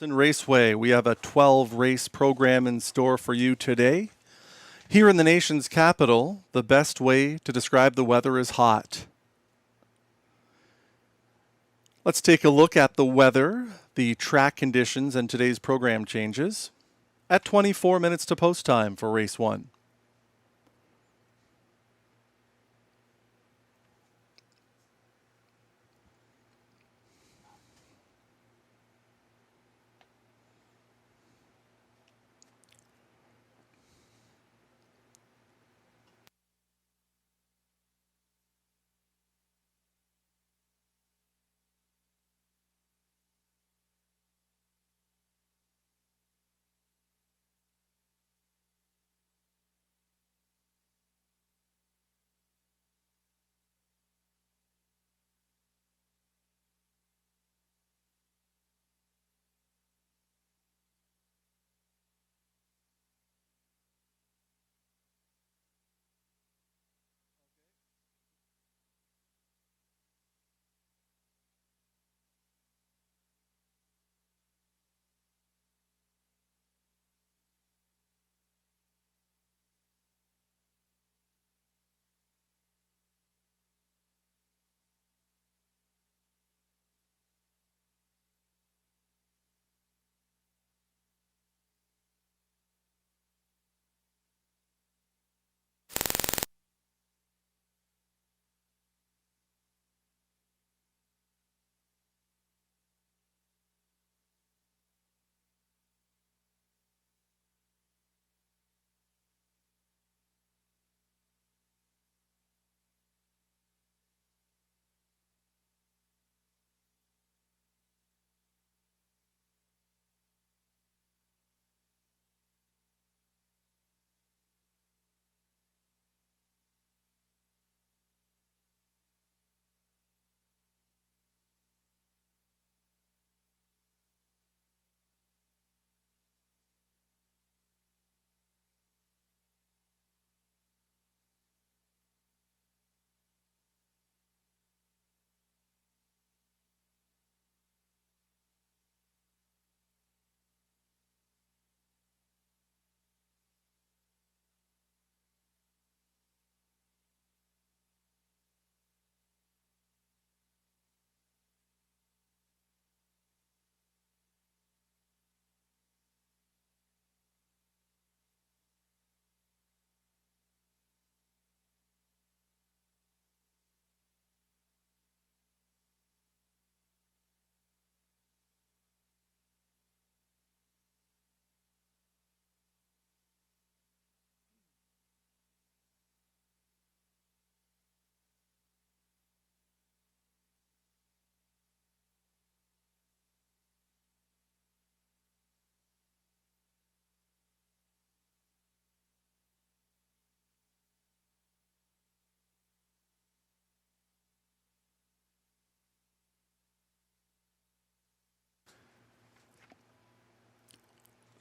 Raceway. We have a 12 race program in store for you today. Here in the nation's capital, the best way to describe the weather is hot. Let's take a look at the weather, the track conditions, and today's program changes at 24 minutes to post time for race 1.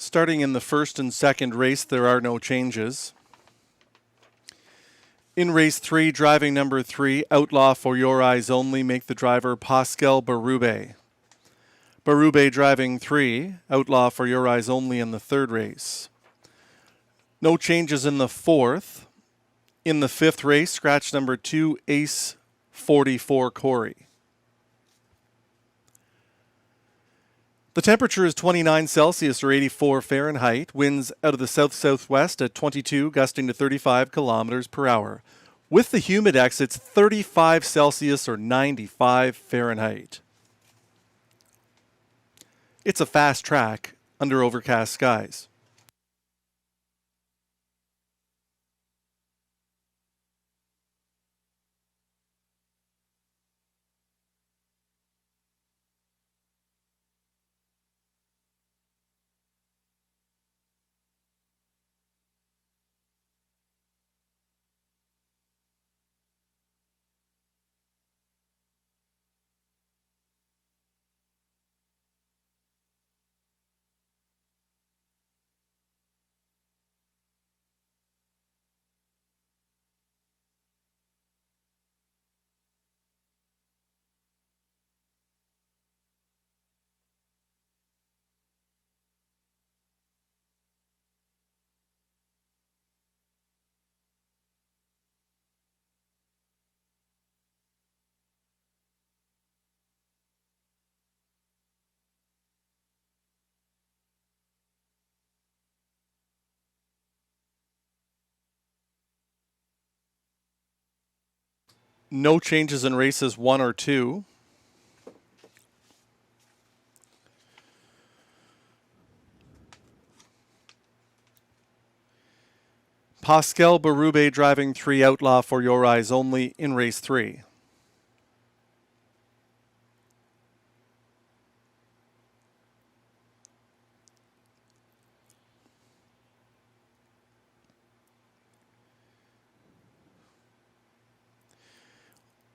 Starting in the first and second race, there are no changes. In race 3, driving number 3, Outlaw for Your Eyes Only, make the driver Pascal Berube. Berube driving 3, Outlaw for Your Eyes Only in the third race. No changes in the fourth. In the fifth race, scratch number 2, Ace 44 Corey. The temperature is 29 Celsius or 84 Fahrenheit. Winds out of the south-southwest at 22, gusting to 35 kilometers per hour. With the humidex, it's 35 Celsius or 95 Fahrenheit. It's a fast track under overcast skies. No changes in races 1 or 2. Pascal Berube driving 3, Outlaw for Your Eyes Only in race 3.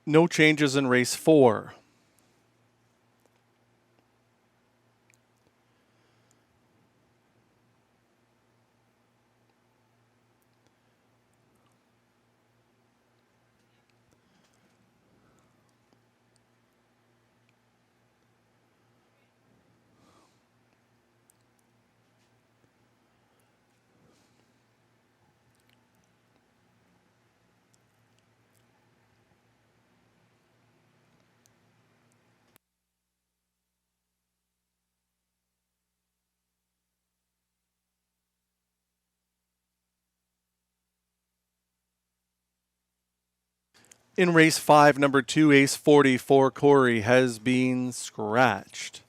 No changes in race 4. In race 5, number 2, Ace 44, Corey, has been scratched.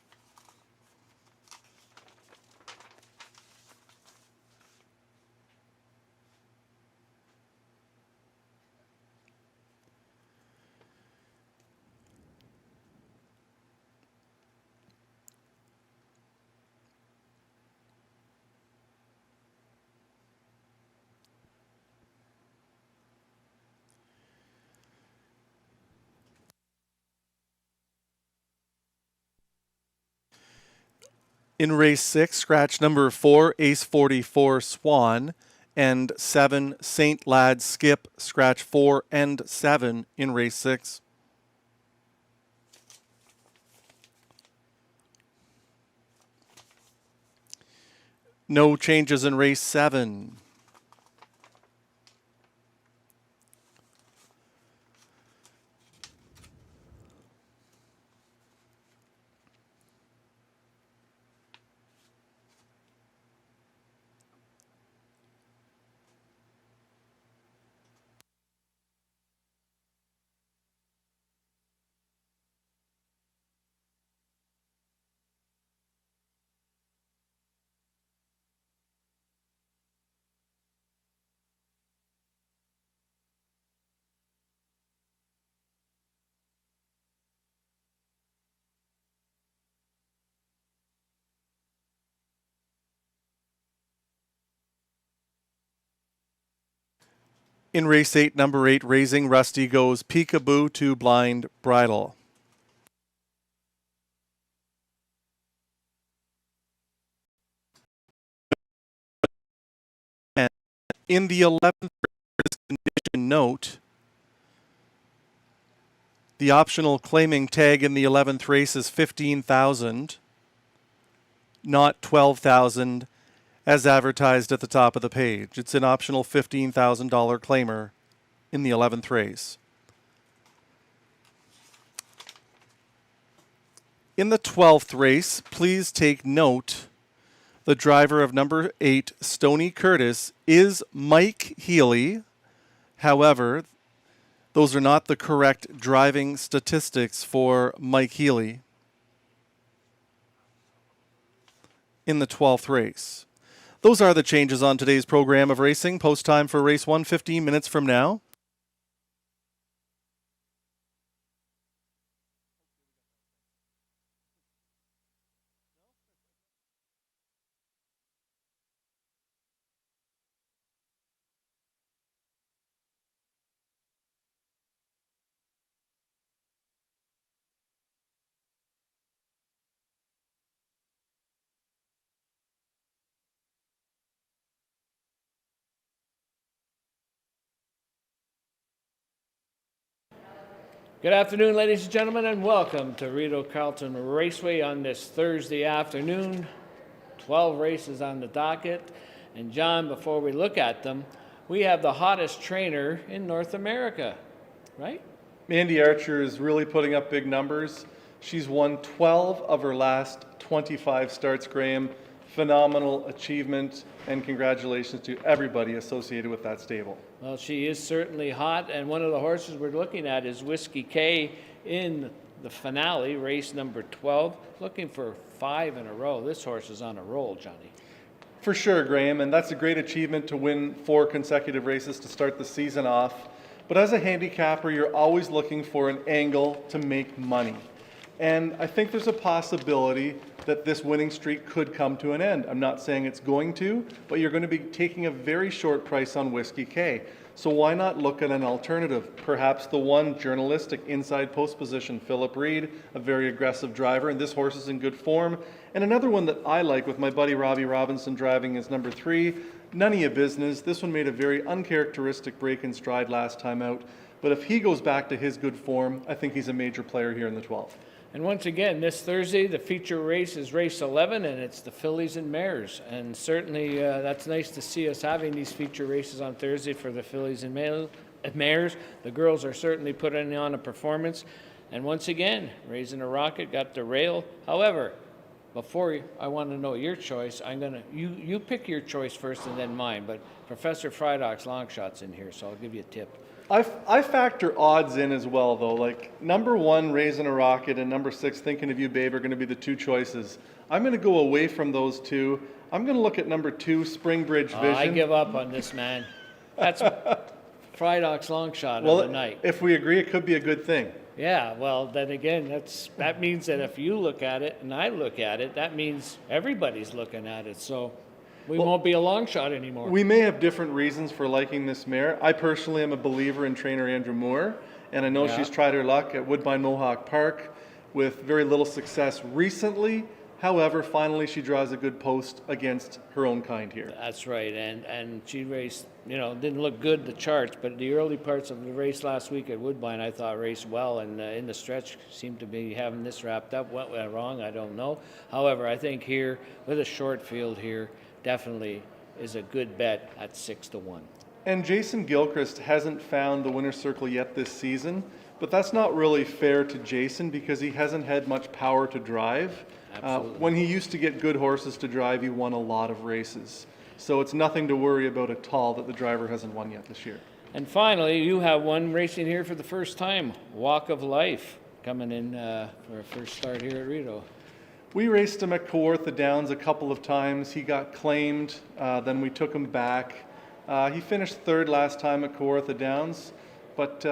In race 6, scratch number 4, Ace 44, Swan, and 7, Saint Lad Skip, scratch 4 and 7 in race 6. No changes in race 7. In race 8, number 8, Raising Rusty goes Peekaboo to Blind Bridle. And in the 11th condition note, the optional claiming tag in the 11th race is $15,000, not $12,000 as advertised at the top of the page. It's an optional $15,000 claimer in the 11th race. In the 12th race, please take note, the driver of number 8, Stoney Curtis, is Mike Healy. However, those are not the correct driving statistics for Mike Healy in the 12th race. Those are the changes on today's program of racing. Post time for race 1, 15 minutes from now. Good afternoon, ladies and gentlemen, and welcome to Rideau Carleton Raceway on this Thursday afternoon. 12 races on the docket. And John, before we look at them, we have the hottest trainer in North America, right? Mandy Archer is really putting up big numbers. She's won 12 of her last 25 starts, Graham. phenomenal achievement, and congratulations to everybody associated with that stable. Well, she is certainly hot, and one of the horses we're looking at is Whiskey K in the finale, race number 12, looking for 5 in a row. This horse is on a roll, Johnny. For sure, Graham, and that's a great achievement to win 4 consecutive races to start the season off. But as a handicapper, you're always looking for an angle to make money. And I think there's a possibility that this winning streak could come to an end. I'm not saying it's going to, but you're going to be taking a very short price on Whiskey K. So why not look at an alternative? Perhaps the one journalistic inside post position, Philip Reed, a very aggressive driver, and this horse is in good form. And another one that I like with my buddy Robbie Robinson driving is number 3, None of Your Business. This one made a very uncharacteristic break in stride last time out. But if he goes back to his good form, I think he's a major player here in the 12th. And once again, this Thursday, the feature race is race 11, and it's the fillies and mares. And certainly that's nice to see us having these feature races on Thursday for the fillies and mares. The girls are certainly putting on a performance. And once again, Raising a Rocket got the rail. However, before I want to know your choice, you pick your choice first and then mine. But Professor Frydock's long shot's in here, so I'll give you a tip. I factor odds in as well, though. Like number 1, Raising a Rocket, and number 6, Thinking of You, Babe, are going to be the 2 choices. I'm going to go away from those 2. I'm going to look at number 2, Springbridge Vision. I give up on this, man. That's Frydock's long shot of the night. If we agree, it could be a good thing. Yeah, well, then again, that means that if you look at it and I look at it, that means everybody's looking at it. So we won't be a long shot anymore. We may have different reasons for liking this mare. I personally am a believer in trainer Andrew Moore, and I know she's tried her luck at Woodbine Mohawk Park with very little success recently. However, finally she draws a good post against her own kind here. That's right, and she raced, didn't look good, the charts, but the early parts of the race last week at Woodbine I thought raced well, and in the stretch seemed to be having this wrapped up. What went wrong, I don't know. However, I think here, with a short field here, definitely is a good bet at 6-1. And Jason Gilchrist hasn't found the winner's circle yet this season, but that's not really fair to Jason because he hasn't had much power to drive. When he used to get good horses to drive, he won a lot of races. So it's nothing to worry about at all that the driver hasn't won yet this year. And finally, you have one racing here for the first time, Walk of Life, coming in for a first start here at Rideau. We raced him at Kawartha Downs a couple of times. He got claimed, then we took him back. He finished 3rd last time at Kawartha Downs, but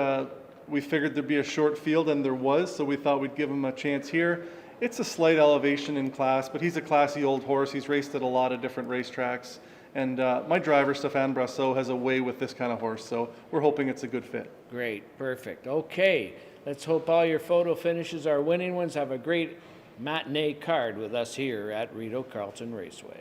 we figured there'd be a short field, and there was, so we thought we'd give him a chance here. It's a slight elevation in class, but he's a classy old horse. He's raced at a lot of different racetracks, and my driver, Stéphane Brasseau, has a way with this kind of horse, so we're hoping it's a good fit. Great, perfect. Okay, let's hope all your photo finishes are winning ones. Have a great matinee card with us here at Rideau Carleton Raceway.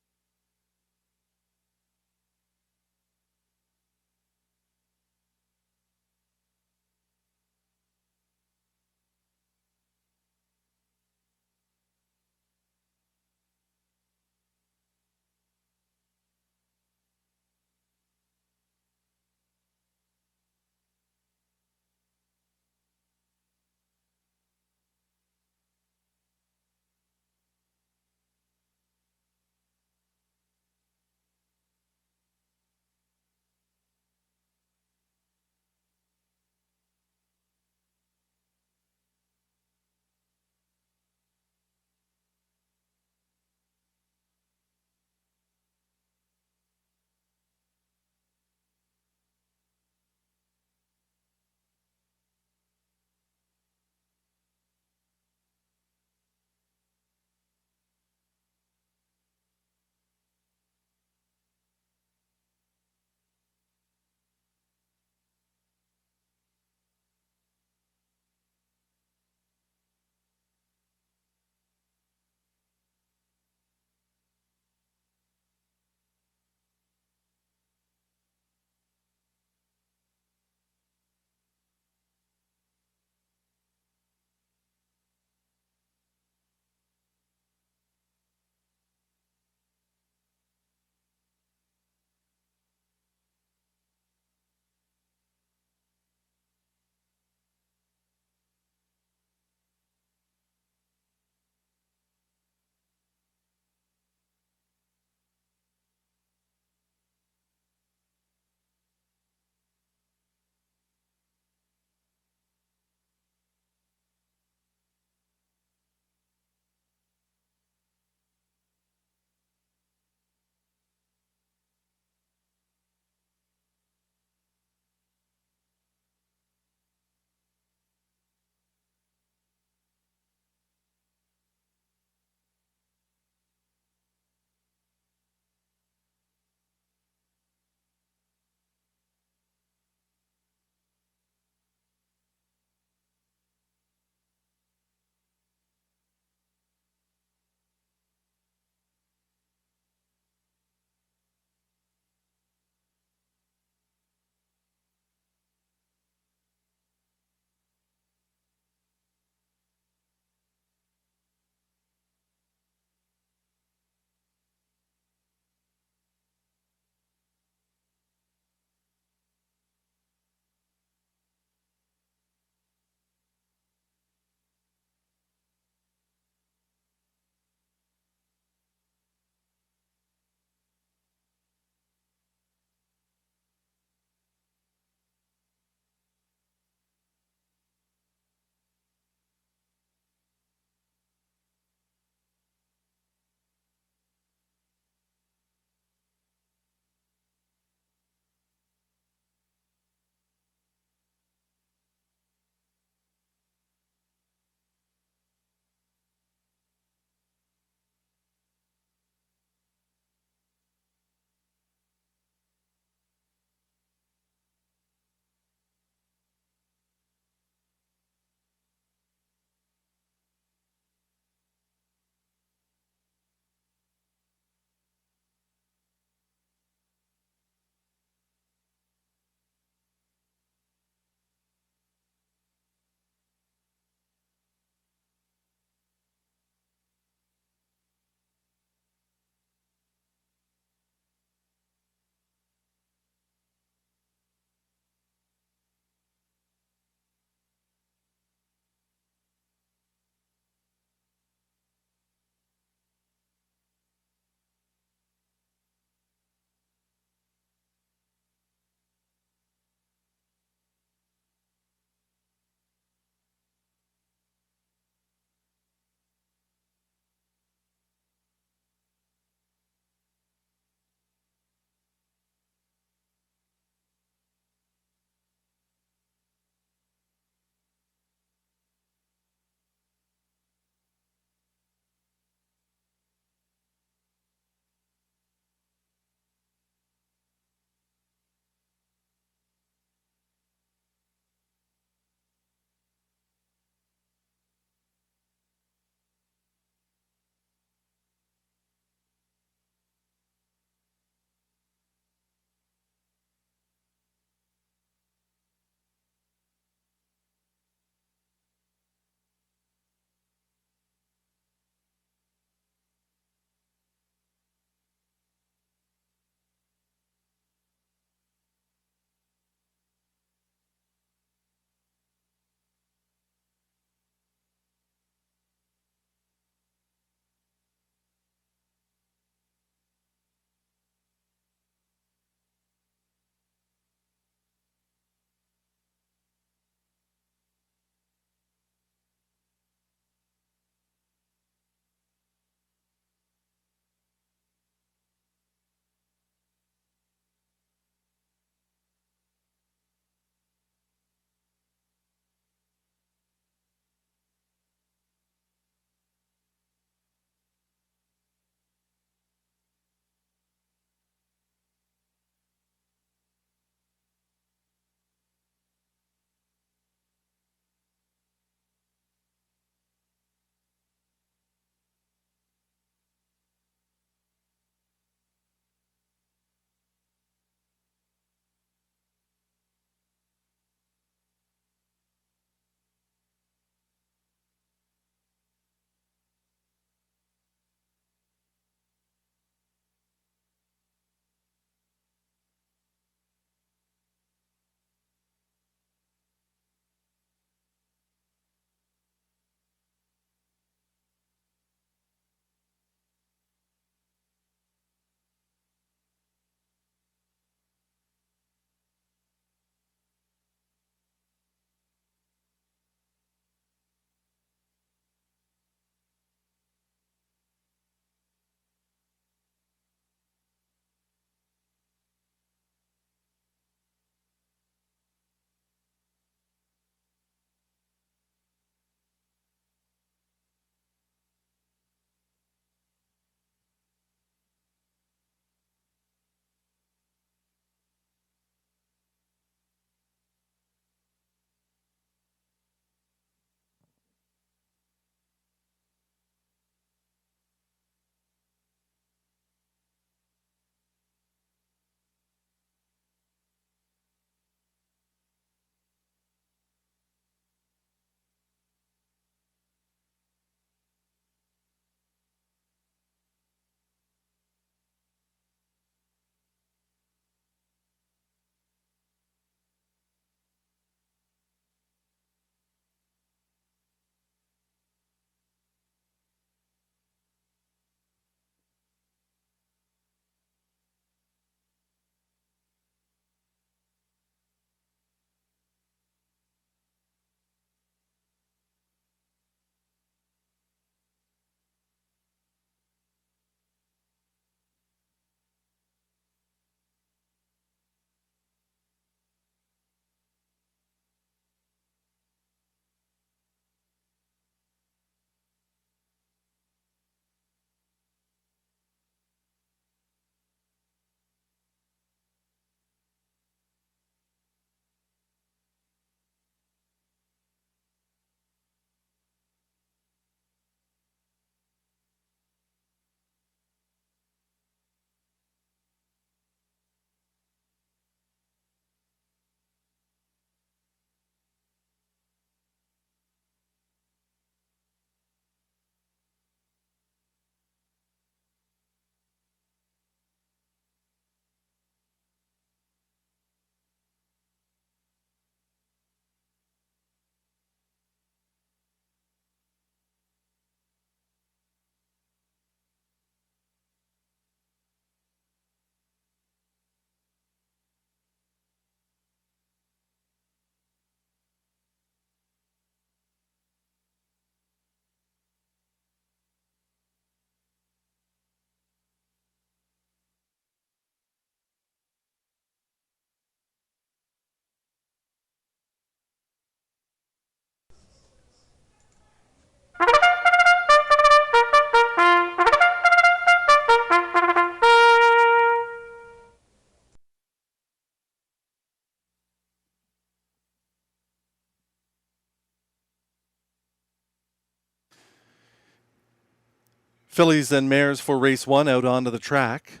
Fillies and mares for race 1 out onto the track.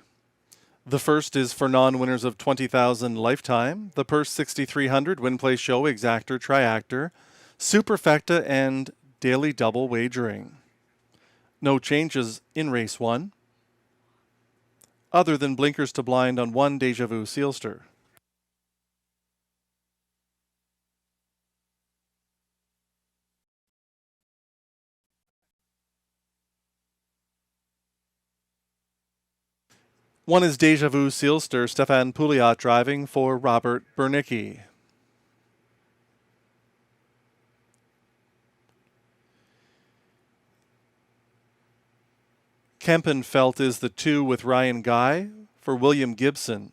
The first is for non-winners of 20,000 lifetime. The purse 6,300 win play show exactor triactor, superfecta and daily double wagering. No changes in race 1, other than blinkers to blind on 1 Deja Vu Sealster. One is Deja Vu Sealster, Stefan Pouliot driving for Robert Bernicki. Kempenfelt is the 2 with Ryan Guy for William Gibson.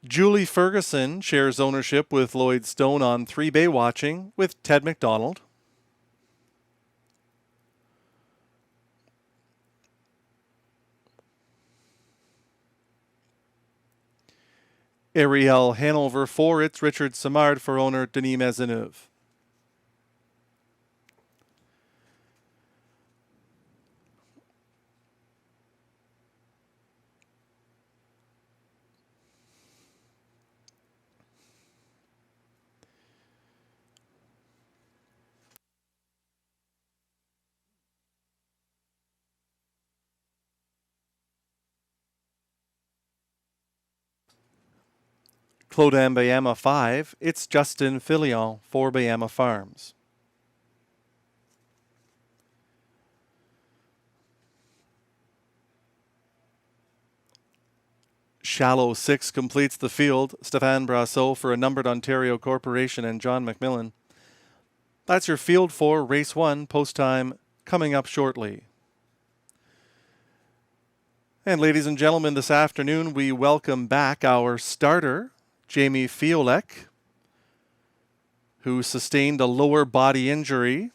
Julie Ferguson shares ownership with Lloyd Stone on 3 Bay Watching with Ted McDonald. Ariel Hanover 4, it's Richard Simard for owner Denis Maisonneuve. Claude Bayama 5, it's Justin Filion for Bayama Farms. Shallow 6 completes the field. Stéphane Brassot for a numbered Ontario Corporation and John McMillan. That's your field for race 1, post time coming up shortly. And ladies and gentlemen, this afternoon we welcome back our starter, Jamie Fiolek, who sustained a lower body injury,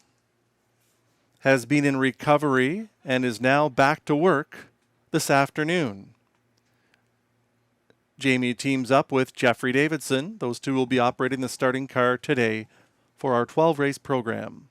has been in recovery, and is now back to work this afternoon. Jamie teams up with Jeffrey Davidson. Those two will be operating the starting car today for our 12-race program.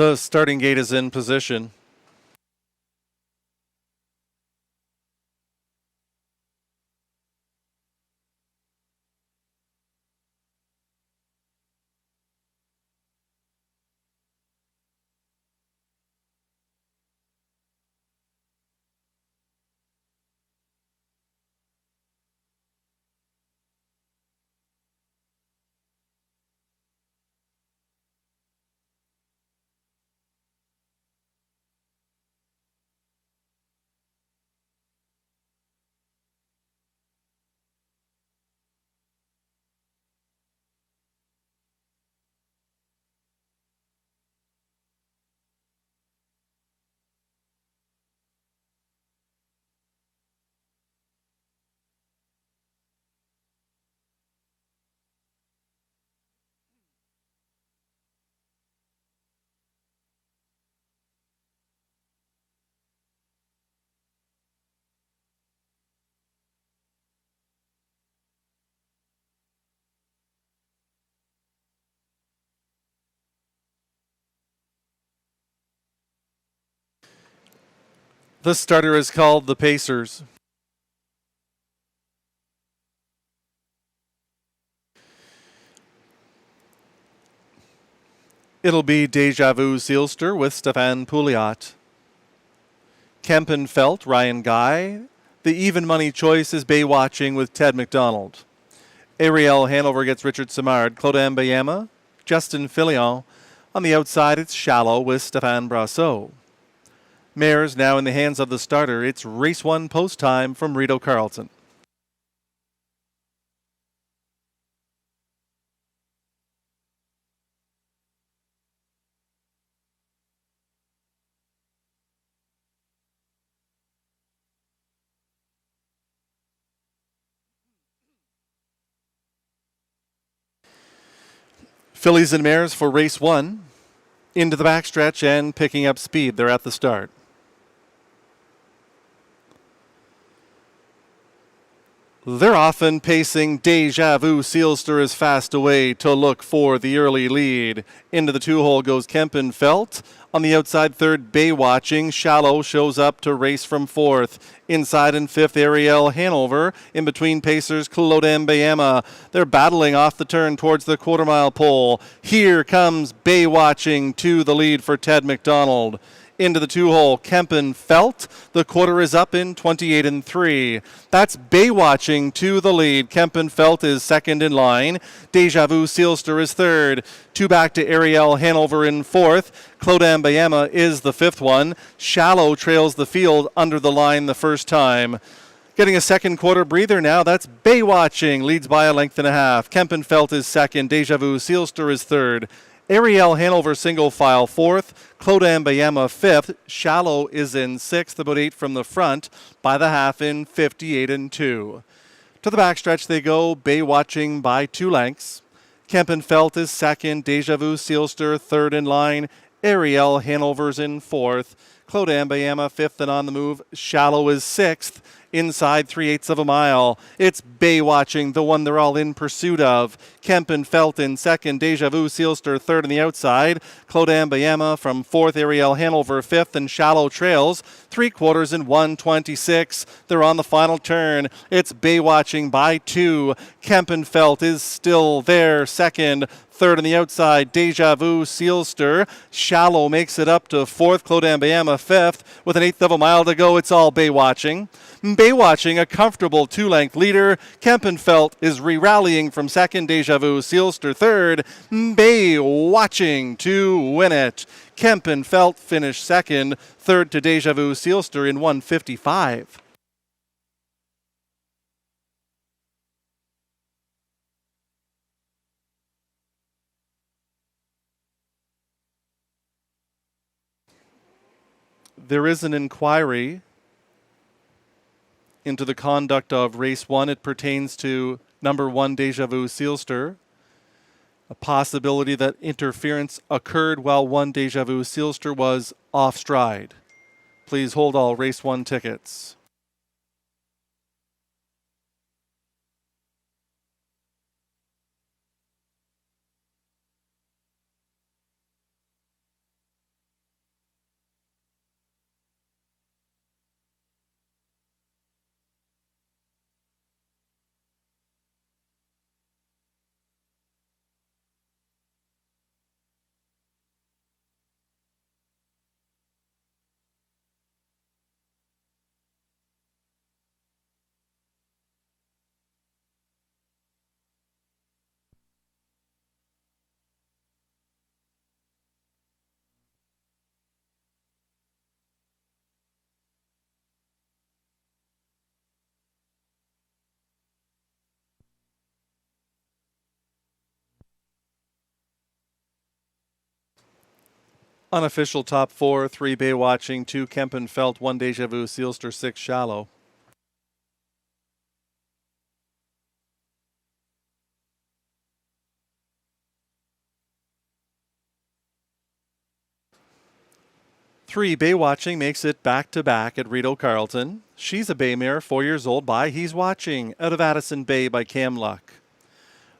The starting gate is in position. The starter is called the Pacers. It'll be Deja Vu Seelster with Stefan Pouliot. Kempenfelt, Ryan Guy. The even money choice is Baywatching with Ted McDonald. Ariel Hanover gets Richard Simard. Claude Mbayama, Justin Filion. On the outside, it's Shallow with Stéphane Brasseur. Mares now in the hands of the starter. It's race 1 post time from Rideau Carleton. Fillies and mares for race 1. Into the backstretch and picking up speed. They're at the start. They're often pacing. Deja Vu Seelster is fast away to look for the early lead. Into the 2-hole goes Kempenfelt. On the outside, third, Baywatching. Shallow shows up to race from 4th. Inside in 5th, Ariel Hanover. In between pacers, Claude Mbayama. They're battling off the turn towards the quarter-mile pole. Here comes Baywatching to the lead for Ted McDonald. Into the 2-hole, Kempenfelt. The quarter is up in 28-3. That's Baywatching to the lead. Kempenfelt is second in line. Deja Vu Seelster is third. 2 back to Ariel Hanover in 4th. Claude Mbayama is the 5th one. Shallow trails the field under the line the first time. Getting a second quarter breather now, that's Baywatching. Leads by a length and a half. Kempenfelt is second. Deja Vu Seelster is third. Ariel Hanover single file 4th. Claude Mbayama 5th. Shallow is in 6th, about 8 from the front, by the half in 58-2. To the backstretch they go, Baywatching by 2 lengths. Kempenfelt is second. Deja Vu Seelster third in line. Ariel Hanover's in 4th. Claude Mbayama 5th and on the move. Shallow is 6th. Inside 3/8 of a mile. It's Baywatching, the one they're all in pursuit of. Kempenfelt in second. Deja Vu Seelster third on the outside. Claude Mbayama from 4th. Ariel Hanover 5th. And Shallow trails 3/4 in 1:26. They're on the final turn. It's Baywatching by 2. Kempenfelt is still there second. Third on the outside, Deja Vu Seelster. Shallow makes it up to 4th. Claude Mbayama 5th. With an 1/8 of a mile to go, it's all Baywatching. Baywatching, a comfortable 2-length leader. Kempenfelt is re-rallying from second. Deja Vu Seelster third. Baywatching to win it. Kempenfelt finished second. Third to Deja Vu Seelster in 1:55. There is an inquiry into the conduct of race 1. It pertains to number 1, Deja Vu Seelster. A possibility that interference occurred while 1, Deja Vu Seelster was off stride. Please hold all race 1 tickets. Unofficial top 4, 3 Bay Watching, 2 Kempenfelt, 1 Deja Vu, Sealster, 6 Shallow. Three Bay Watching makes it back-to-back at Rideau Carleton. She's a bay mare, 4 years old, by He's Watching, out of Addison Bay by Cam Luck.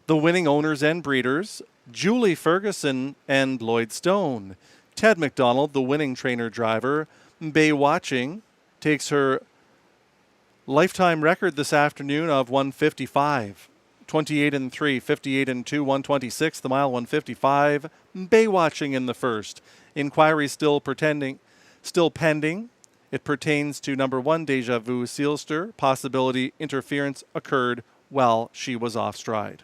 The winning owners and breeders, Julie Ferguson and Lloyd Stone. Ted McDonald, the winning trainer-driver. Bay Watching takes her lifetime record this afternoon of 155. 28 and 3, 58 and 2, 126, the mile 155. Bay Watching in the first. Inquiry still pending. It pertains to number 1 Deja Vu Sealster. Possibility interference occurred while she was off stride.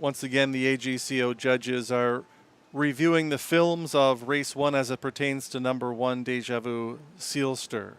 Once again, the AGCO judges are reviewing the films of race 1 as it pertains to number 1 Deja Vu Sealster.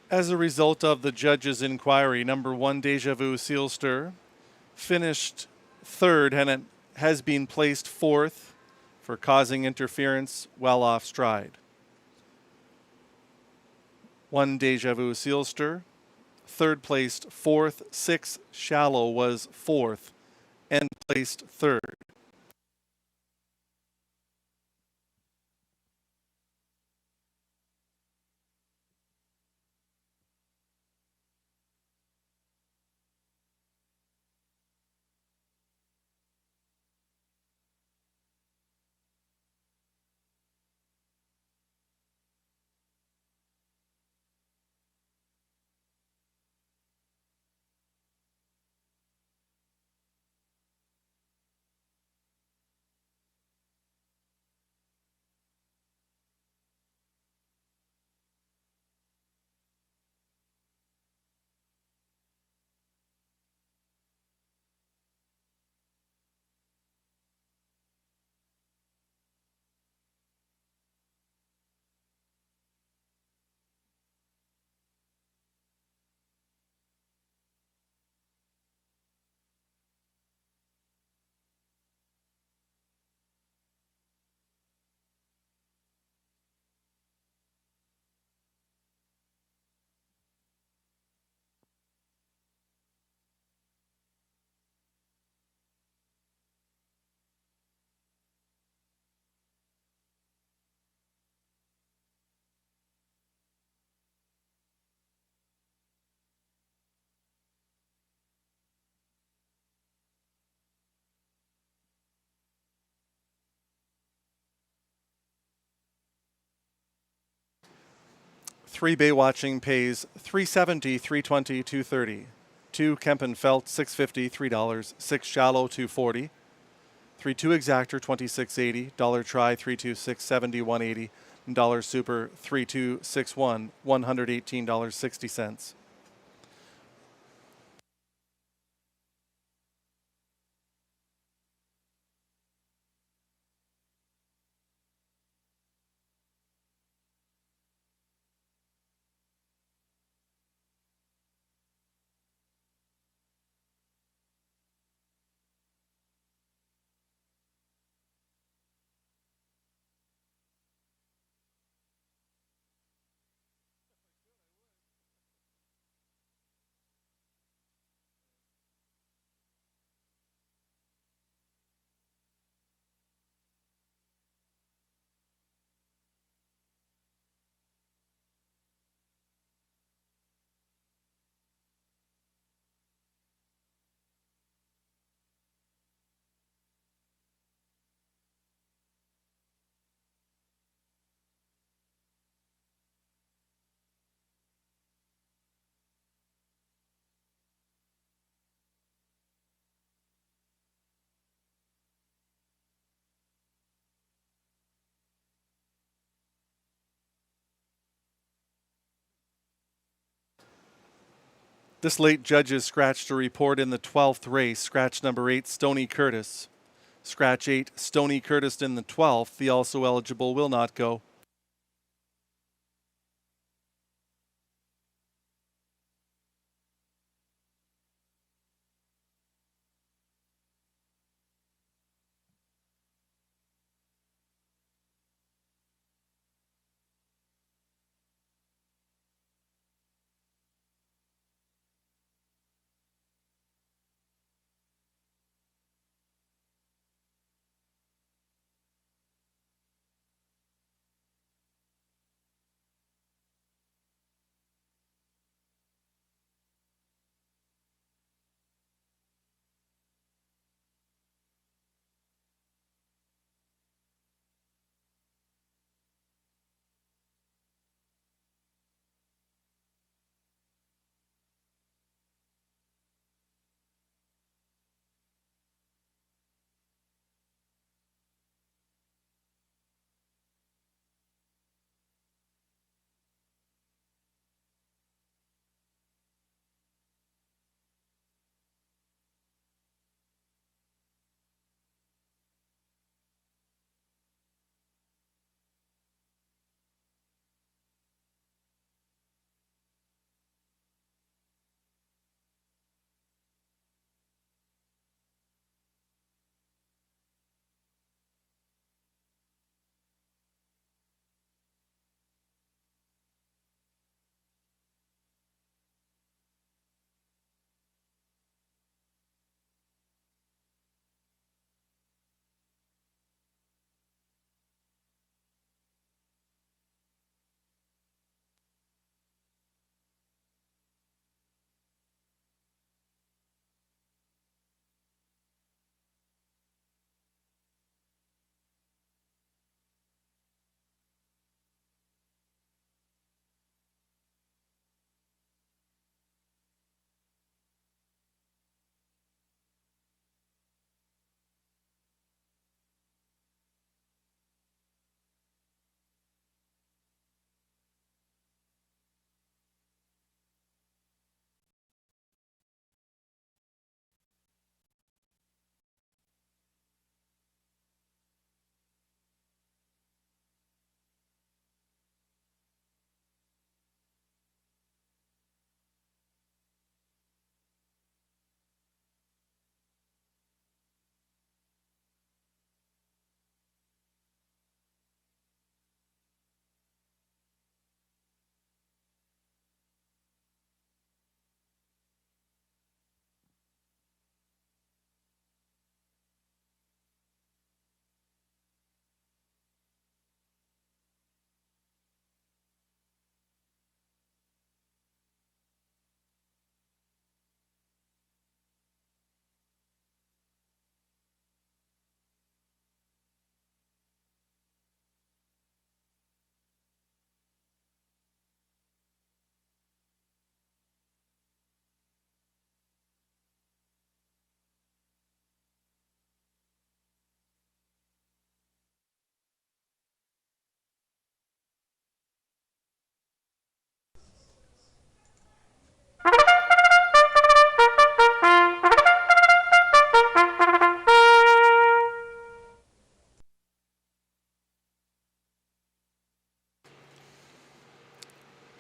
As a result of the judge's inquiry, number 1 Deja Vu Sealster finished third, and it has been placed fourth for causing interference well off stride. 1 Deja Vu Sealster, third placed fourth. 6 Shallow was fourth and placed third. Three Bay Watching pays $3.70, $3.20, $2.30. 2 Kempenfelt $6.50, $3. 6 Shallow $2.40. 3-2 Exactor $26.80. Dollar Try 3-2 6.70, $1.80. Dollar Super 3-2 6-1, $118.60. This late judges scratched a report in the 12th race, scratch number 8, Stony Curtis. Scratch 8, Stony Curtis in the 12th. The also eligible will not go.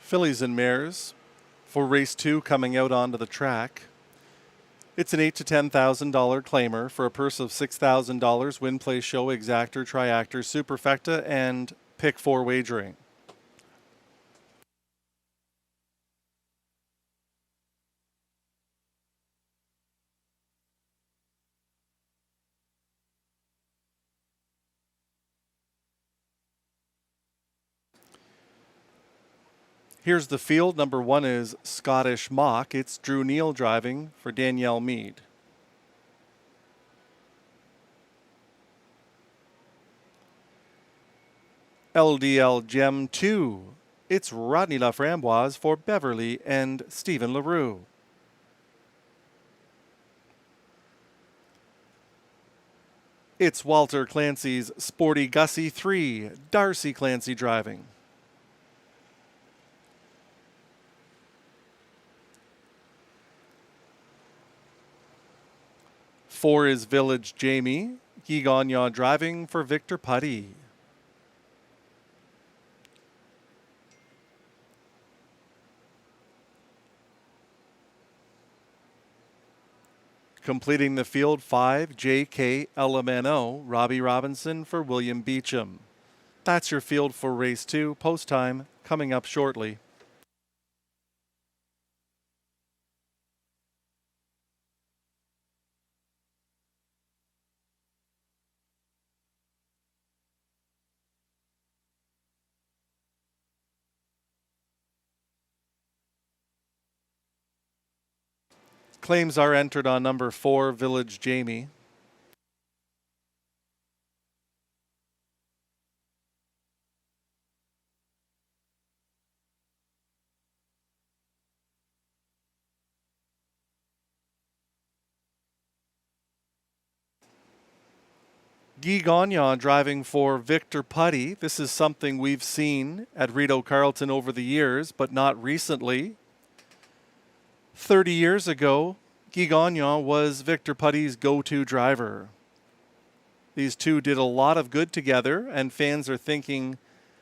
Fillies and mares for race 2 coming out onto the track. It's an $8,000 to $10,000 claimer for a purse of $6,000, win, play, show, exactor, triactor, superfecta, and pick 4 wagering. Here's the field. Number 1 is Scottish Mock. It's Drew Neal driving for Danielle Meade. LDL Gem 2. It's Rodney Laframboise for Beverly and Stephen LaRue. It's Walter Clancy's Sporty Gussie 3. Darcy Clancy driving. 4 is Village Jamie. Guy Gagnon driving for Victor Putty. Completing the field, 5, J.K. LMNO, Robbie Robinson for William Beecham. That's your field for race 2. Post time coming up shortly. Claims are entered on number 4, Village Jamie. Guy Gagnon driving for Victor Putty. This is something we've seen at Rideau Carleton over the years, but not recently. 30 years ago, Guy Gagnon was Victor Putty's go-to driver. These two did a lot of good together, and fans are thinking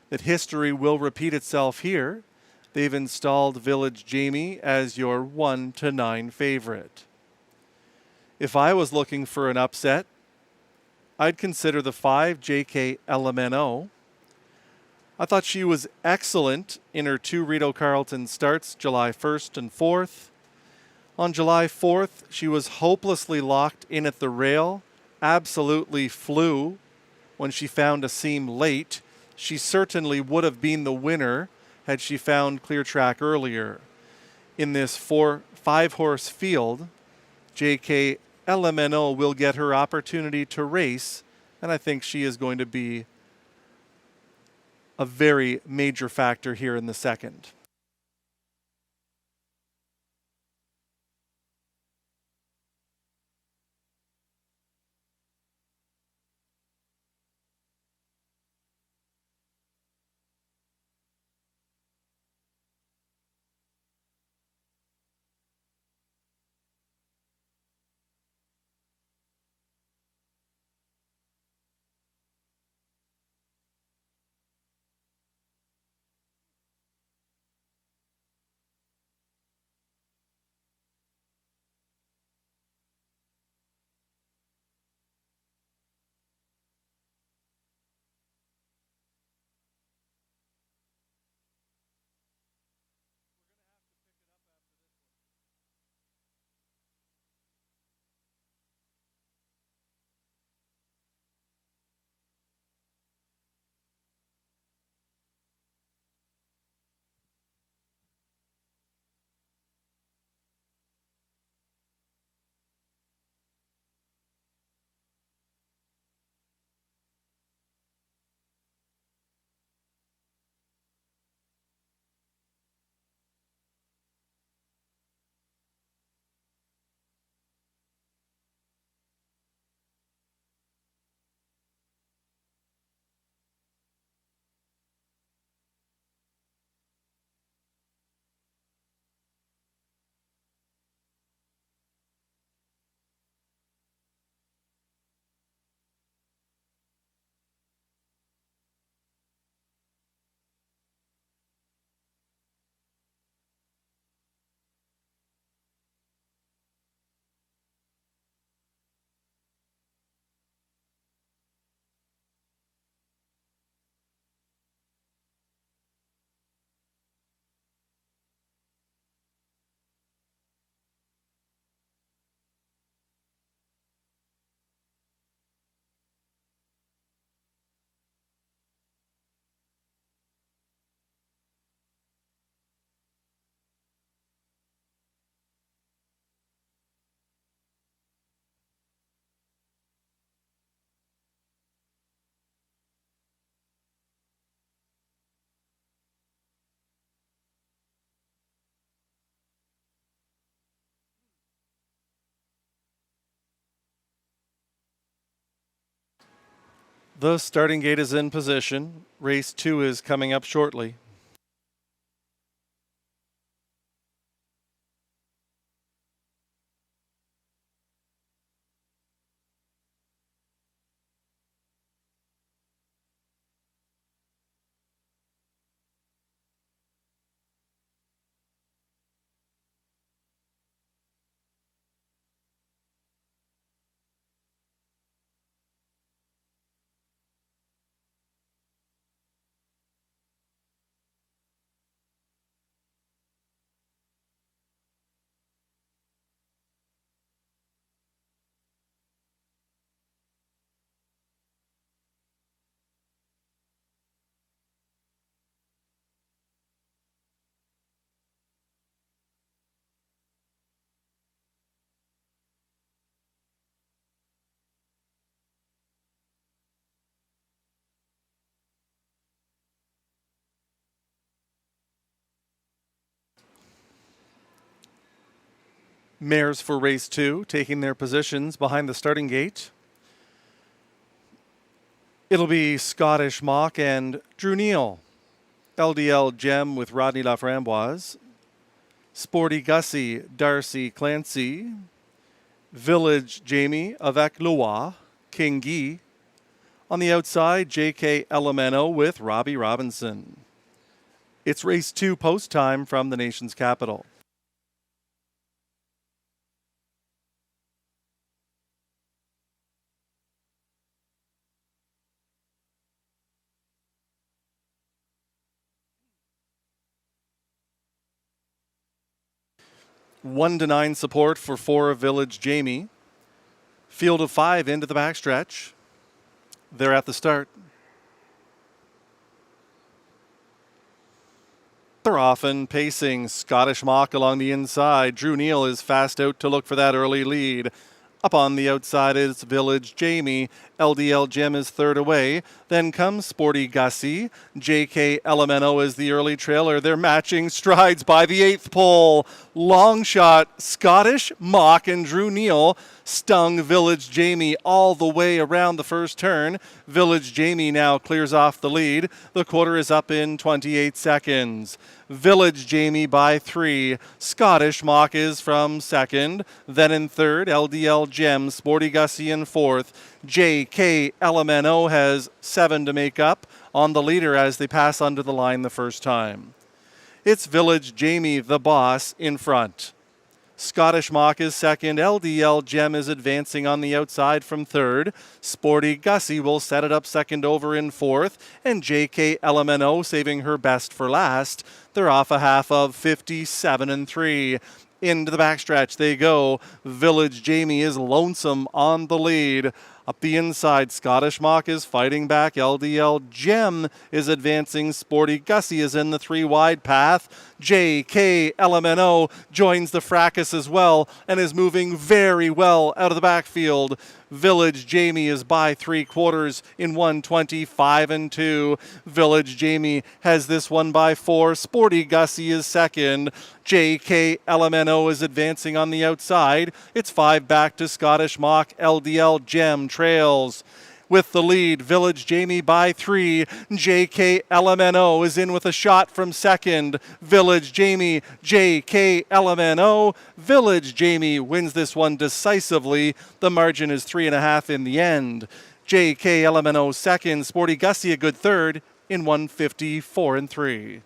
that history will repeat itself here. They've installed Village Jamie as your 1 to 9 favorite. If I was looking for an upset, I'd consider the 5, J.K. LMNO. I thought she was excellent in her 2 Rideau Carleton starts, July 1st and 4th. On July 4th, she was hopelessly locked in at the rail, absolutely flew when she found a seam late. She certainly would have been the winner had she found clear track earlier. In this 5-horse field, J.K. LMNO will get her opportunity to race, and I think she is going to be a very major factor here in the second. The starting gate is in position. Race 2 is coming up shortly. Mares for race 2 taking their positions behind the starting gate. It'll be Scottish Mock and Drew Neal. LDL Gem with Rodney Laframboise. Sporty Gussie, Darcy Clancy. Village Jamie, Avec Loa, King Guy. On the outside, JK Elemento with Robbie Robinson. It's race 2 post time from the nation's capital. One to 9 support for 4 of Village Jamie. Field of 5 into the backstretch. They're at the start. They're often pacing. Scottish Mock along the inside. Drew Neal is fast out to look for that early lead. Up on the outside is Village Jamie. LDL Gem is third away. Then comes Sporty Gussie. JK Elemento is the early trailer. They're matching strides by the 8th pole. Long shot. Scottish Mock and Drew Neal stung Village Jamie all the way around the first turn. Village Jamie now clears off the lead. The quarter is up in 28 seconds. Village Jamie by 3. Scottish Mock is from second. Then in third, LDL Gem, Sporty Gussie in fourth. JK Elemento has 7 to make up on the leader as they pass under the line the first time. It's Village Jamie, the boss, in front. Scottish Mock is second. LDL Gem is advancing on the outside from third. Sporty Gussie will set it up second over in fourth. And JK Elemento saving her best for last. They're off a half of 57-3. Into the backstretch they go. Village Jamie is lonesome on the lead. Up the inside, Scottish Mock is fighting back. LDL Gem is advancing. Sporty Gussie is in the 3 wide path. JK Elemento joins the fracas as well and is moving very well out of the backfield. Village Jamie is by 3/4 in 1:25-2. Village Jamie has this one by 4. Sporty Gussie is second. JK Elemento is advancing on the outside. It's 5 back to Scottish Mock. LDL Gem trails. With the lead, Village Jamie by 3. JK Elemento is in with a shot from second. Village Jamie, JK Elemento. Village Jamie wins this one decisively. The margin is 3.5 in the end. JK Elemento second. Sporty Gussie a good third in 1:54-3.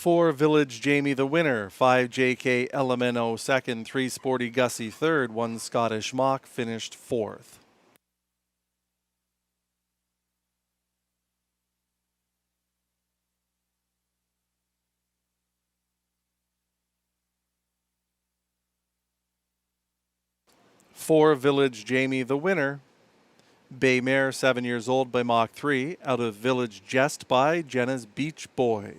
4 Village Jamie the winner, 5 JK Elemento second, 3 Sporty Gussie third, 1 Scottish Mock finished fourth. For Village Jamie the winner, Bay Mare 7 years old by Mach 3 out of Village Jest by Jenna's Beach Boy.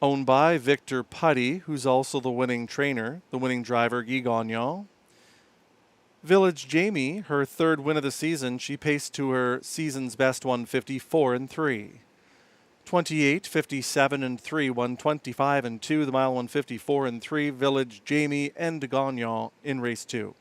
Owned by Victor Putty, who's also the winning trainer, the winning driver Guy Gagnon. Village Jamie, her third win of the season, she paced to her season's best 154 and 3. 28, 57 and 3, 125 and 2, the mile 154 and 3, Village Jamie and Gagnon in race 2.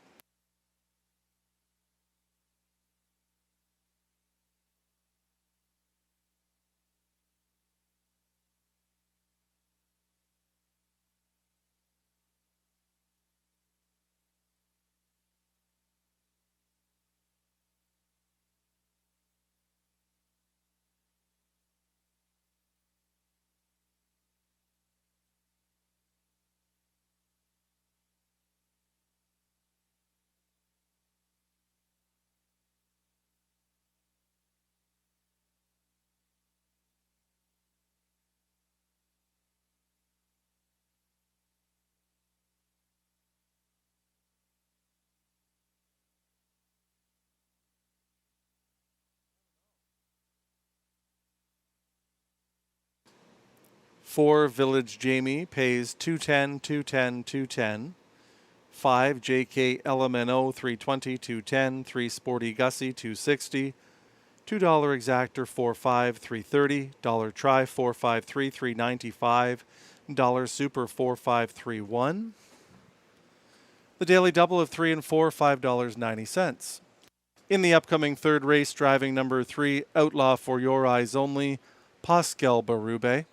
For Village Jamie pays 210, 210, 210. 5 JK Elemento 320, 210. 3 Sporty Gussie 260. $2 exactor 45, 330. Dollar try 453, 395. Dollar super 4531. The daily double of 3 and 4, $5.90. In the upcoming third race, driving number 3, Outlaw for Your Eyes Only, Pascal Berube.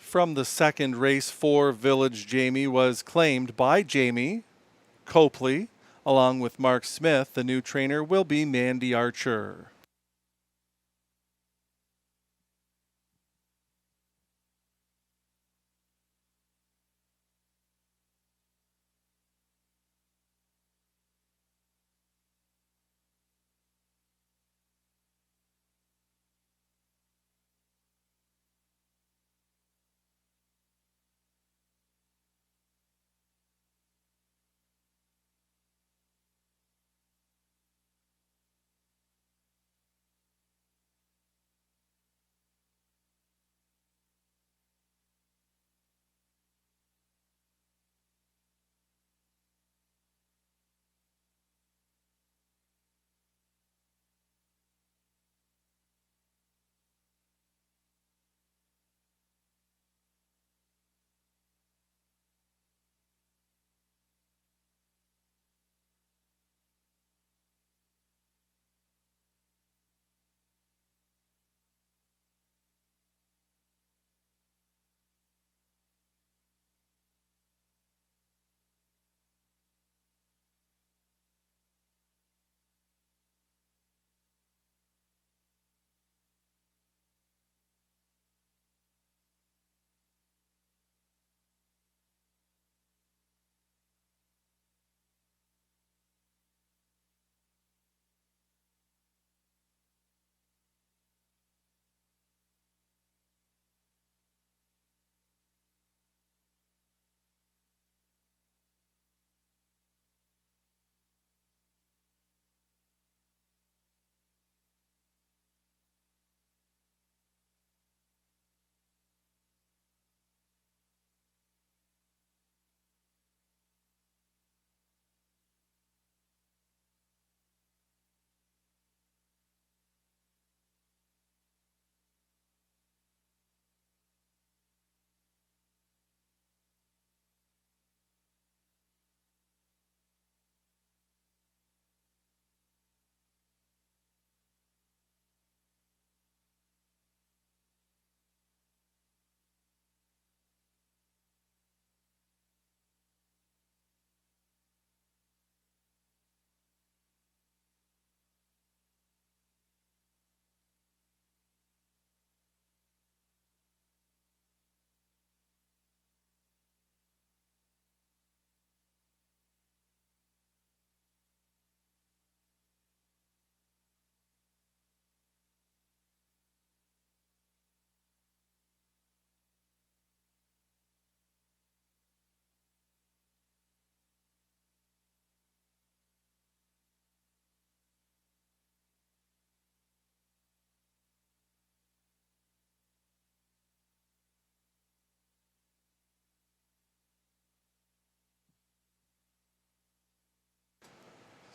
From the second race, 4 Village Jamie was claimed by Jamie Copley. Along with Mark Smith, the new trainer will be Mandy Archer.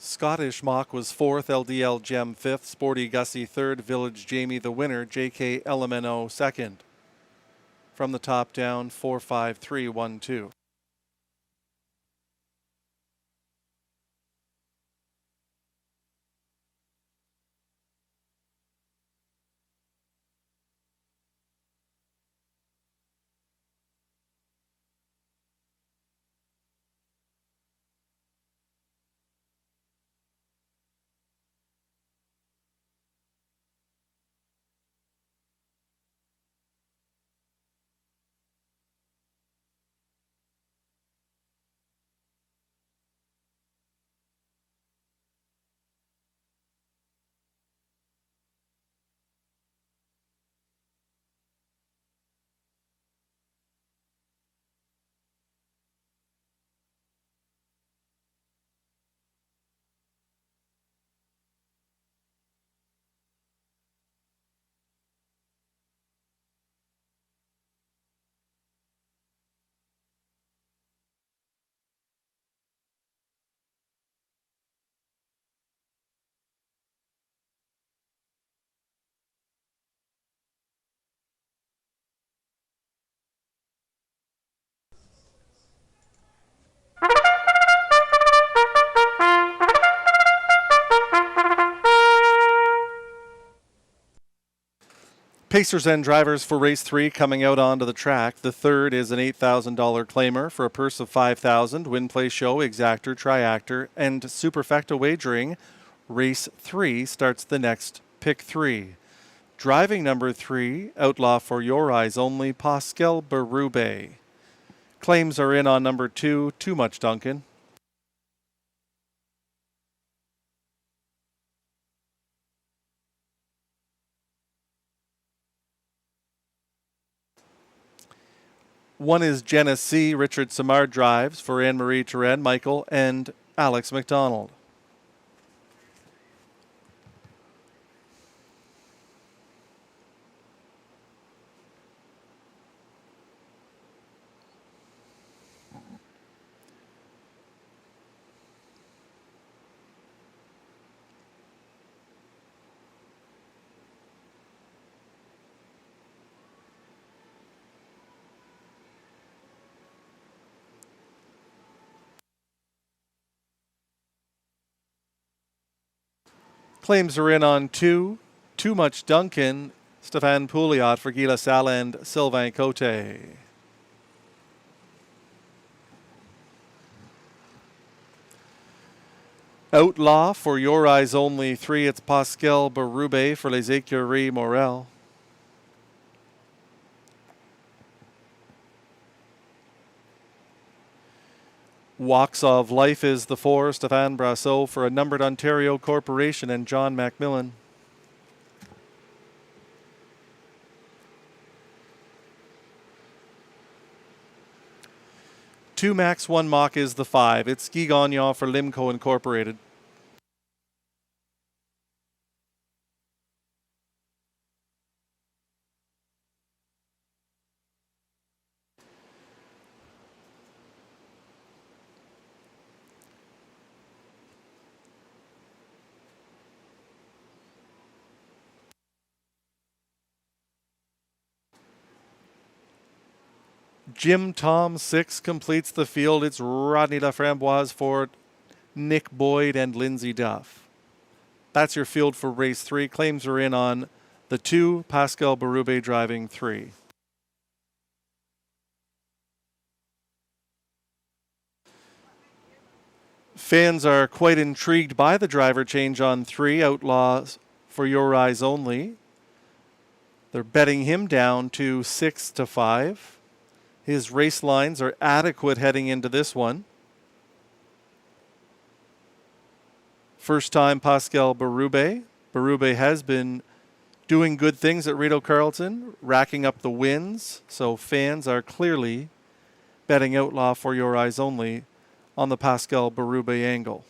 Scottish Mock was 4th, LDL Gem 5th, Sporty Gussie 3rd, Village Jamie the winner, JK Elemento 2nd. From the top down, 4-5-3-1-2. Pacers and drivers for race 3 coming out onto the track. The third is an $8,000 claimer for a purse of $5,000. Win, play, show, exactor, triactor, and superfecta wagering. Race 3 starts the next pick 3. Driving number 3, outlaw for your eyes only, Pascal Berube. Claims are in on number 2, Too Much Duncan. One is Genesee. Richard Samar drives for Anne-Marie Turenne, Michael, and Alex McDonald. Claims are in on 2, Too Much Duncan, Stéphane Pouliot for Guy Lassalle and Sylvain Cote. Outlaw for your eyes only 3, it's Pascal Berube for Les Écuries Morel. Walks of Life is the 4, Stéphane Brassot for a numbered Ontario Corporation and John Macmillan. Two Max 1 Mock is the 5, it's Guy Gagnon for Limco Incorporated. Jim Tom 6 completes the field. It's Rodney Laframboise for Nick Boyd and Lindsay Duff. That's your field for race 3. Claims are in on the 2, Pascal Berube driving 3. Fans are quite intrigued by the driver change on 3, Outlaws for your eyes only. They're betting him down to 6-5. His race lines are adequate heading into this one. First time Pascal Berube. Berube has been doing good things at Rideau Carleton, racking up the wins. So fans are clearly betting Outlaw for your eyes only on the Pascal Berube angle.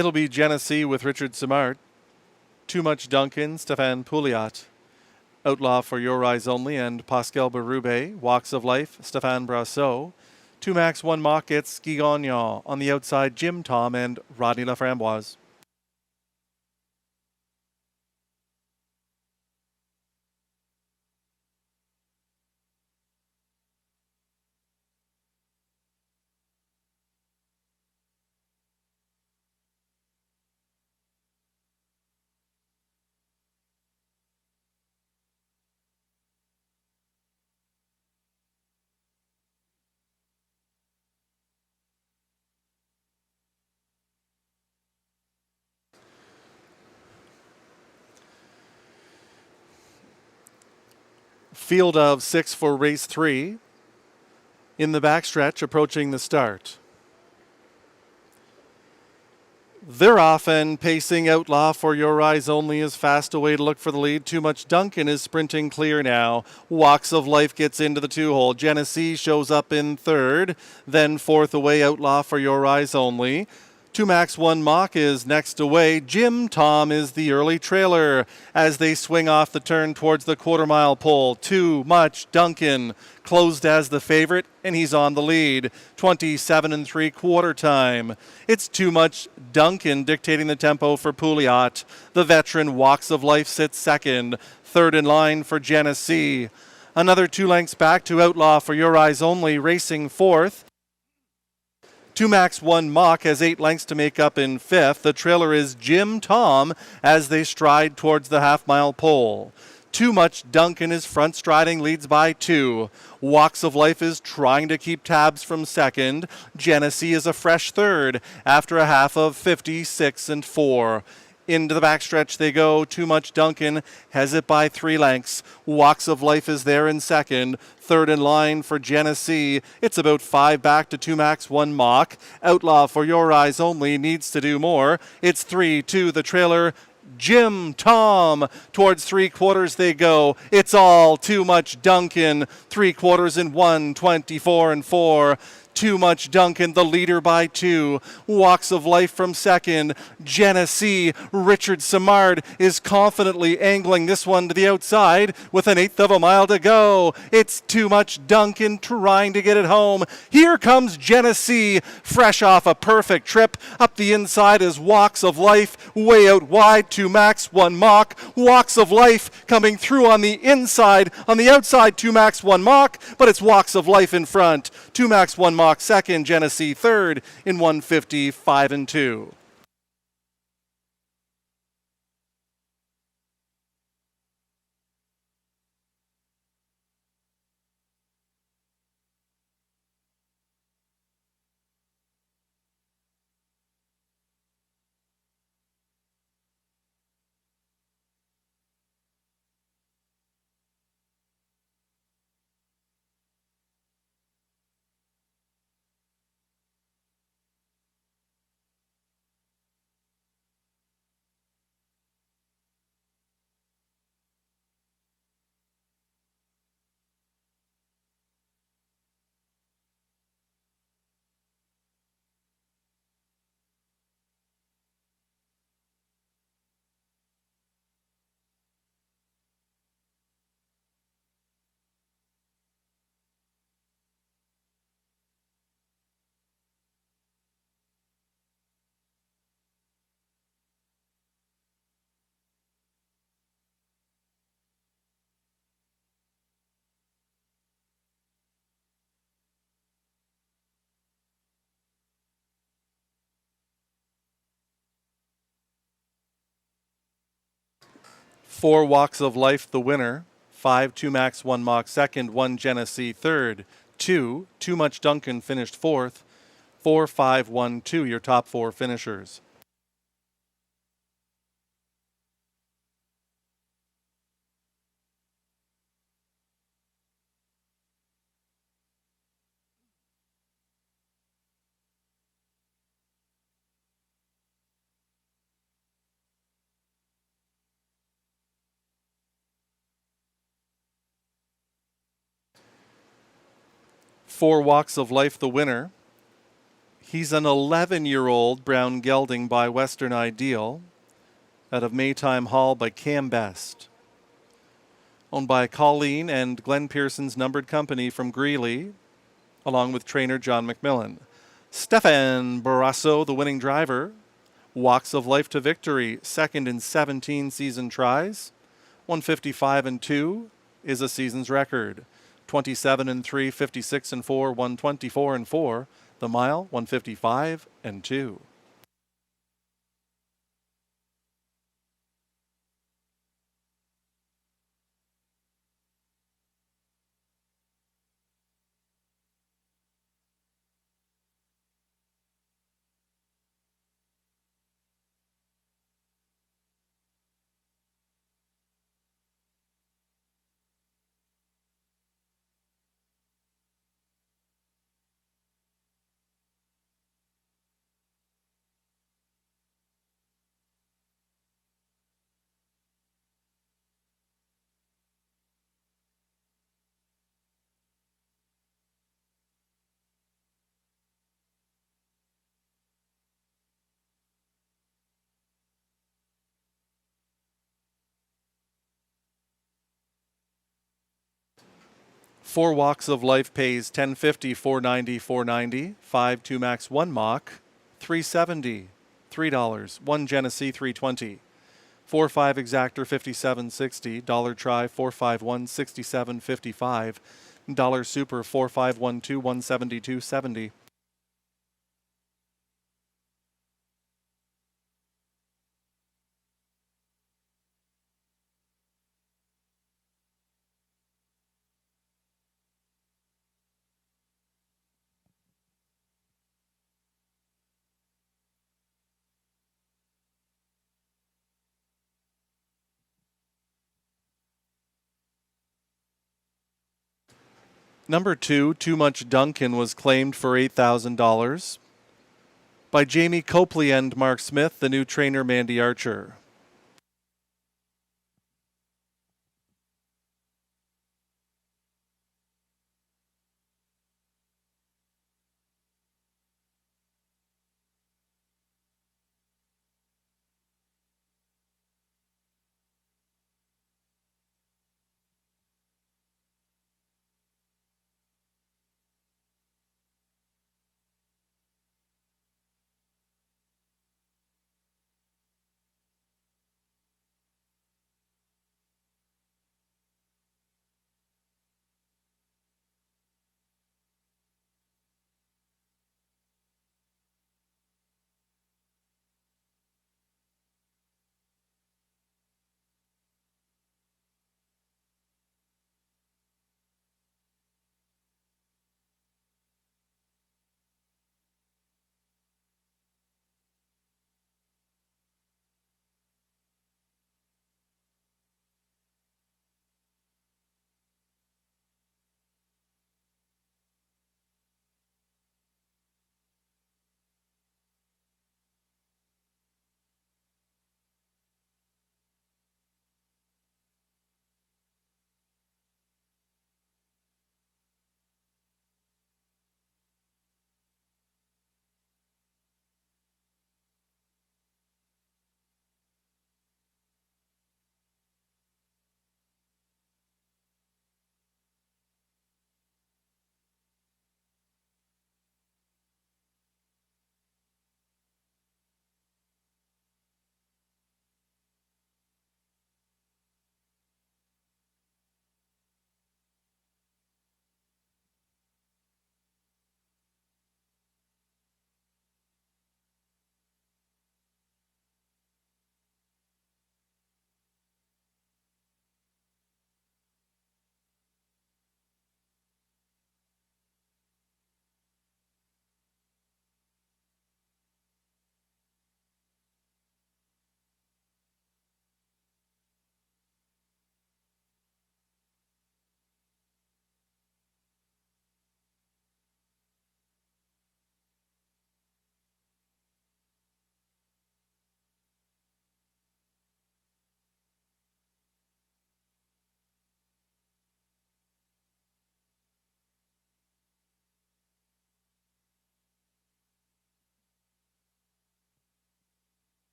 It'll be Genesee with Richard Simard. Too Much Duncan, Stéphane Pouliot. Outlaw for Your Eyes Only and Pascal Berube. Walks of Life, Stéphane Brassot. 2 Max 1 Mach, it's Guy Gagnon. On the outside, Jim Tom and Rodney Laframboise. Field of 6 for race 3. In the backstretch, approaching the start. They're off and pacing. Outlaw for Your Eyes Only is fast away to look for the lead. Too Much Duncan is sprinting clear now. Walks of Life gets into the 2-hole. Genesee shows up in third. Then fourth away, Outlaw for Your Eyes Only. 2 Max 1 Mach is next away. Jim Tom is the early trailer as they swing off the turn towards the quarter-mile pole. Too Much Duncan closed as the favorite, and he's on the lead. 27 3/4 time. It's Too Much Duncan dictating the tempo for Pouliot. The veteran Walks of Life sits second. Third in line for Genesee. Another 2 lengths back to Outlaw for Your Eyes Only, racing fourth. 2 Max 1 Mach has 8 lengths to make up in fifth. The trailer is Jim Tom as they stride towards the half-mile pole. Too Much Duncan is front striding, leads by 2. Walks of Life is trying to keep tabs from second. Genesee is a fresh third after a half of 56 4. Into the backstretch they go. Too Much Duncan has it by 3 lengths. Walks of Life is there in second. Third in line for Genesee. It's about 5 back to 2 Max 1 Mach. Outlaw for Your Eyes Only needs to do more. It's 3-2 the trailer. Jim Tom. Towards 3/4 they go. It's all Too Much Duncan. 3/4 in 1, 24 4. Too Much Duncan, the leader by 2. Walks of Life from second. Genesee, Richard Simard is confidently angling this one to the outside with an 1/8 of a mile to go. It's Too Much Duncan trying to get it home. Here comes Genesee, fresh off a perfect trip. Up the inside is Walks of Life, way out wide. 2 Max 1 Mach. Walks of Life coming through on the inside. On the outside, 2 Max 1 Mach, but it's Walks of Life in front. 2 Max 1 Mach second, Genesee third in 1:55 2. Four Walks of Life, the winner. 5, 2 Max 1 Mach second. 1 Genesee third. 2, Too Much Duncan finished fourth. 4, 5, 1, 2, your top 4 finishers. Four Walks of Life, the winner. He's an 11-year-old brown gelding by Western Ideal out of Maytime Hall by Cam Best. Owned by Colleen and Glenn Pearson's numbered company from Greeley, along with trainer John McMillan. Stefan Barrasso, the winning driver, walks of life to victory, second in 17 season tries. 155 and 2 is a season's record. 27 and 3, 56 and 4, 124 and 4. The mile, 155 and 2. Four walks of life pays 1050, 490, 490. 5 2 max 1 mock, 370, $3. 1 Genesee 320. 4 5 exactor 57.60. Dollar try 451 67.55. Dollar super 4512 172.70. Number 2, Too Much Duncan, was claimed for $8,000 by Jamie Copley and Mark Smith, the new trainer Mandy Archer.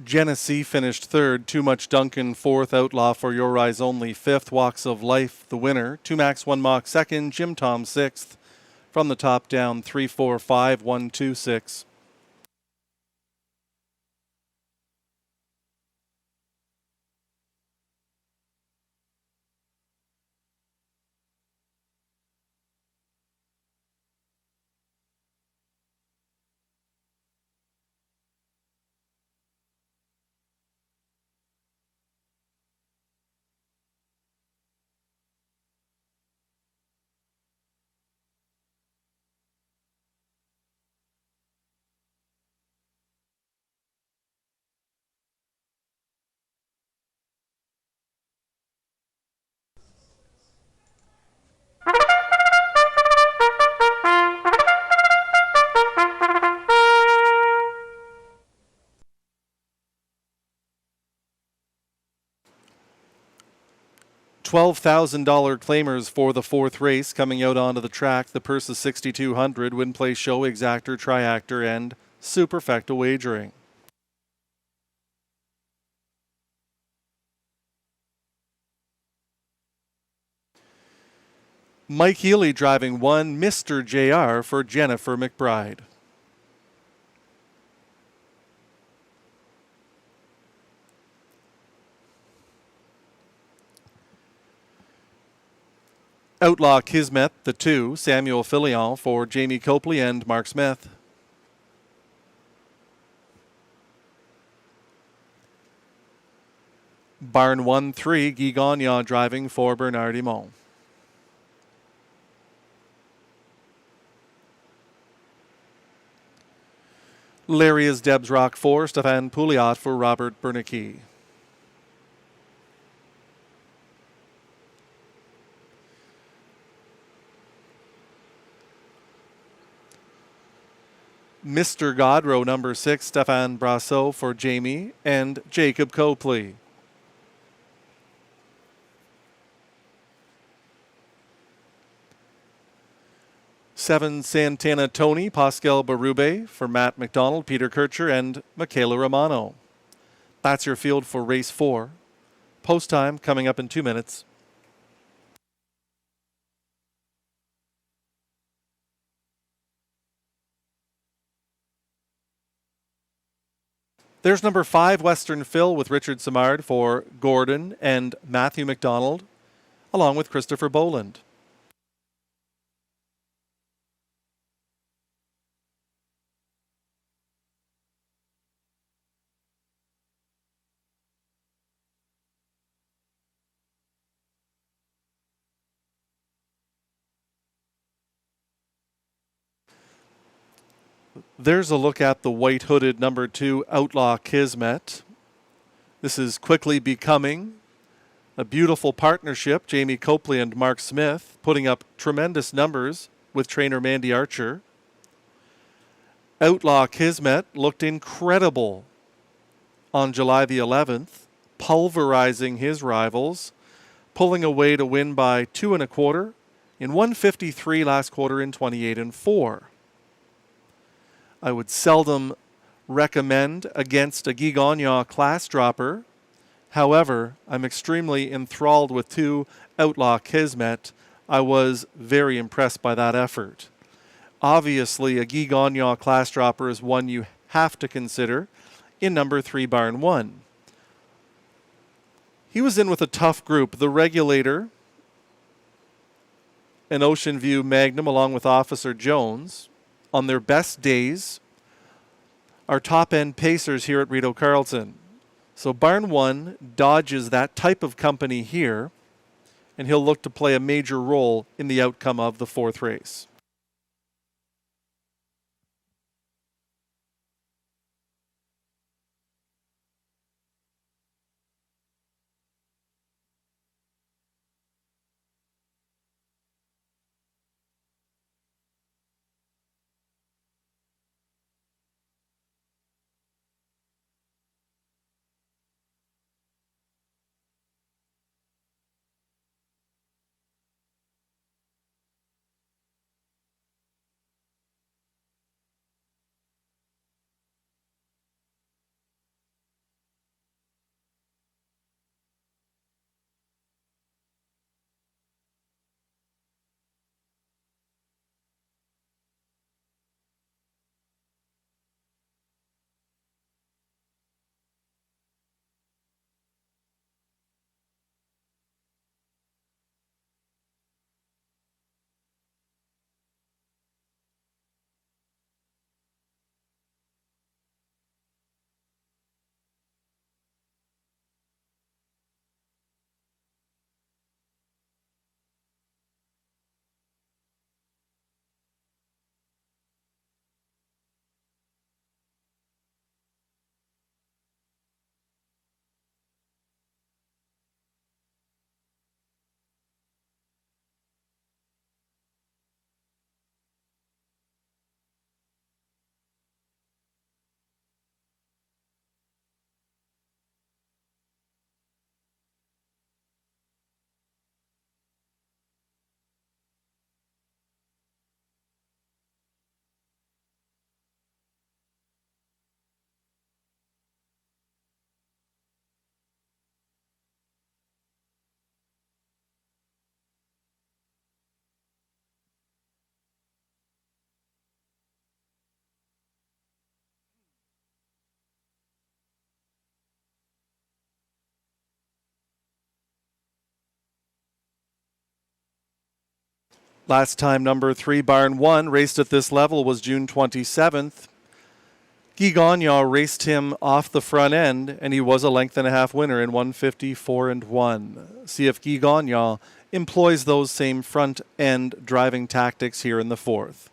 Genesee finished third. Too Much Duncan fourth. Outlaw for Your Eyes Only fifth. Walks of Life the winner. 2 Max 1 Mach second. Jim Tom sixth. From the top down 3, 4, 5, 1, 2, 6. $12,000 claimers for the fourth race coming out onto the track. The purse is $6,200. Win, play, show, exactor, triactor, and superfecta wagering. Mike Healy driving 1, Mr. JR for Jennifer McBride. Outlaw Kismet, the 2, Samuel Filion for Jamie Copley and Mark Smith. Barn 1-3, Guy Gagnon driving for Bernard Himon. Larry is Debs Rock 4, Stefan Pouliot for Robert Bernanke. Mr. Godrow, number 6, Stefan Brasso for Jamie and Jacob Copley. Seven, Santana Tony, Pascal Berube for Matt McDonald, Peter Kircher, and Michaela Romano. That's your field for race 4. Post time coming up in 2 minutes. There's number 5, Western Phil with Richard Simard for Gordon and Matthew McDonald, along with Christopher Boland. There's a look at the white-hooded number 2, Outlaw Kismet. This is quickly becoming a beautiful partnership. Jamie Copley and Mark Smith putting up tremendous numbers with trainer Mandy Archer. Outlaw Kismet looked incredible on July the 11th, pulverizing his rivals, pulling away to win by 2 1/4 in 1:53 last quarter in 28 4. I would seldom recommend against a Guy Gagnon class dropper. However, I'm extremely enthralled with 2, Outlaw Kismet. I was very impressed by that effort. Obviously, a Guy Gagnon class dropper is one you have to consider in number 3, Barn 1. He was in with a tough group. The Regulator, an Ocean View Magnum, along with Officer Jones. On their best days, are top-end pacers here at Rideau Carleton. So Barn 1 dodges that type of company here, and he'll look to play a major role in the outcome of the 4th race. Last time number 3, barn 1, raced at this level was June 27th. Guy Gagnon raced him off the front end, and he was a length and a half winner in 154 and 1. See if Guy Gagnon employs those same front end driving tactics here in the 4th.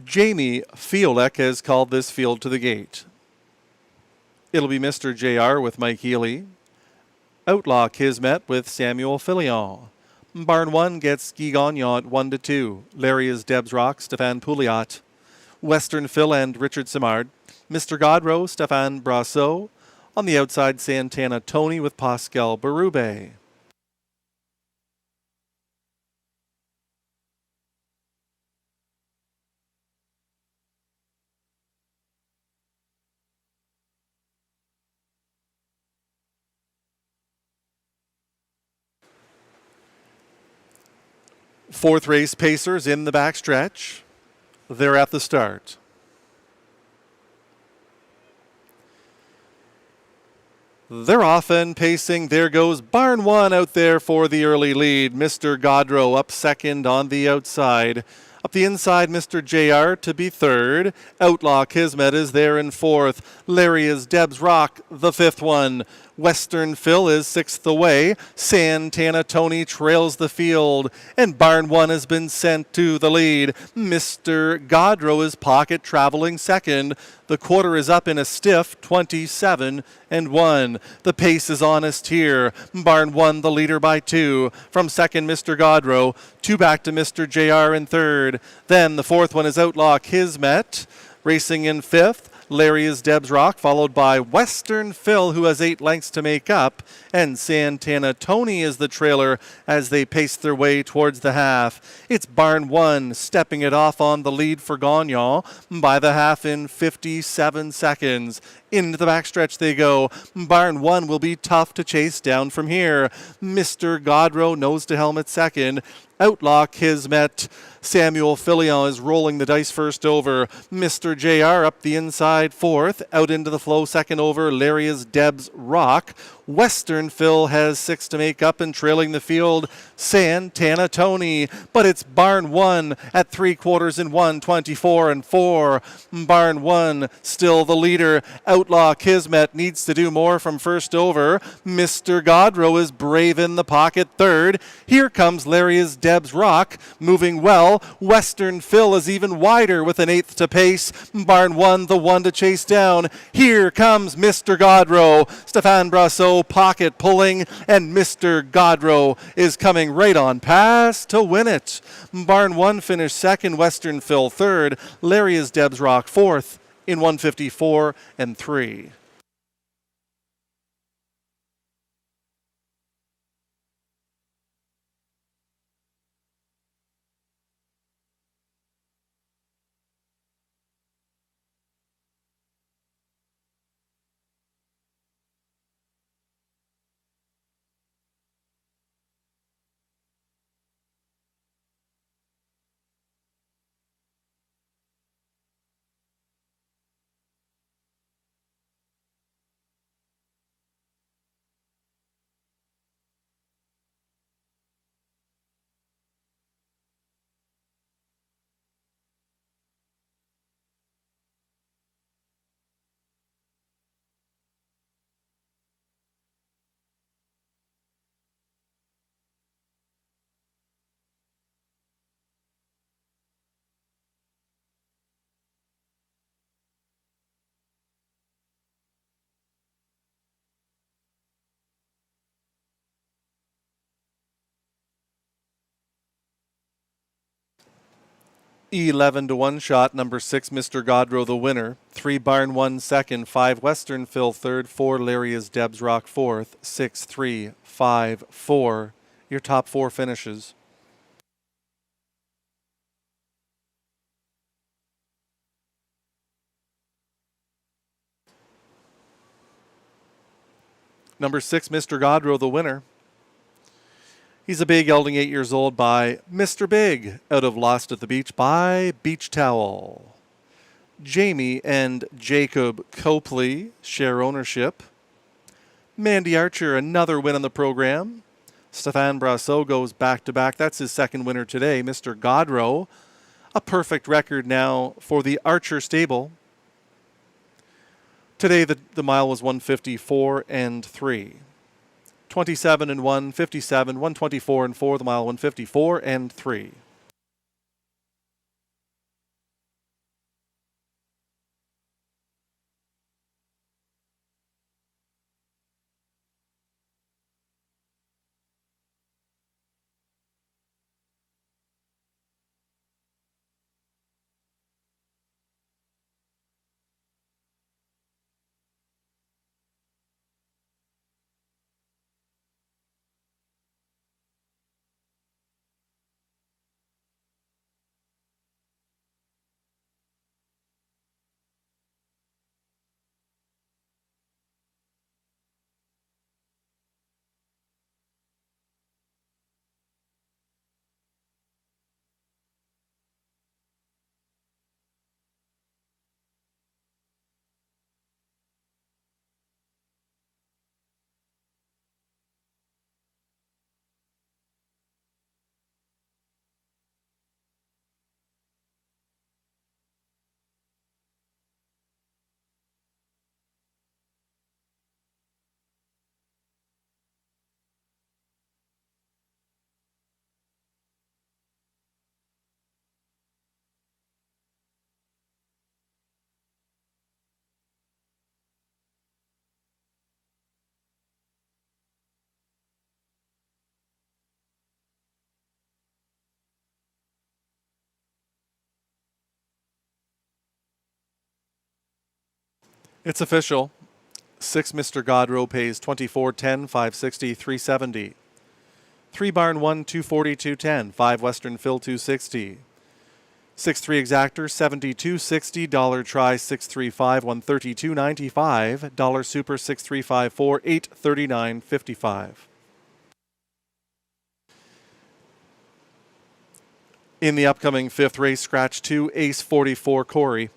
Jamie Fiolek has called this field to the gate. It'll be Mr. JR with Mike Healy. Outlaw Kismet with Samuel Filion. Barn 1 gets Guy Gagnon at 1-2. Larry is Debs Rock, Stéphane Pouliot. Western Phil and Richard Simard. Mr. Godrow, Stéphane Brasseau. On the outside, Santana Tony with Pascal Berube. Fourth race pacers in the backstretch. They're at the start. They're off and pacing. There goes barn 1 out there for the early lead. Mr. Godrow up second on the outside. Up the inside, Mr. JR to be third. Outlaw Kismet is there in fourth. Larry is Debs Rock, the fifth one. Western Phil is sixth away. Santana Tony trails the field. And barn 1 has been sent to the lead. Mr. Godrow is pocket traveling second. The quarter is up in a stiff 27 and 1. The pace is honest here. Barn 1 the leader by 2. From second, Mr. Godrow. 2 back to Mr. JR in third. Then the fourth one is Outlaw Kismet. Racing in fifth. Larry is Debs Rock, followed by Western Phil, who has 8 lengths to make up, and Santana Tony is the trailer as they pace their way towards the half. It's barn 1 stepping it off on the lead for Gagnon by the half in 57 seconds. Into the backstretch they go. Barn 1 will be tough to chase down from here. Mr. Godrow nose to helmet second. Outlaw Kismet. Samuel Filion is rolling the dice first over. Mr. JR up the inside fourth. Out into the flow second over. Larry is Debs Rock. Western Phil has 6 to make up and trailing the field, Santana Tony. But it's barn 1 at 3/4 in 1:24 and 4. Barn 1 still the leader. Outlaw Kismet needs to do more from first over. Mr. Godrow is brave in the pocket third. Here comes Larry is Debs Rock, moving well. Western Phil is even wider with an 8th to pace. Barn 1 the one to chase down. Here comes Mr. Godrow. Stéphane Brasseau pocket pulling, and Mr. Godrow is coming right on past to win it. Barn 1 finished second, Western Phil third. Larry is Debs Rock fourth in 154 and 3. E11 to 1 shot, number 6, Mr. Godrow the winner. 3 barn 1 second, 5 Western Phil third, 4 Larry is Debs Rock fourth, 6, 3, 5, 4. Your top 4 finishes. Number 6, Mr. Godrow the winner. He's a big gelding, 8 years old, by Mr. Big, out of Lost at the Beach by Beach Towel. Jamie and Jacob Copley share ownership. Mandy Archer, another win on the program. Stefan Brasso goes back-to-back. That's his second winner today. Mr. Godrow, a perfect record now for the Archer stable. Today, the mile was 154 and 3. 27 and 1, 57, 124 and 4, the mile 154 and 3. It's official. 6 Mr. Godrow pays 24.10, 560, 370. 3 Barn 1, 240, 210. 5 Western Phil 260. 6-3 Exactor 72.60. Dollar Try 635, 132.95. Dollar Super 6354, 839.55. In the upcoming fifth race, scratch 2, Ace 44 Corey.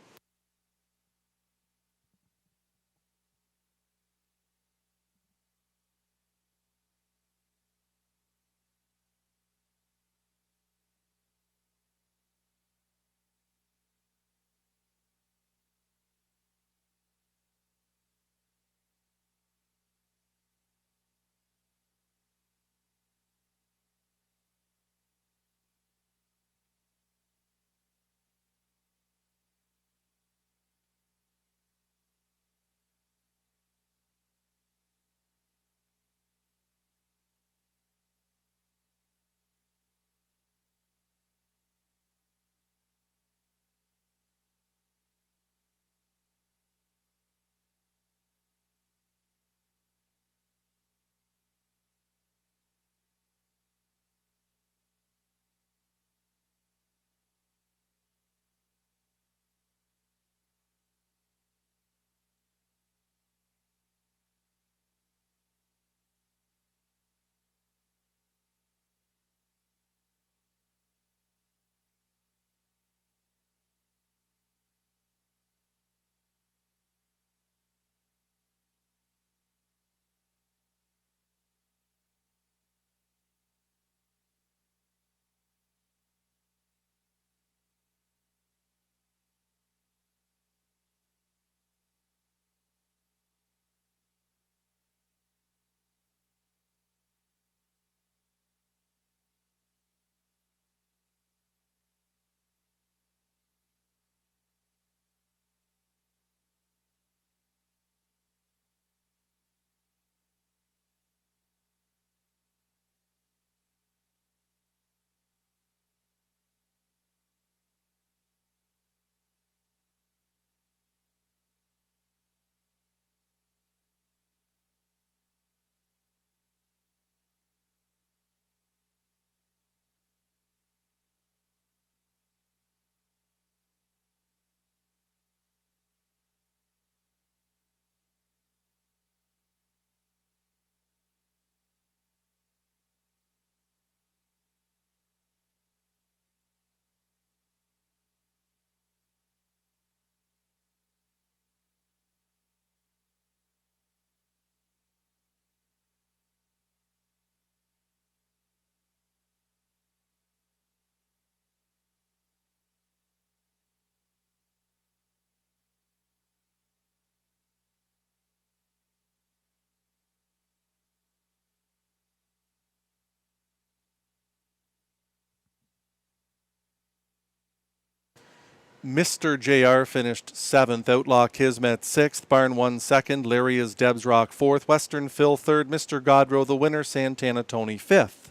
Mr. JR finished 7th, Outlaw Kismet 6th, Barn 1 2nd, Larry is Debs Rock 4th, Western Phil 3rd, Mr. Godrow the winner, Santana Tony 5th.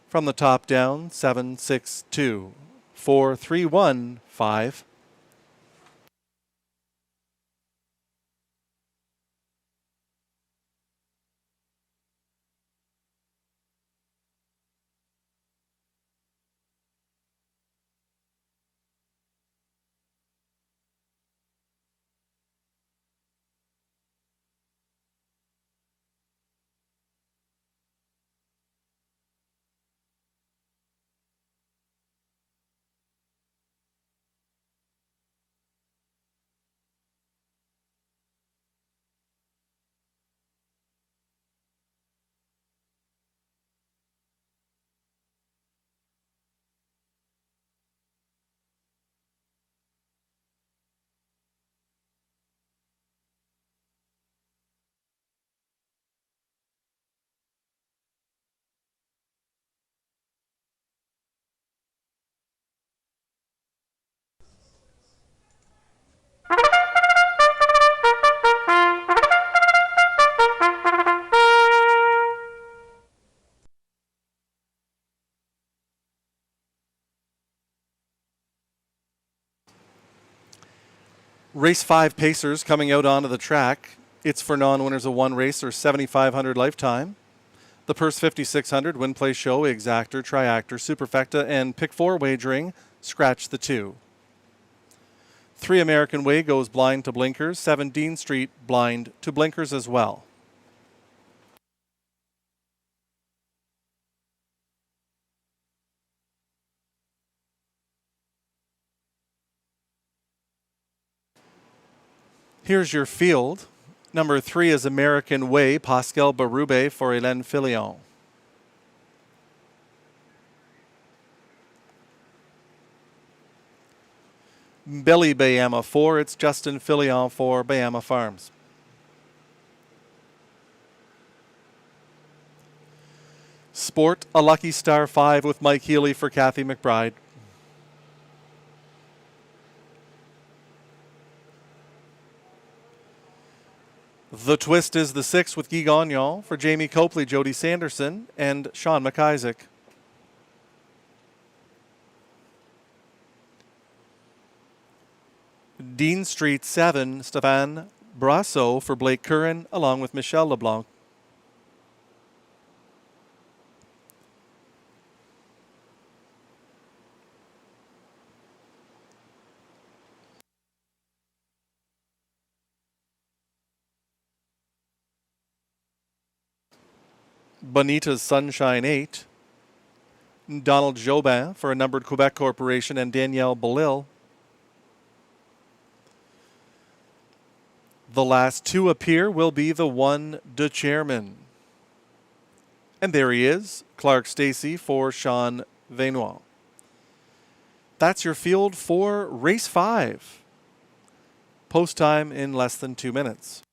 From the top down, 7 6 2 4 3 1 5. Race 5 Pacers coming out onto the track. It's for non-winners of one race or $7,500 lifetime. The purse $5,600, win, play, show, exactor, triactor, superfecta, and pick 4 wagering, scratch the 2. 3 American Way goes blind to blinkers. 7 Dean Street blind to blinkers as well. Here's your field. Number 3 is American Way, Pascal Berube for Hélène Filion. Billy Bayama 4, it's Justin Filion for Bayama Farms. Sport, a Lucky Star 5 with Mike Healy for Kathy McBride. The Twist is the 6 with Guy Gagnon for Jamie Copley, Jody Sanderson, and Sean McIsaac. Dean Street 7, Stéphane Brasso for Blake Curran, along with Michelle LeBlanc. Bonita's Sunshine 8, Donald Jobin for a numbered Quebec Corporation, and Danielle Belil. The last 2 appear will be the 1 de Chairman. And there he is, Clark Stacy for Sean Vainois. That's your field for race 5. Post time in less than 2 minutes.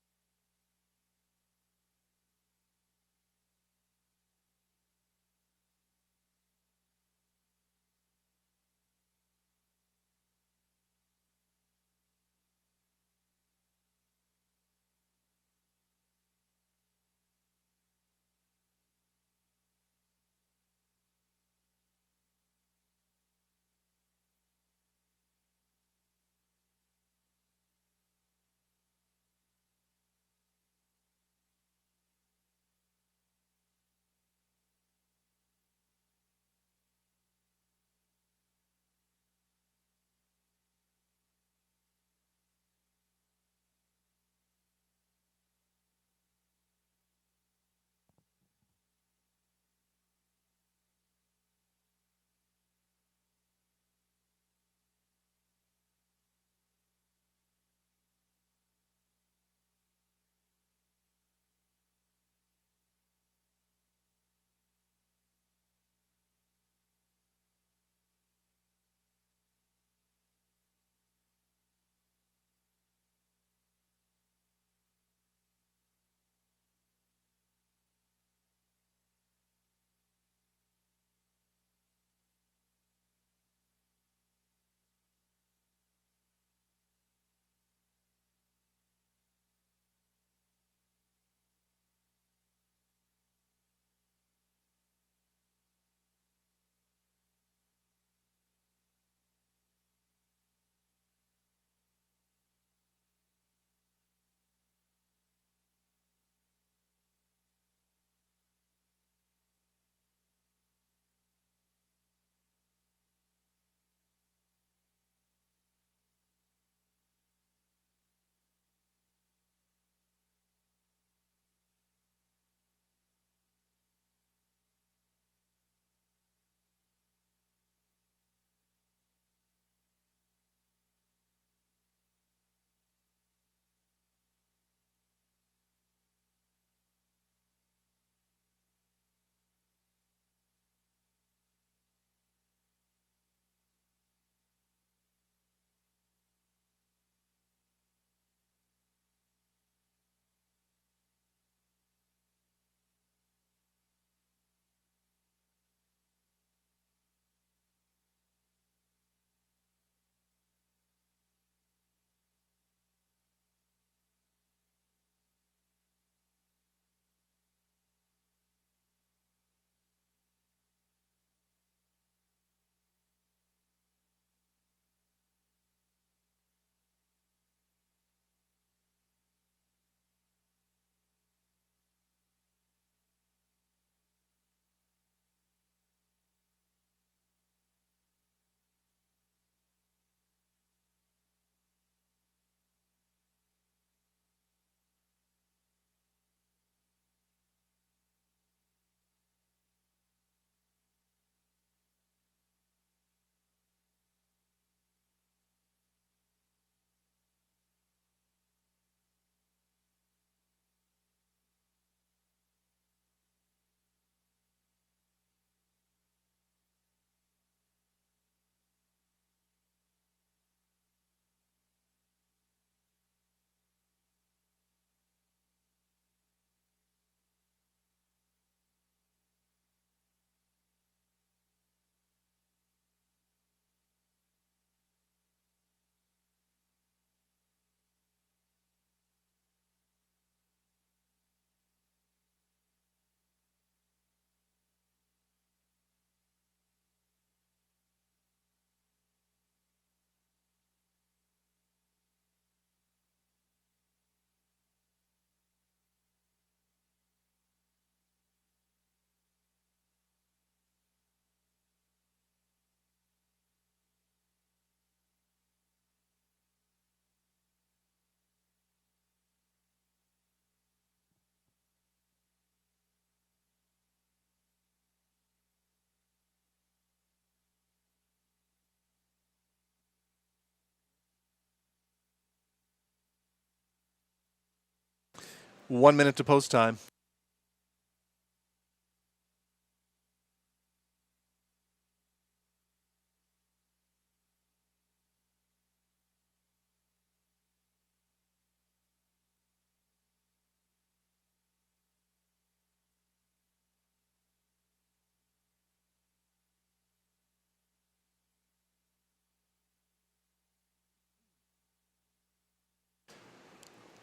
1 minute to post time.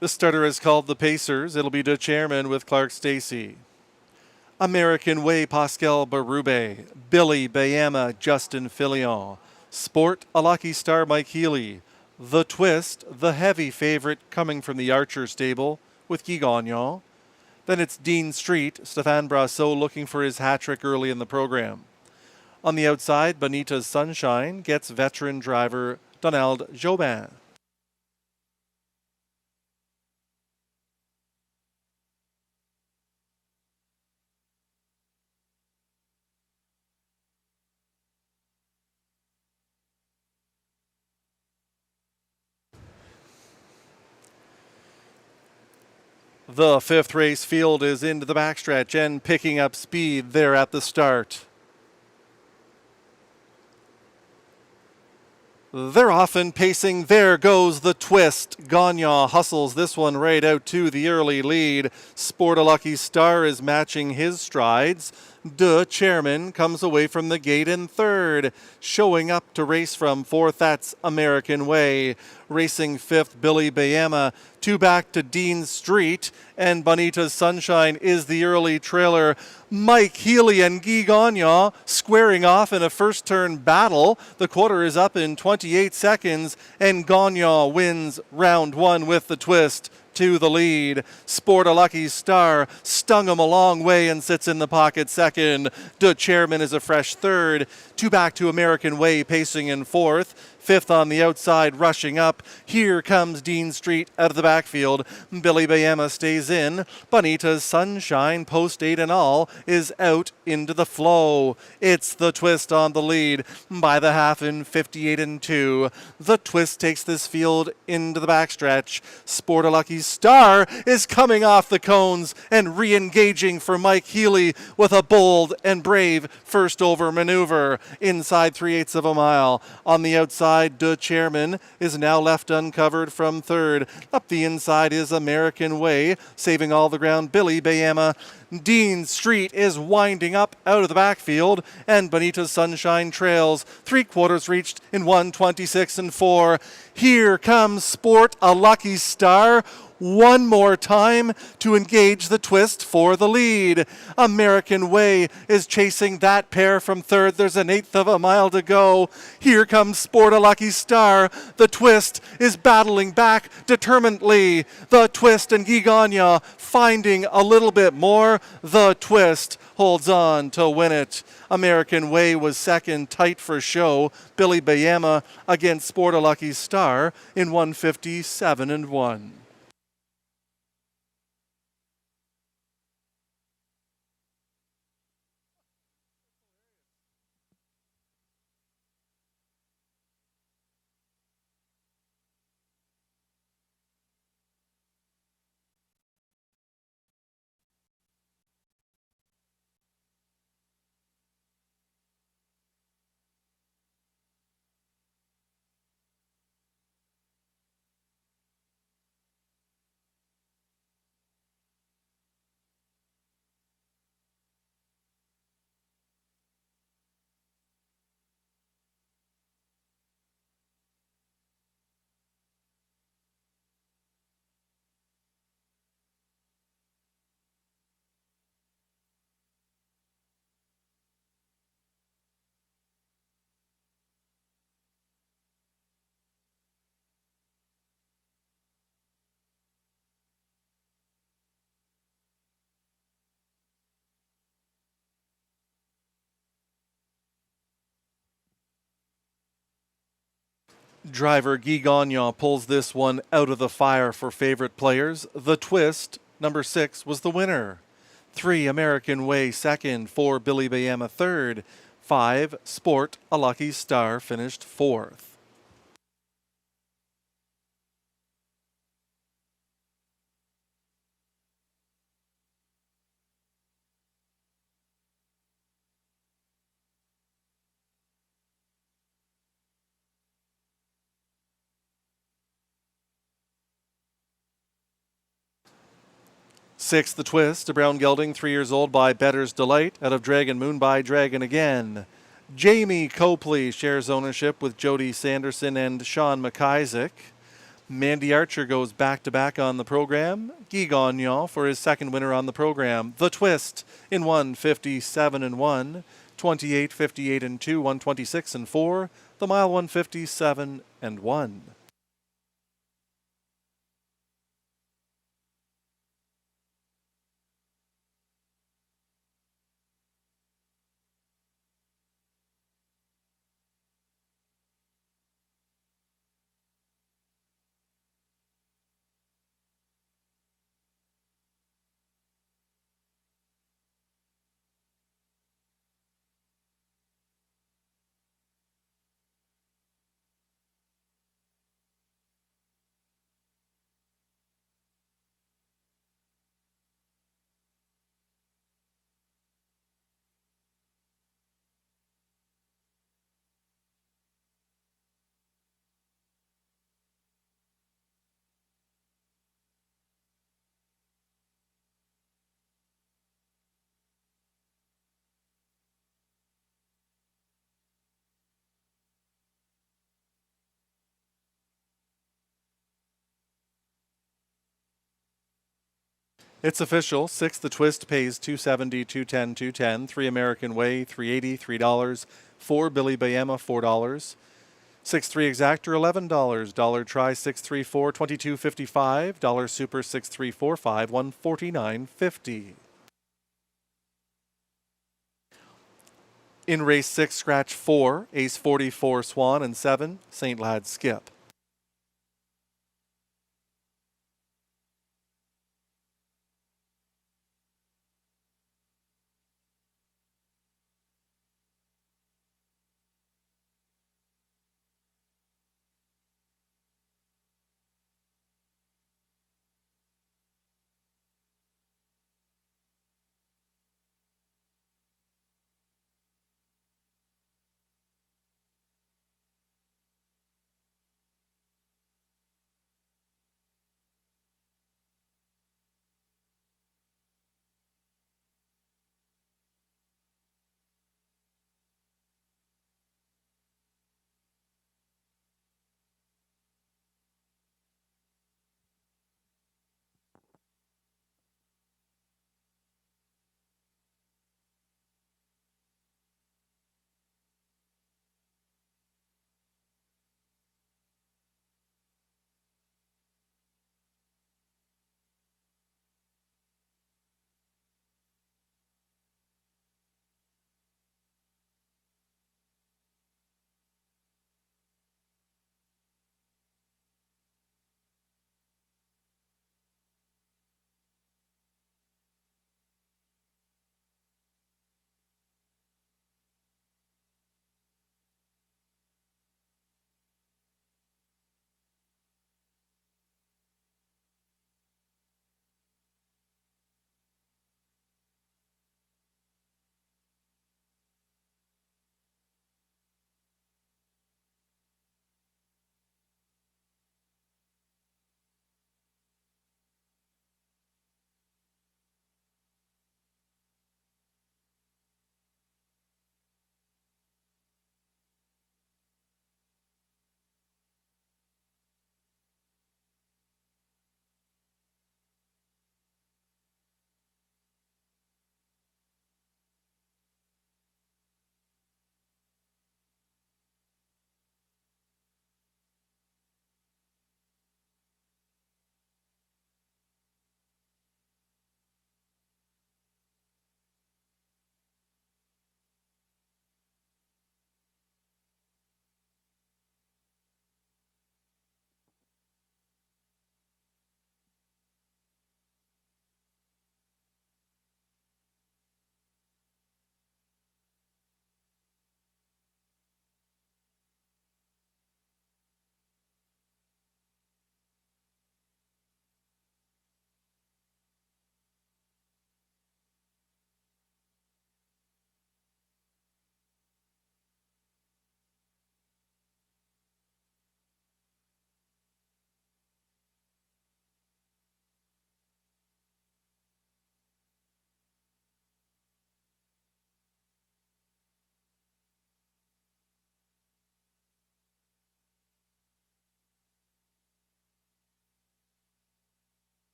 The starter is called the Pacers. It'll be the chairman with Clark Stacy. American Way, Pascal Berube. Billy Bayama, Justin Filion. Sport, a Lucky Star, Mike Healy. The Twist, the heavy favorite coming from the Archer stable with Guy Gagnon. Then it's Dean Street, Stéphane Brasseur looking for his hat trick early in the program. On the outside, Bonita's Sunshine gets veteran driver Donald Jobin. The fifth race field is into the backstretch and picking up speed there at the start. They're often pacing. There goes the Twist. Gagnon hustles this one right out to the early lead. Sport a Lucky Star is matching his strides. De Chairman comes away from the gate in third. Showing up to race from fourth, that's American Way. Racing fifth, Billy Bayama. Two back to Dean Street. And Bonita's Sunshine is the early trailer. Mike Healy and Guy Gagnon squaring off in a first turn battle. The quarter is up in 28 seconds. And Gagnon wins round one with the Twist to the lead. Sport a Lucky Star stung him a long way and sits in the pocket second. De Chairman is a fresh third. Two back to American Way pacing in fourth. Fifth on the outside, rushing up. Here comes Dean Street out of the backfield. Billy Bayama stays in. Bonita's Sunshine, post 8 and all, is out into the flow. It's the Twist on the lead by the half in 58 and 2. The Twist takes this field into the backstretch. Sport a Lucky Star is coming off the cones and re-engaging for Mike Healy with a bold and brave first over maneuver inside 3/8 of a mile. On the outside, De Chairman is now left uncovered from third. Up the inside is American Way, saving all the ground. Billy Bayama. Dean Street is winding up out of the backfield, and Bonita's Sunshine trails. 3/4 reached in 1:26 and 4. Here comes Sport a Lucky Star. One more time to engage the Twist for the lead. American Way is chasing that pair from third. There's an 1/8 of a mile to go. Here comes Sport a Lucky Star. The Twist is battling back determinedly. The Twist and Guy Gagnon finding a little bit more. The Twist holds on to win it. American Way was second, tight for show. Billy Bayama against Sport a Lucky Star in 1:57 and 1. Driver Guy Gagnon pulls this one out of the fire for favorite players. The Twist, number 6, was the winner. 3, American Way second. 4, Billy Bayama third. 5, Sport a Lucky Star finished fourth. 6, The Twist, a brown gelding, 3 years old, by Better's Delight, out of Dragon Moon by Dragon Again. Jamie Copley shares ownership with Jody Sanderson and Sean McIsaac. Mandy Archer goes back-to-back on the program. Guy Gagnon for his second winner on the program. The Twist in 157 and 1, 28, 58 and 2, 126 and 4. The mile 157 and 1. It's official. 6, The Twist pays $270, $210, $210. 3, American Way, $380, $3. 4, Billy Bayema, $4. 6, 3, Exactor, $11. Dollar Try, 6, 3, 4, $22.55. Dollar Super, 6, 3, 4, 5, $149.50. In race 6, scratch 4, Ace 44, Swan, and 7, St. Lad Skip.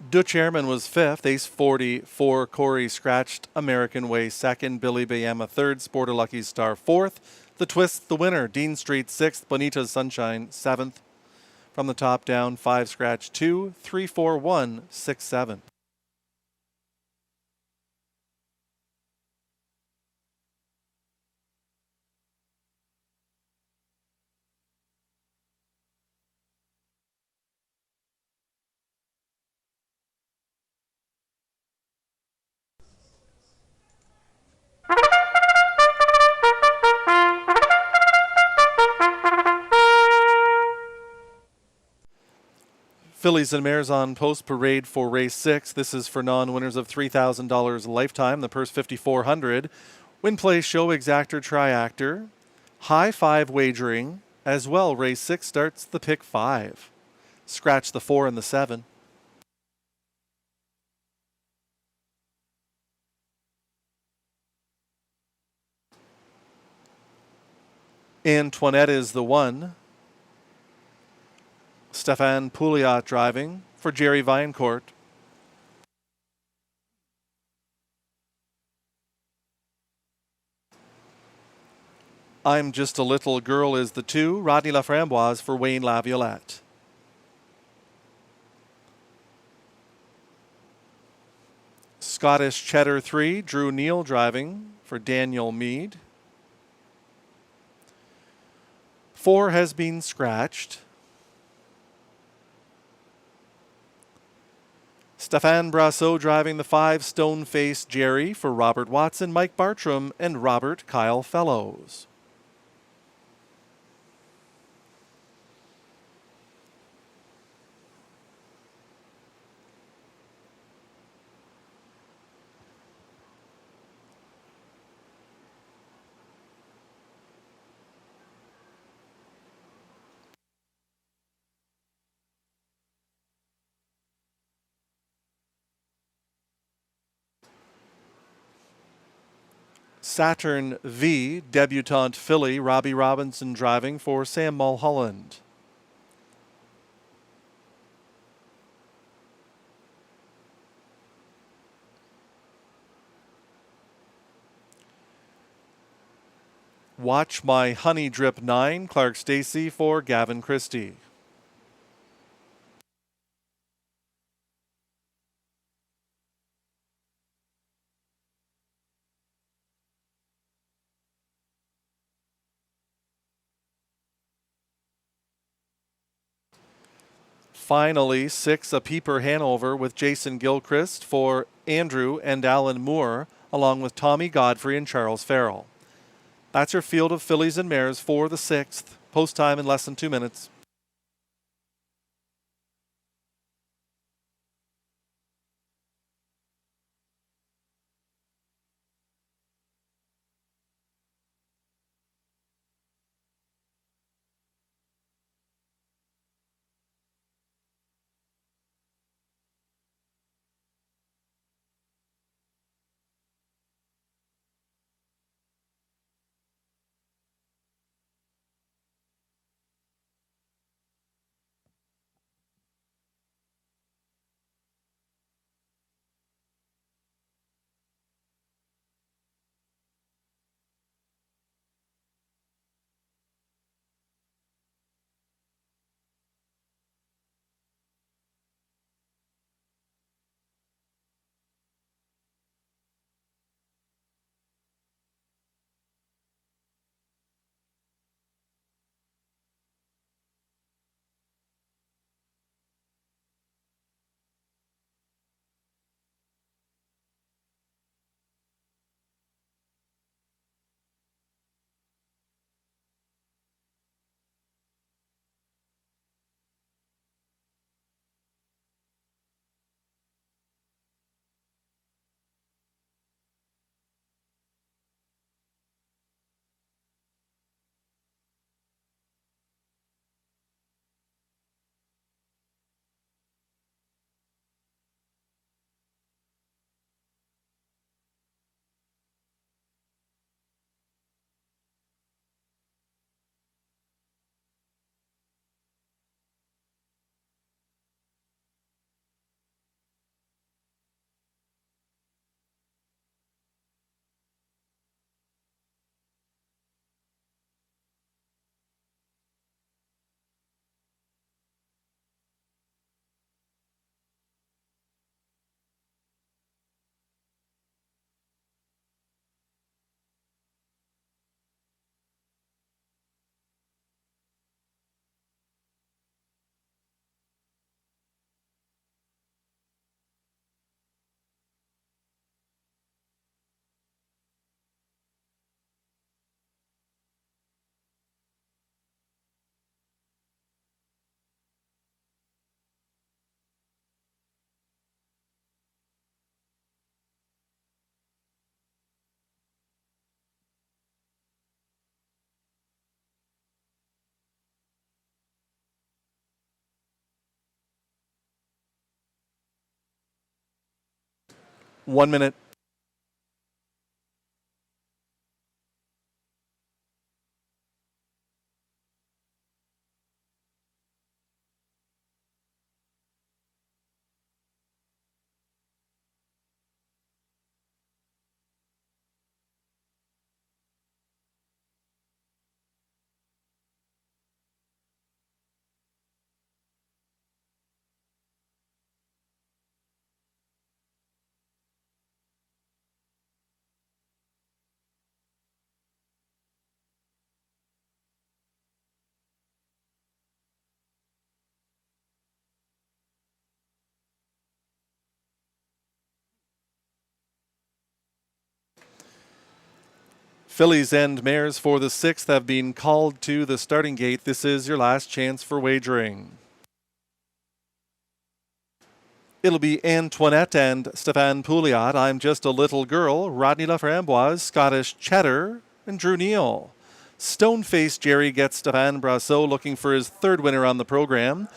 Dutch Airman was fifth. Ace 44, Corey scratched American Way second. Billy Bayama third. Sporter Lucky Star fourth. The Twist, the winner. Dean Street sixth. Bonita's Sunshine seventh. From the top down, 5 scratch 2, 3 4 1 6 7. Fillies and Mares on post parade for race 6. This is for non-winners of $3,000 lifetime. The purse $5,400. Win, play, show, exactor, triactor. High 5 wagering. As well, race 6 starts the pick 5. Scratch the 4 and the 7. Antoinette is the 1. Stefan Pouliot driving for Jerry Vinecourt. I'm Just a Little Girl is the 2. Rodney Laframboise for Wayne Laviolette. Scottish Cheddar 3. Drew Neal driving for Daniel Meade. 4 has been scratched. Stéphane Brassot driving the 5, Stone-Faced Jerry for Robert Watson, Mike Bartram, and Robert Kyle Fellows. Saturn V, debutante filly, Robbie Robinson driving for Sam Mulholland. Watch My Honey Drip 9, Clark Stacey for Gavin Christie. Finally, 6, A Peeper Hanover with Jason Gilchrist for Andrew and Alan Moore, along with Tommy Godfrey and Charles Farrell. That's your field of fillies and mares for the 6th. Post time in less than 2 minutes. 1 minute. Fillies and mares for the 6th have been called to the starting gate. This is your last chance for wagering. It'll be Antoinette and Stéphane Pouliot, I'm Just a Little Girl, Rodney Laframboise, Scottish Cheddar, and Drew Neal. Stone-Faced Jerry gets Stéphane Brasseur looking for his 3rd winner on the program.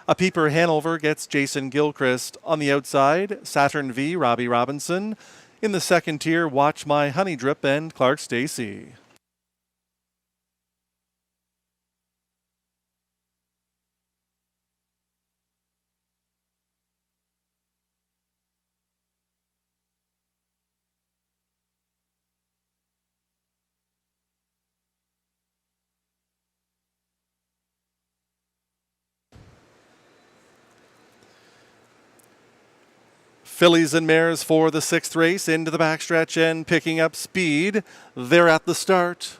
A Peeper Hanover gets Jason Gilchrist. On the outside, Saturn V, Robbie Robinson. In the 2nd tier, Watch My Honey Drip and Clark Stacy. Fillies and mares for the 6th race into the backstretch and picking up speed. They're at the start.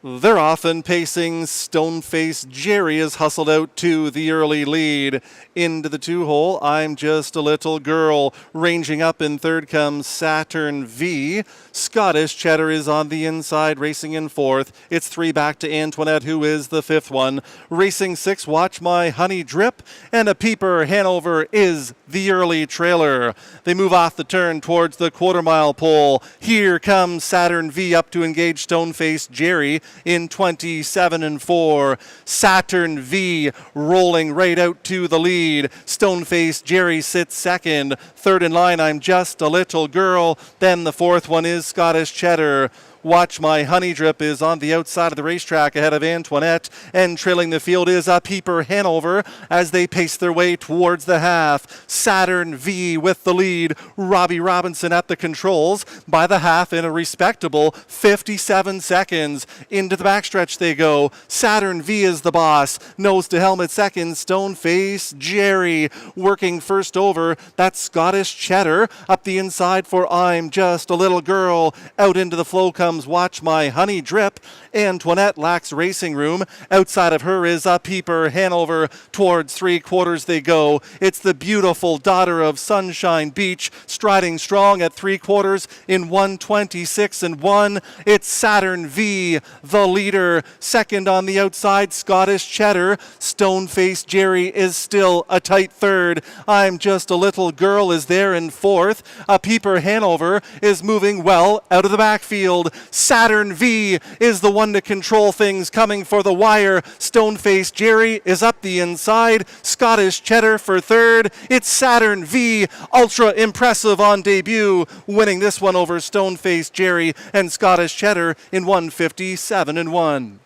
They're off and pacing. Stone-Faced Jerry is hustled out to the early lead. Into the 2-hole, I'm Just a Little Girl. Ranging up in 3rd comes Saturn V. Scottish Cheddar is on the inside, racing in 4th. It's 3 back to Antoinette, who is the 5th one. Racing 6, Watch My Honey Drip. And A Peeper Hanover is the early trailer. They move off the turn towards the quarter-mile pole. Here comes Saturn V up to engage Stone-Faced Jerry in 27-4. Saturn V rolling right out to the lead. Stone-Faced Jerry sits 2nd. 3rd in line, I'm Just a Little Girl. Then the 4th one is Scottish Cheddar. Watch My Honey Drip is on the outside of the racetrack ahead of Antoinette, and trailing the field is A Peeper Hanover as they pace their way towards the half. Saturn V with the lead. Robbie Robinson at the controls by the half in a respectable 57 seconds. Into the backstretch they go. Saturn V is the boss. Nose to helmet 2nd. Stone-Faced Jerry working first over. That's Scottish Cheddar. Up the inside for I'm Just a Little Girl. Out into the flow comes Watch My Honey Drip. Antoinette lacks racing room. Outside of her is A Peeper Hanover. Towards 3/4 they go. It's the beautiful daughter of Sunshine Beach, striding strong at 3/4 in 1:26-1. It's Saturn V, the leader. 2nd on the outside, Scottish Cheddar. Stone-Faced Jerry is still a tight 3rd. I'm Just a Little Girl is there in 4th. A Peeper Hanover is moving well out of the backfield. Saturn V is the one to control things, coming for the wire. Stone-Faced Jerry is up the inside. Scottish Cheddar for 3rd. It's Saturn V, ultra impressive on debut, winning this one over Stone-Faced Jerry and Scottish Cheddar in 1:57-1.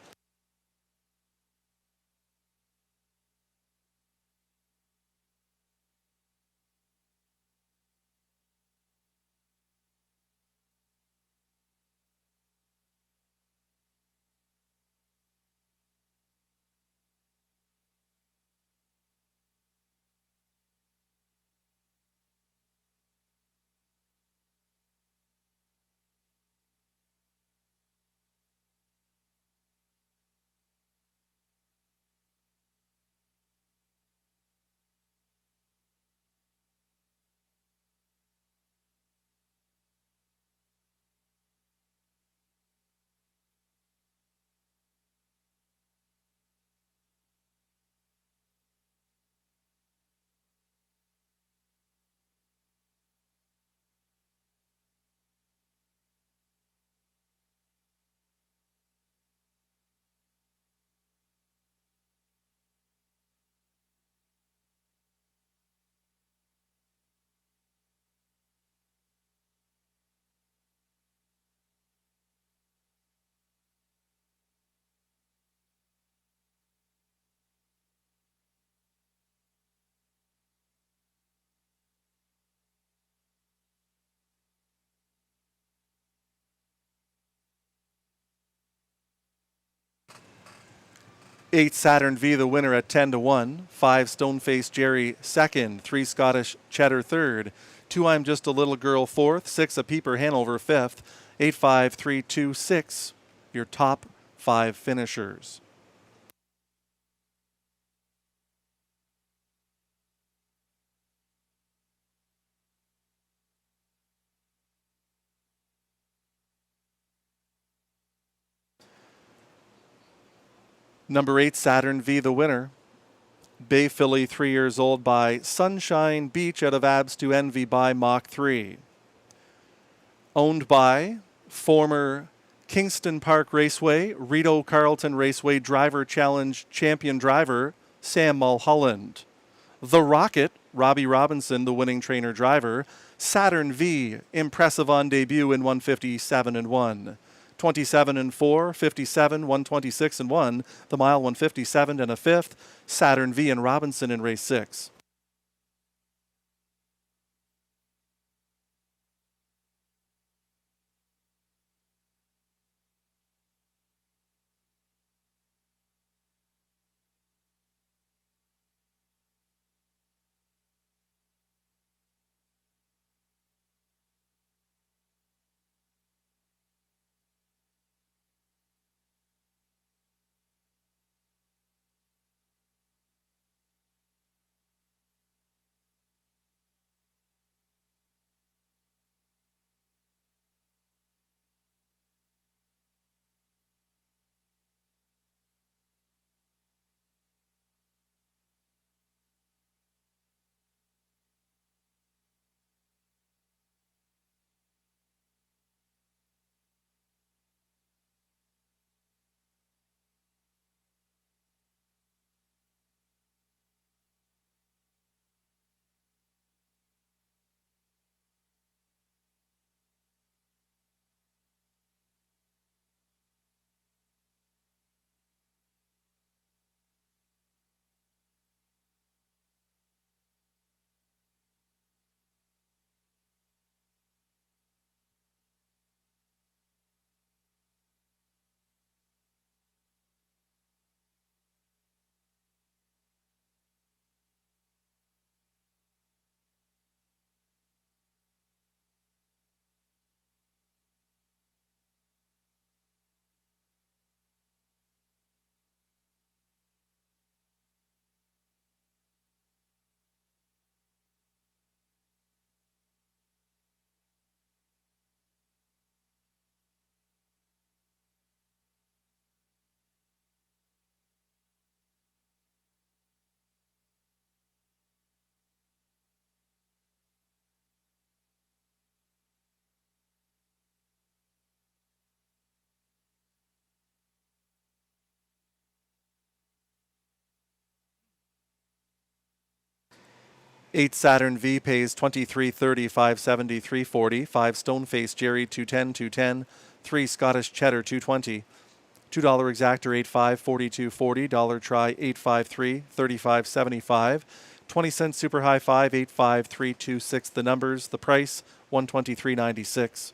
8 Saturn V, the winner at 10-1. 5 Stoneface Jerry second. 3 Scottish Cheddar third. 2 I'm Just a Little Girl fourth. 6 A Peeper Hanover fifth. 8 5 3 2 6. Your top 5 finishers. Number 8 Saturn V, the winner. Bay Filly, 3 years old, by Sunshine Beach out of Abs to Envy by Mach 3. Owned by former Kingston Park Raceway, Rideau Carleton Raceway Driver Challenge champion driver Sam Mulholland. The Rocket, Robbie Robinson, the winning trainer driver. Saturn V, impressive on debut in 157-1. 27-4, 57, 126-1. The mile 157 and a fifth. Saturn V and Robinson in race 6. Eight Saturn V pays 23.30, 570, 340. 5 Stoneface Jerry 210, 210. 3 Scottish Cheddar 220. $2 exactor 85, 42.40. Dollar try 853, 35.75. 20-cent super high 5, 85326. The numbers, the price 123.96.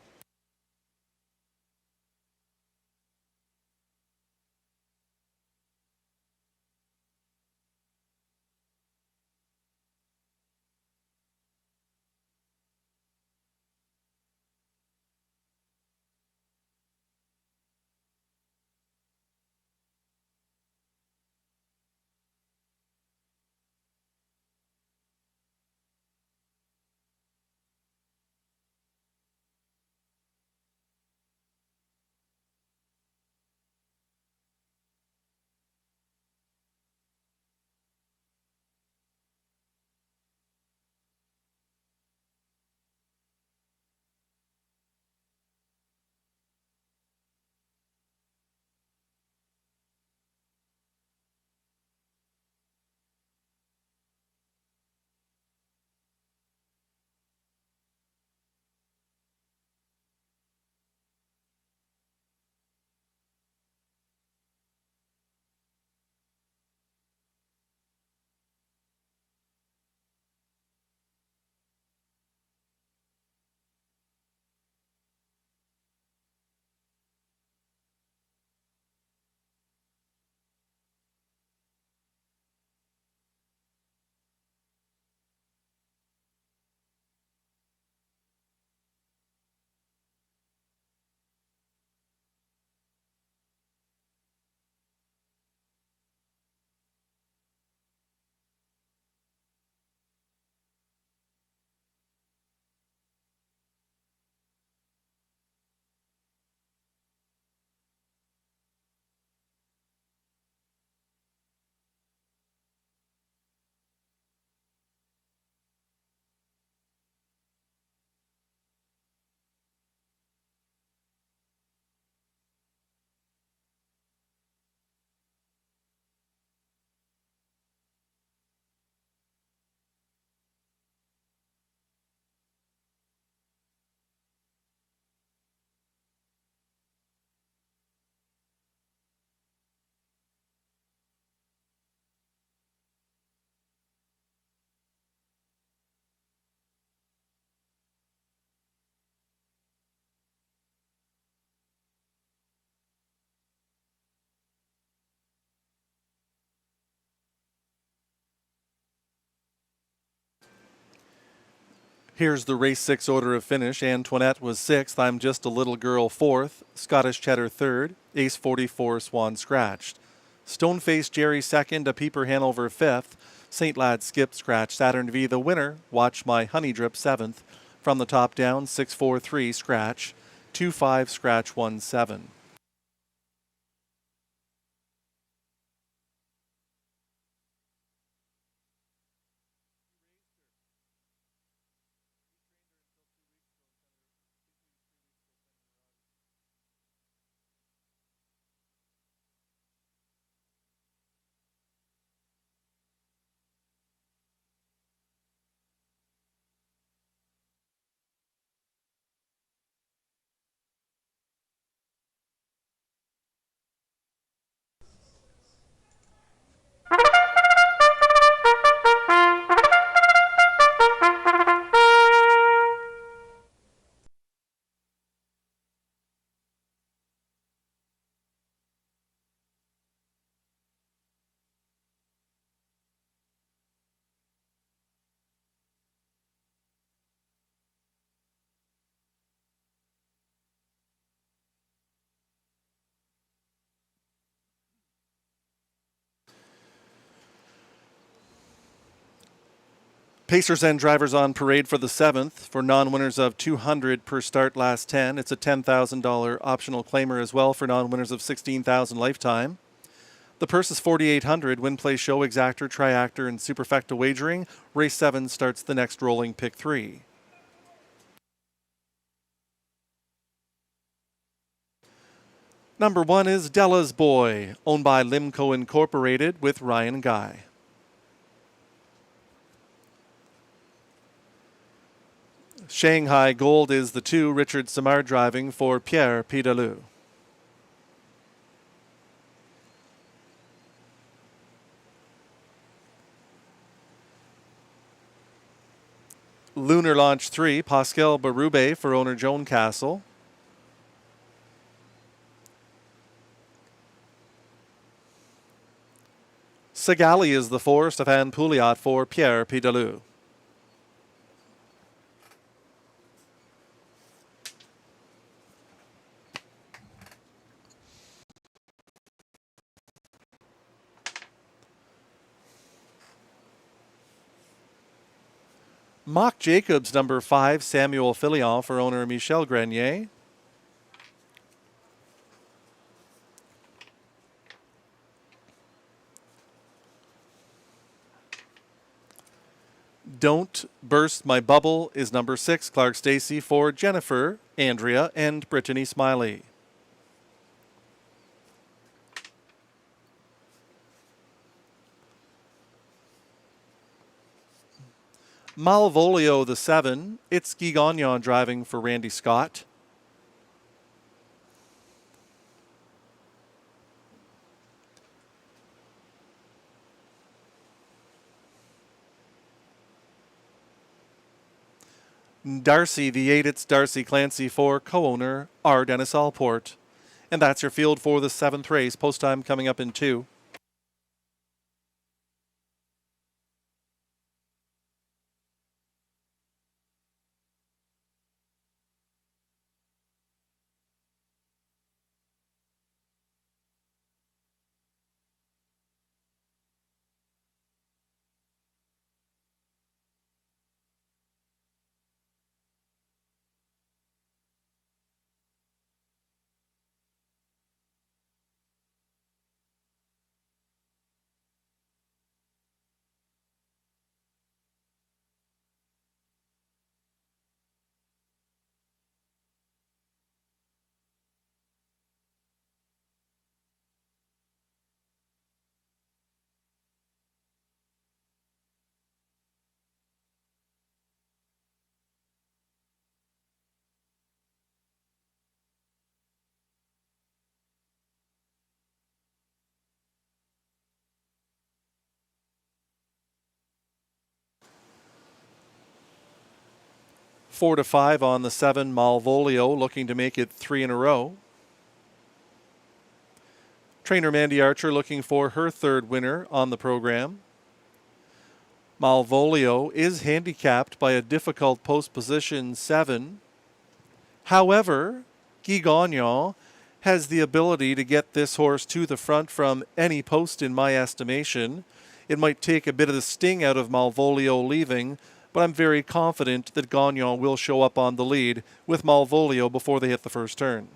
Here's the race 6 order of finish. Antoinette was 6th, I'm Just a Little Girl 4th, Scottish Cheddar 3rd, Ace 44 Swan scratched. Stoneface Jerry 2nd, A Peeper Hanover 5th, St. Lad Skip scratched. Saturn V the winner, Watch My Honey Drip 7th. From the top down, 6-4-3 scratch, 2-5 scratch 1-7. Pacers and drivers on parade for the 7th. For non-winners of $200 per start last 10. It's a $10,000 optional claimer as well for non-winners of $16,000 lifetime. The purse is $4,800. Win, play, show, exactor, triactor, and superfecta wagering. Race 7 starts the next rolling pick 3. Number 1 is Della's Boy, owned by Limco Incorporated with Ryan Guy. Shanghai Gold is the 2, Richard Samar driving for Pierre Pidalou. Lunar Launch 3, Pascal Berube for owner Joan Castle. Segali is the 4, Stéphane Pouliot for Pierre Pidalou. Mock Jacobs, number 5, Samuel Filion for owner Michel Grenier. Don't Burst My Bubble is number 6, Clark Stacy for Jennifer, Andrea, and Brittany Smiley. Malvolio the 7, it's Guy Gagnon driving for Randy Scott. Darcy the 8, it's Darcy Clancy for co-owner R. Dennis Allport. And that's your field for the 7th race. Post time coming up in 2. Four to 5 on the 7, Malvolio, looking to make it 3 in a row. Trainer Mandy Archer looking for her 3rd winner on the program. Malvolio is handicapped by a difficult post position 7. However, Guy Gagnon has the ability to get this horse to the front from any post in my estimation. It might take a bit of the sting out of Malvolio leaving, but I'm very confident that Gagnon will show up on the lead with Malvolio before they hit the first turn.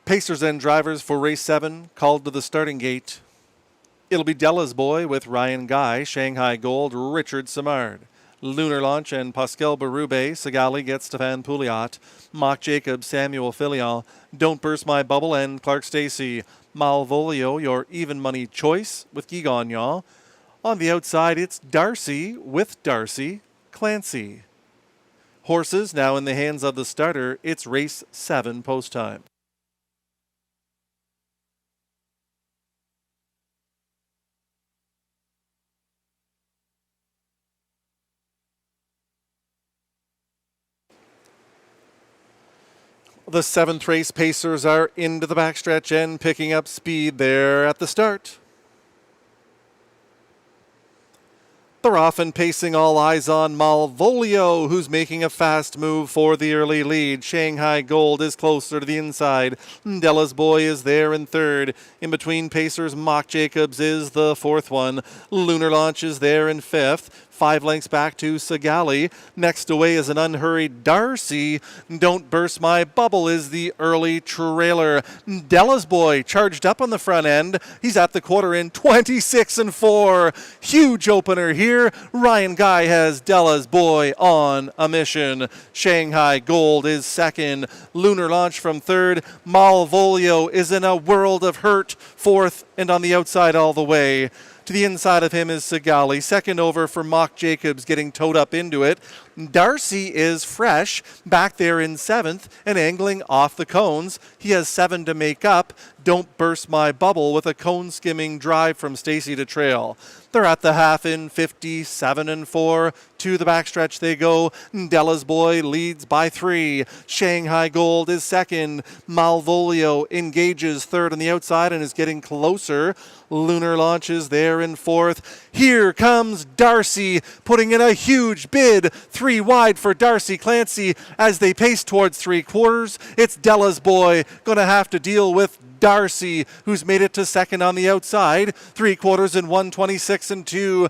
Pacers and drivers for race 7 called to the starting gate. It'll be Della's Boy with Ryan Guy, Shanghai Gold, Richard Simard. Lunar Launch and Pascal Berube, Sigali gets Stefan Pouliot, Mock Jacob, Samuel Filion, Don't Burst My Bubble, and Clark Stacy. Malvolio, your even money choice with Guy Gagnon. On the outside, it's Darcy with Darcy Clancy. Horses now in the hands of the starter. It's race 7 post time. The 7th race, Pacers are into the backstretch and picking up speed there at the start. They're off and pacing, all eyes on Malvolio, who's making a fast move for the early lead. Shanghai Gold is closer to the inside. Della's Boy is there in third. In between Pacers, Mock Jacobs is the 4th one. Lunar Launch is there in 5th. 5 lengths back to Sigali. Next away is an unhurried Darcy. Don't Burst My Bubble is the early trailer. Della's Boy charged up on the front end. He's at the quarter in 26-4. Huge opener here. Ryan Guy has Della's Boy on a mission. Shanghai Gold is second. Lunar Launch from third. Malvolio is in a world of hurt, 4th, and on the outside all the way. To the inside of him is Sigali. Second over for Mock Jacobs, getting towed up into it. Darcy is fresh, back there in 7th and angling off the cones. He has 7 to make up. Don't Burst My Bubble with a cone skimming drive from Stacy to trail. They're at the half in 57-4. To the backstretch they go. Della's Boy leads by 3. Shanghai Gold is second. Malvolio engages third on the outside and is getting closer. Lunar Launch is there in 4th. Here comes Darcy, putting in a huge bid. 3 wide for Darcy Clancy as they pace towards 3/4. It's Della's Boy going to have to deal with Darcy, who's made it to second on the outside. 3/4 in 1:26 and 2.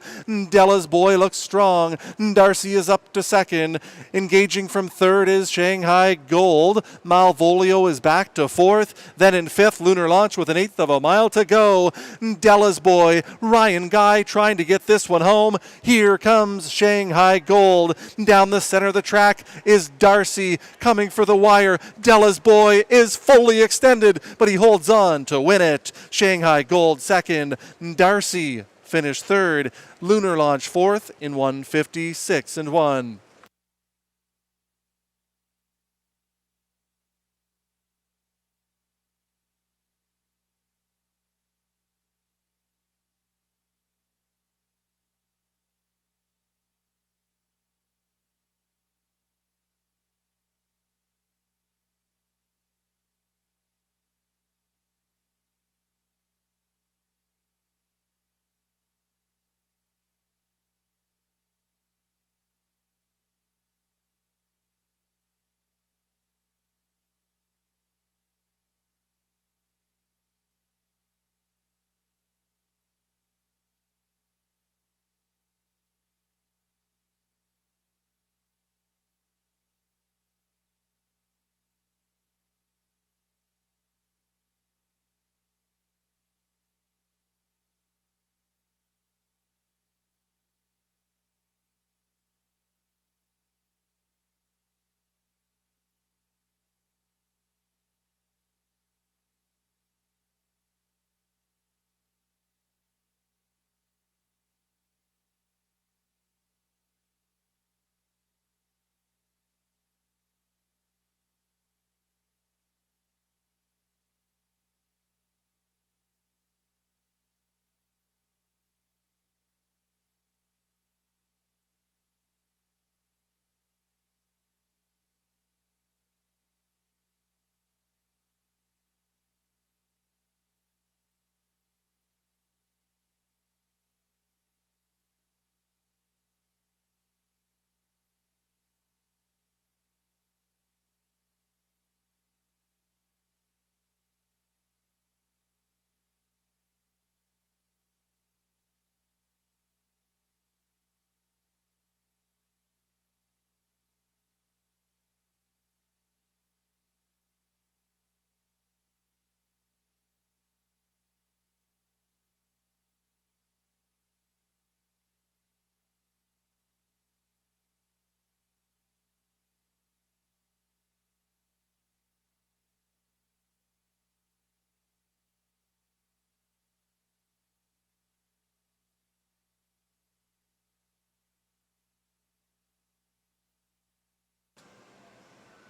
Della's Boy looks strong. Darcy is up to second. Engaging from third is Shanghai Gold. Malvolio is back to fourth. Then in fifth, Lunar Launch with an eighth of a mile to go. Della's Boy, Ryan Guy trying to get this one home. Here comes Shanghai Gold. Down the center of the track is Darcy coming for the wire. Della's Boy is fully extended, but he holds on to win it. Shanghai Gold second. Darcy finished third. Lunar Launch fourth in 1:56 and 1.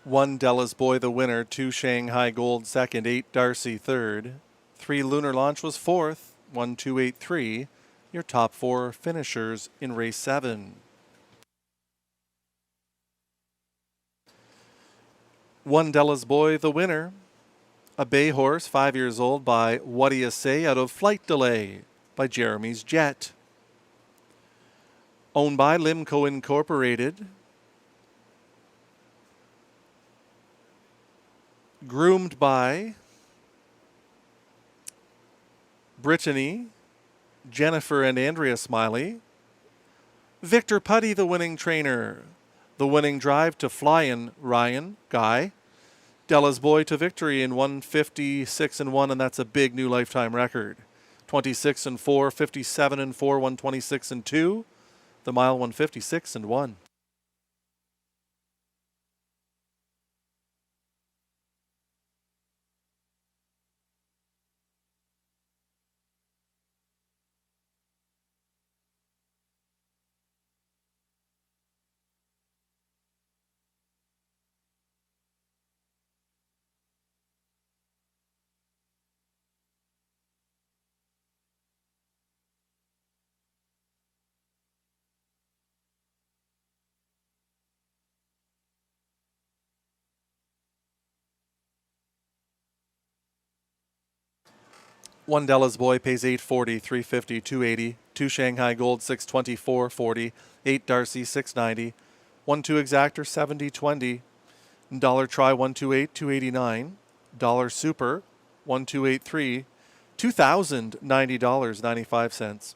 One Della's Boy the winner, 2 Shanghai Gold second, 8 Darcy third, 3 Lunar Launch was fourth, 1, 2, 8, 3. Your top 4 finishers in race 7. One Della's Boy the winner, a bay horse 5 years old by What Do You Say out of Flight Delay by Jeremy's Jet. Owned by Limco Incorporated. Groomed by Brittany, Jennifer and Andrea Smiley. Victor Putty, the winning trainer. The winning drive to Flyin' Ryan Guy. Della's Boy to victory in 1:56 and 1, and that's a big new lifetime record. 26 and 4, 57 and 4, 126 and 2. The mile 1:56 and 1. One Della's Boy pays $840, $350, $280. 2 Shanghai Gold, $624, $40. 8 Darcy, $690. 1 2 Exactor, $70, $20. Dollar Try, $128, $289. Dollar Super, 1283, $2,090.95.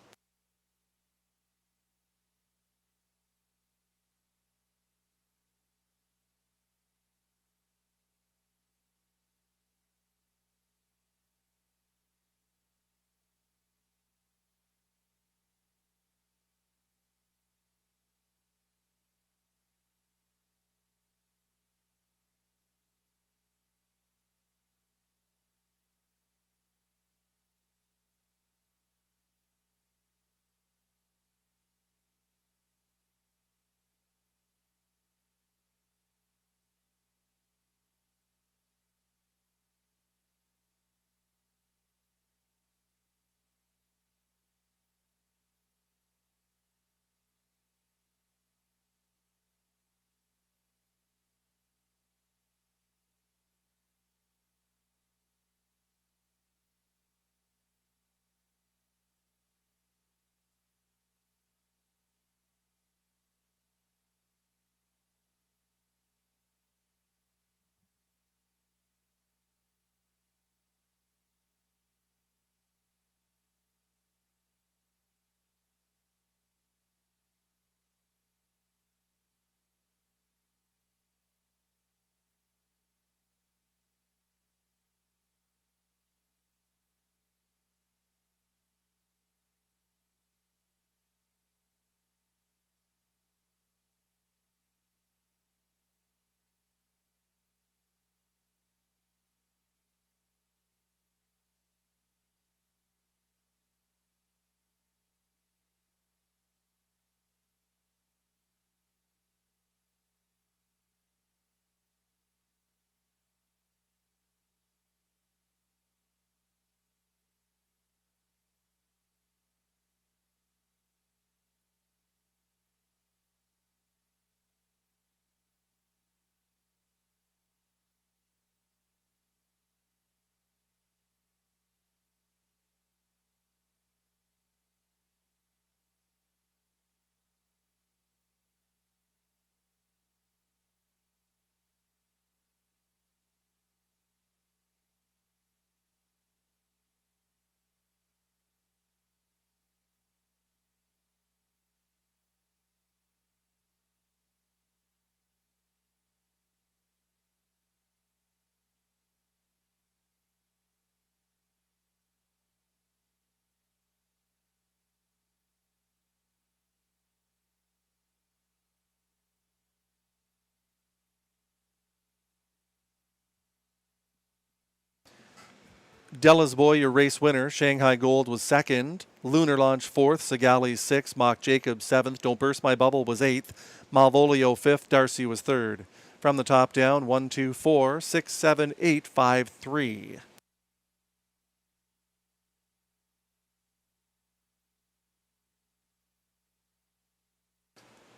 Della's Boy, your race winner. Shanghai Gold was second. Lunar Launch fourth. Sigali sixth. Mock Jacob seventh. Don't Burst My Bubble was eighth. Malvolio fifth. Darcy was third. From the top down, 1, 2, 4, 6, 7, 8, 5, 3.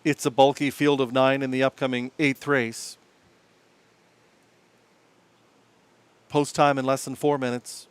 It's a bulky field of 9 in the upcoming 8th race. Post time in less than 4 minutes.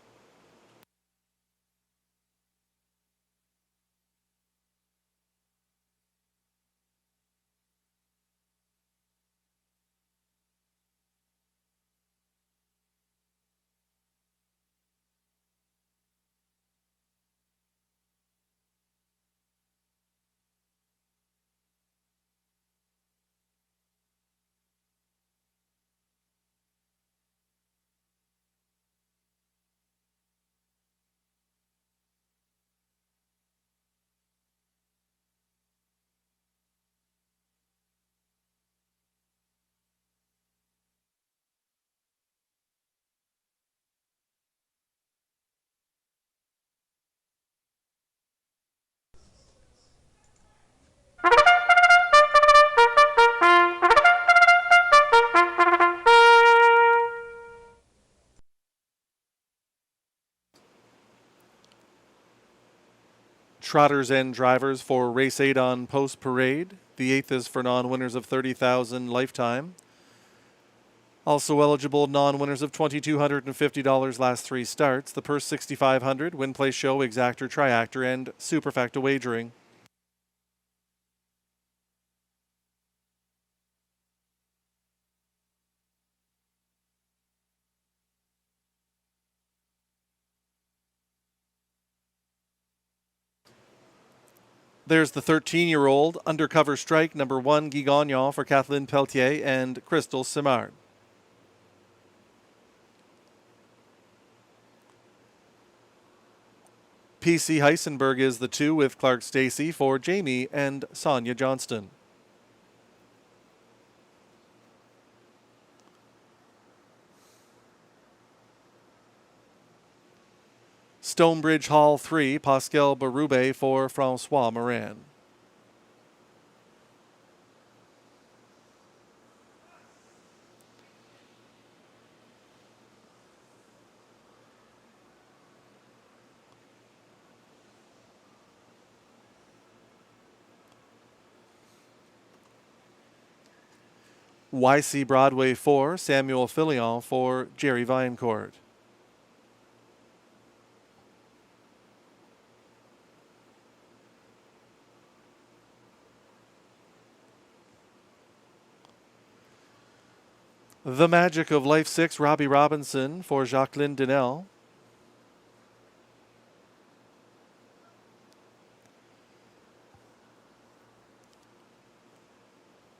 Trotters End drivers for race 8 on Post Parade. The 8th is for non-winners of $30,000 lifetime. Also eligible non-winners of $2,250 last 3 starts. The purse $6,500, win play show, exactor, triactor, and superfecta wagering. There's the 13-year-old Undercover Strike, number 1, Guy Gagnon for Kathleen Pelletier and Crystal Simard. PC Heisenberg is the 2 with Clark Stacey for Jamie and Sonia Johnston. Stonebridge Hall 3, Pascal Berube for Francois Morin. YC Broadway 4, Samuel Filion for Jerry Vinecourt. The Magic of Life 6, Robbie Robinson for Jacqueline Dinell.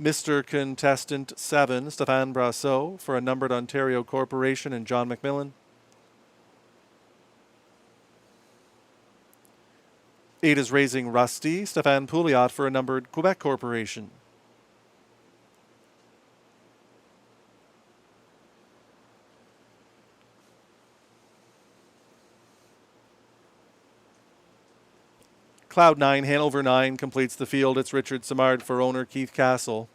Mr. Contestant 7, Stéphane Brassot for a numbered Ontario Corporation and John McMillan. 8 is Raising Rusty, Stéphane Pouliot for a numbered Quebec Corporation. Cloud 9, Hanover 9 completes the field. It's Richard Simard for owner Keith Castle.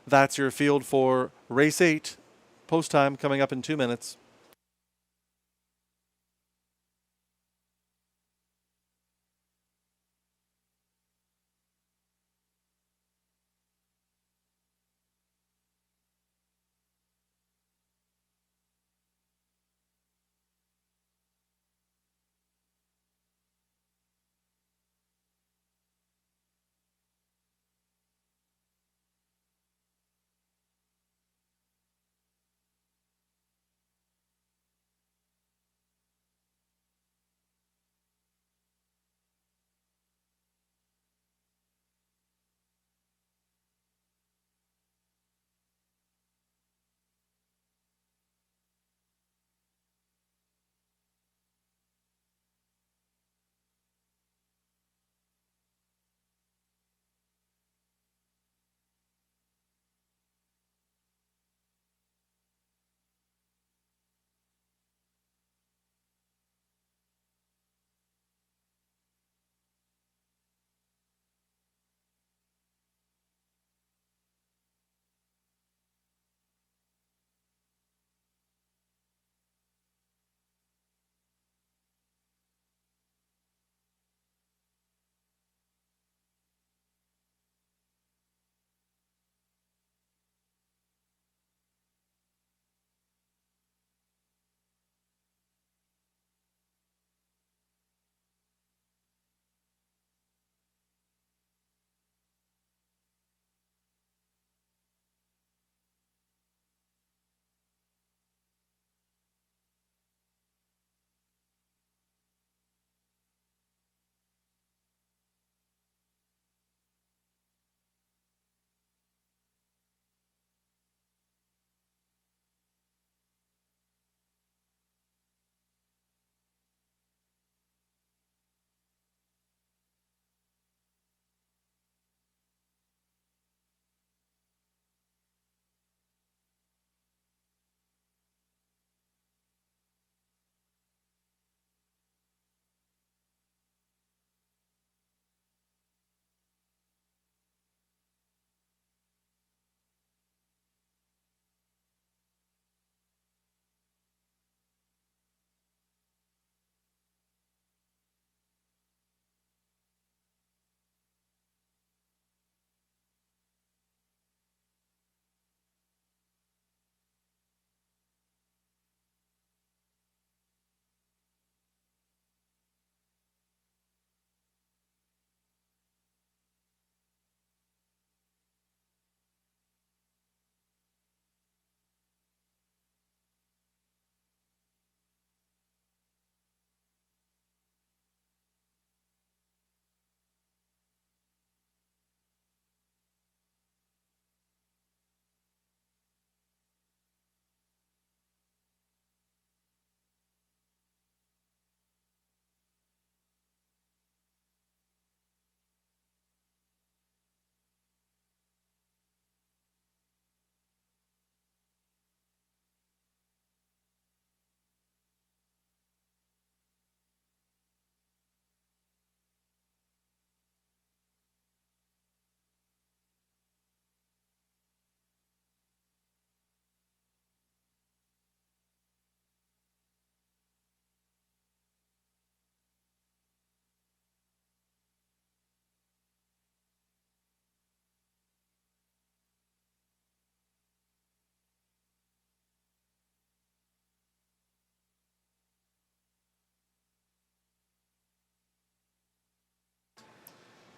That's your field for race 8. Post time coming up in 2 minutes.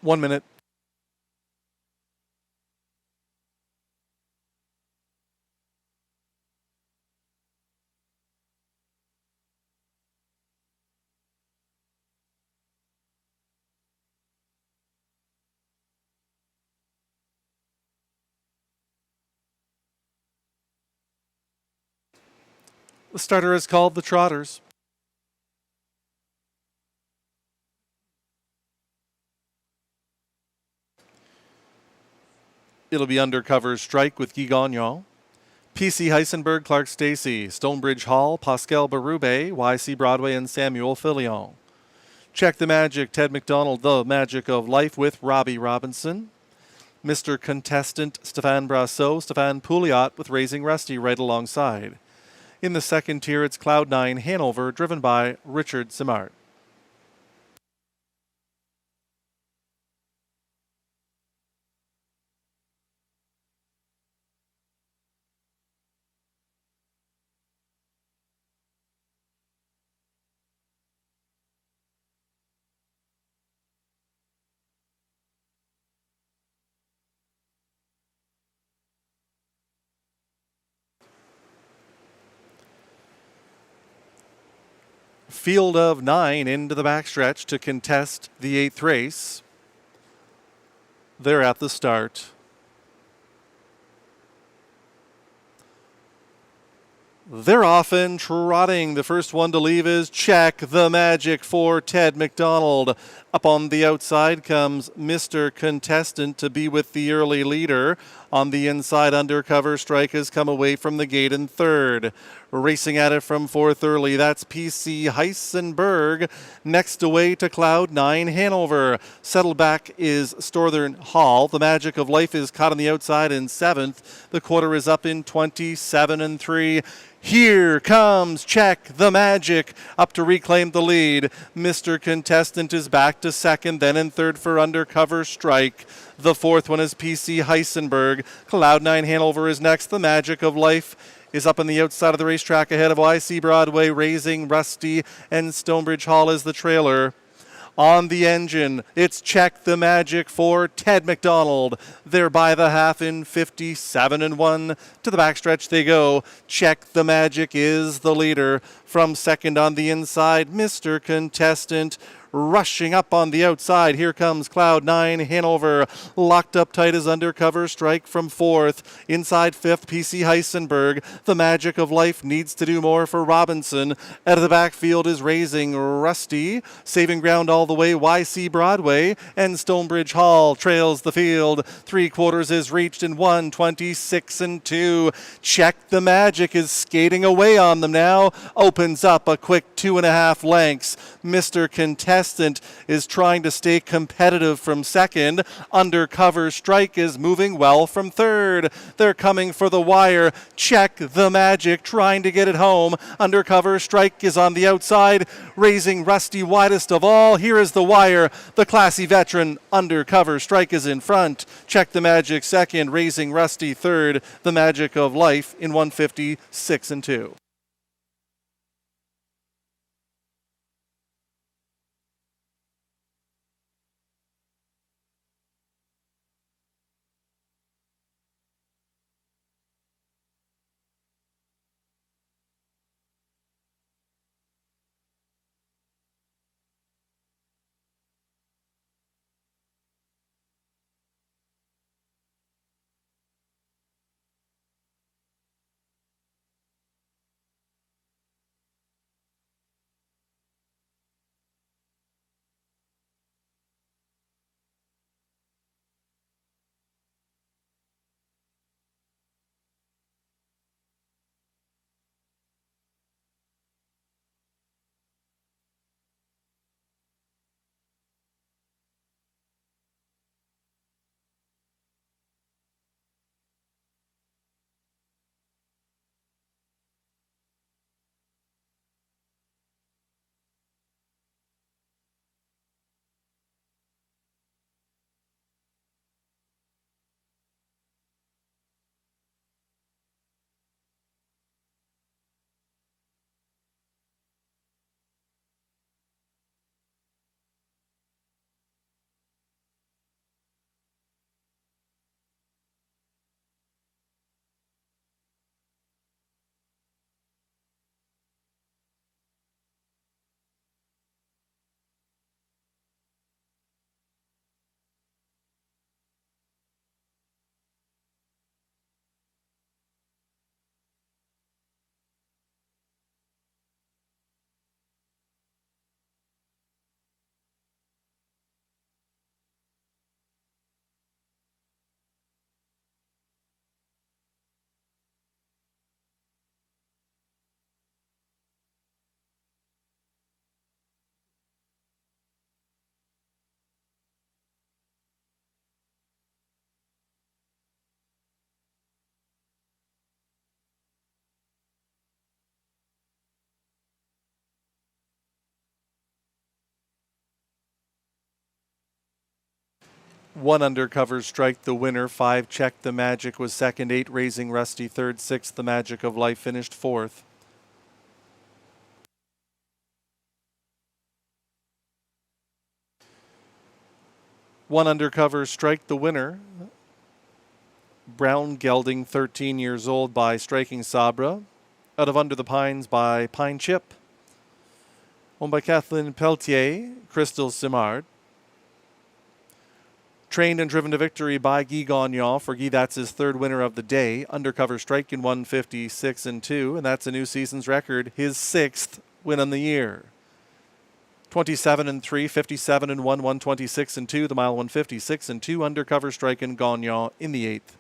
1 minute. The starter is called the Trotters. It'll be Undercover Strike with Guy Gagnon. PC Heisenberg, Clark Stacy, Stonebridge Hall, Pascal Berube, YC Broadway, and Samuel Filion. Check the Magic, Ted McDonald, The Magic of Life with Robbie Robinson. Mr. Contestant, Stéphane Brassot, Stéphane Pouliot with Raising Rusty right alongside. In the second tier, it's Cloud9 Hanover, driven by Richard Simard. Field of 9 into the backstretch to contest the 8th race. They're at the start. They're off and trotting. The first one to leave is Check the Magic for Ted McDonald. Up on the outside comes Mr. Contestant to be with the early leader. On the inside, Undercover Strike has come away from the gate in third. Racing at it from fourth early, that's PC Heisenberg. Next away to Cloud9 Hanover. Settled back is Storthern Hall. The Magic of Life is caught on the outside in seventh. The quarter is up in 27-3. Here comes Check the Magic up to reclaim the lead. Mr. Contestant is back to second, then in third for Undercover Strike. The fourth one is PC Heisenberg. Cloud9 Hanover is next. The Magic of Life is up on the outside of the racetrack ahead of YC Broadway, Raising Rusty, and Stonebridge Hall is the trailer. On the engine, it's Check the Magic for Ted McDonald. They're by the half in 57-1. To the backstretch they go. Check the Magic is the leader. From second on the inside, Mr. Contestant. Rushing up on the outside, here comes Cloud9 Hanover. Locked up tight as Undercover Strike from fourth. Inside fifth, PC Heisenberg. The Magic of Life needs to do more for Robinson. Out of the backfield is Raising Rusty. Saving ground all the way, YC Broadway. And Stonebridge Hall trails the field. 3/4 is reached in 1:26-2. Check the Magic is skating away on them now. Opens up a quick 2.5 lengths. Mr. Contestant is trying to stay competitive from second. Undercover Strike is moving well from third. They're coming for the wire. Check the Magic trying to get it home. Undercover Strike is on the outside. Raising Rusty widest of all. Here is the wire. The classy veteran Undercover Strike is in front. Check the Magic second. Raising Rusty third. The Magic of Life in 1:56-2. 1 undercover strike the winner, 5 check the magic was second, 8 raising rusty third, 6 the magic of life finished fourth. One undercover strike the winner, Brown Gelding 13 years old by Striking Sabra, out of Under the Pines by Pine Chip, owned by Kathleen Pelletier, Crystal Simard. Trained and driven to victory by Guy Gagnon. For Guy, that's his third winner of the day. Undercover strike in 156 and 2, and that's a new season's record, his 6th win on the year. 27 and 3, 57 and 1, 126 and 2, the mile 156 and 2, undercover strike in Gagnon in the 8th.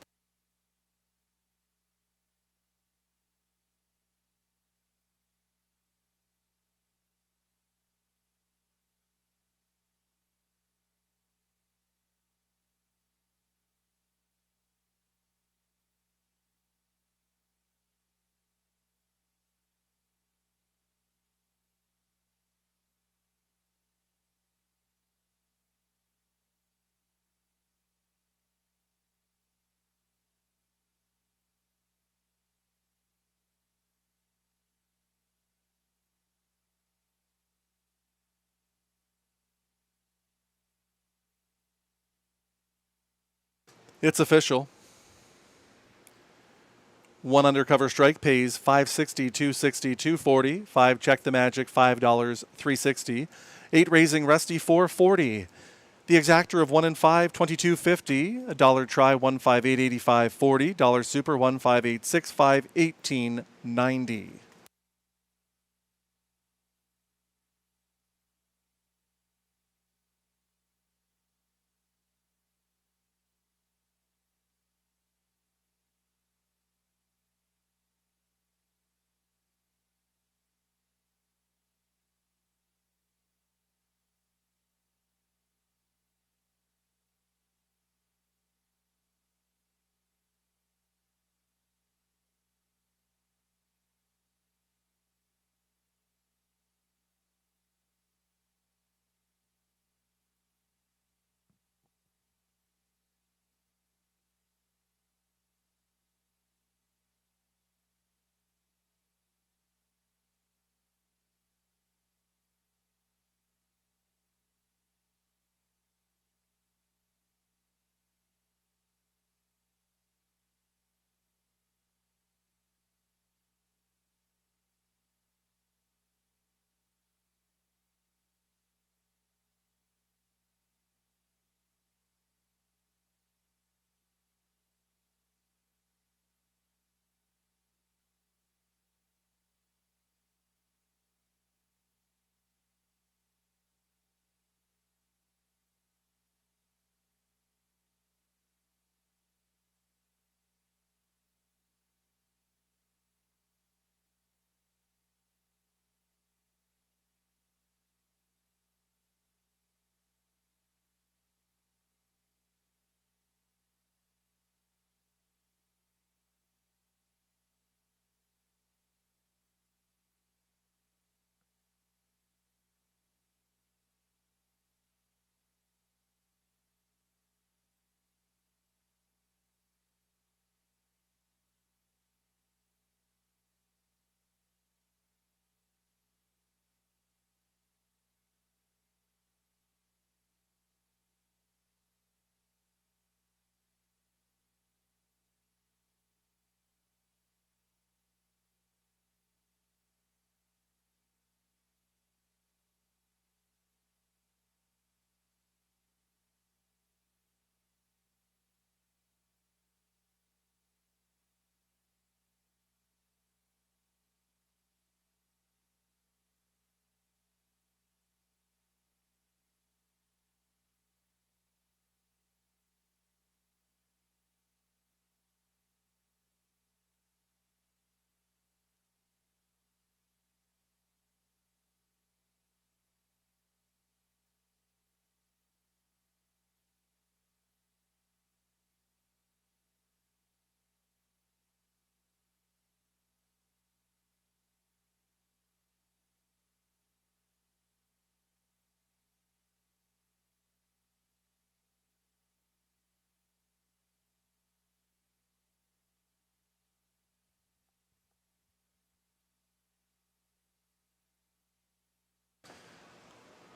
It's official. 1 undercover strike pays $5.60, $2.60, $2.40. 5 check the magic, $5, $3.60. 8 raising rusty, $4.40. The exactor of 1 and 5, $22.50. A dollar try, $158, $85.40. Dollar super, $158, $65, $18.90.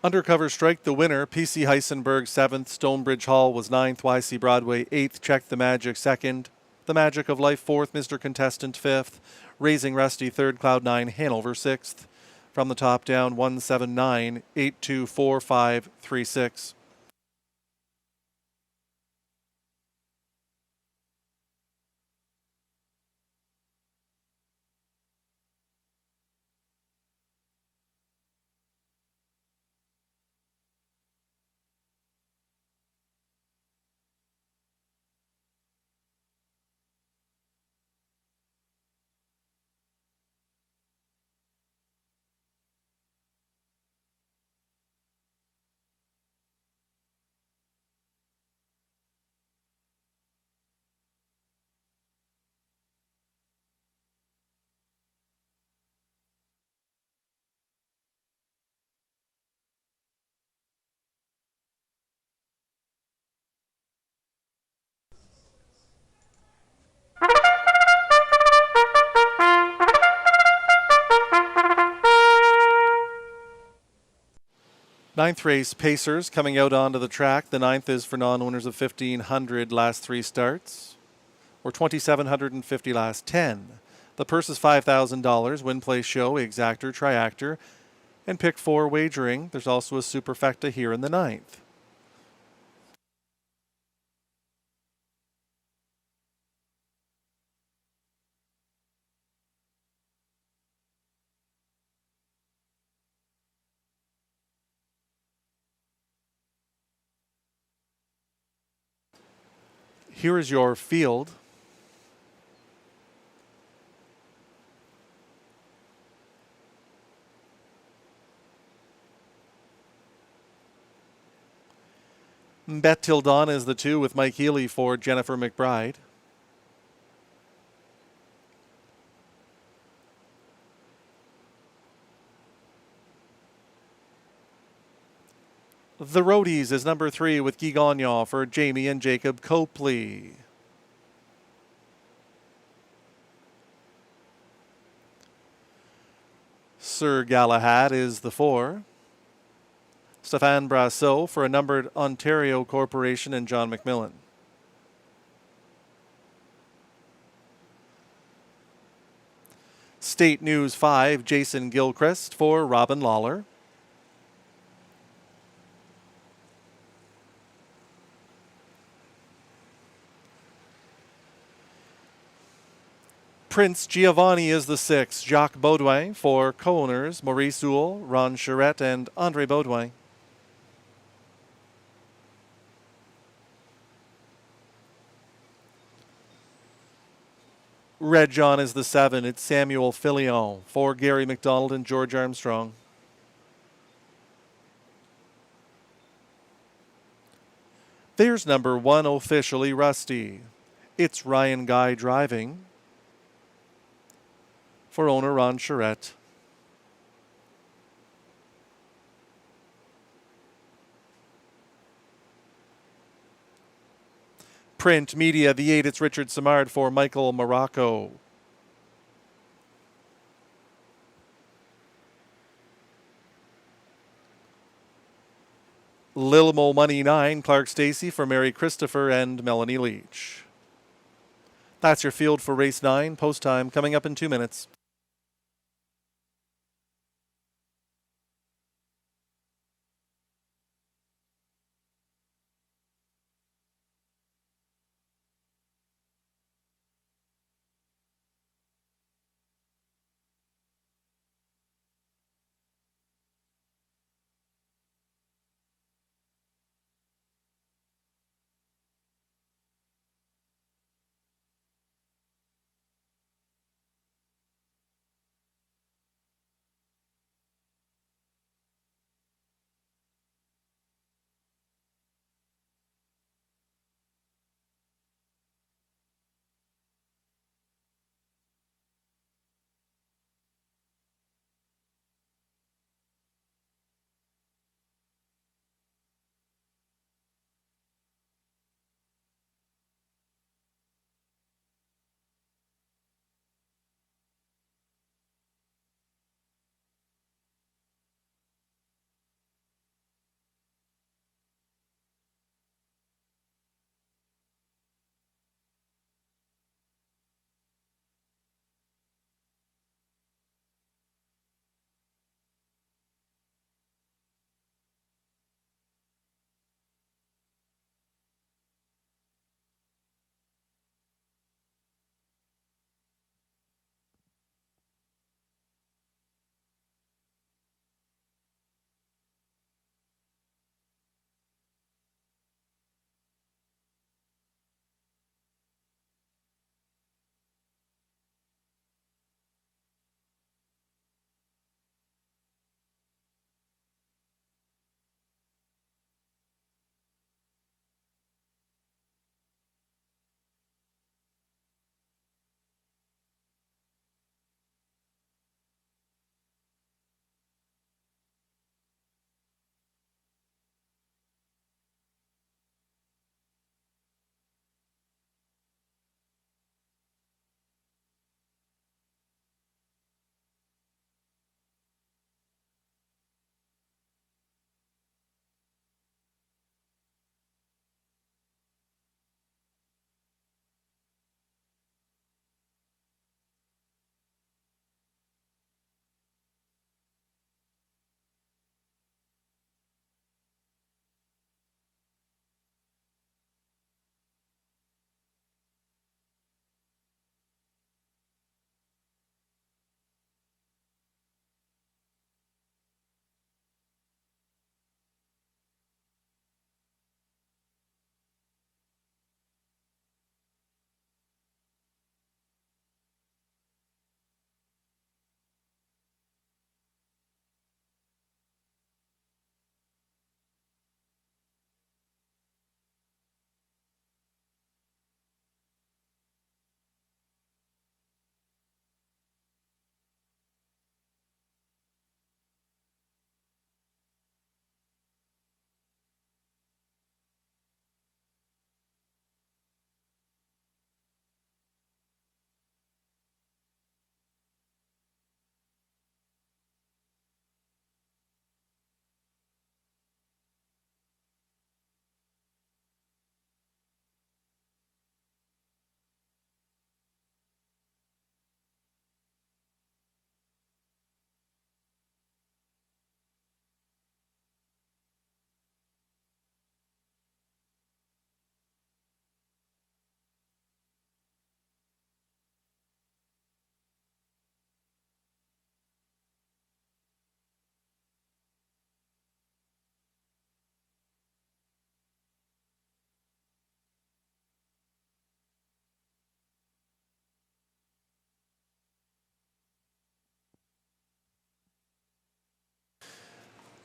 Undercover Strike, the winner. PC Heisenberg 7th. Stonebridge Hall was 9th. YC Broadway 8th. Check the Magic 2nd. The Magic of Life 4th. Mr. Contestant 5th. Raising Rusty 3rd. Cloud9 Hanover 6th. From the top down 179 824536. Ninth race, Pacers, coming out onto the track. The ninth is for non-owners of 1,500 last 3 starts, or 2,750 last 10. The purse is $5,000. Win, play, show, exactor, triactor, and pick 4 wagering. There's also a superfecta here in the ninth. Here is your field. Bet Till Dawn is the 2 with Mike Healy for Jennifer McBride. The Roadies is number 3 with Guy Gagnon for Jamie and Jacob Copley. Sir Galahad is the 4. Stéphane Brassot for a numbered Ontario Corporation and John McMillan. State News 5, Jason Gilchrist for Robin Lawler. Prince Giovanni is the 6, Jacques Baudouin for co-owners Maurice Houle, Ron Charette, and Andre Baudouin. Red John is the 7, it's Samuel Filion for Gary McDonald and George Armstrong. There's number 1 officially Rusty. It's Ryan Guy driving for owner Ron Charette. Print Media, the 8, it's Richard Simard for Michael Morocco. Lil Mo Money 9, Clark Stacy for Mary Christopher and Melanie Leach. That's your field for race 9. Post time coming up in 2 minutes.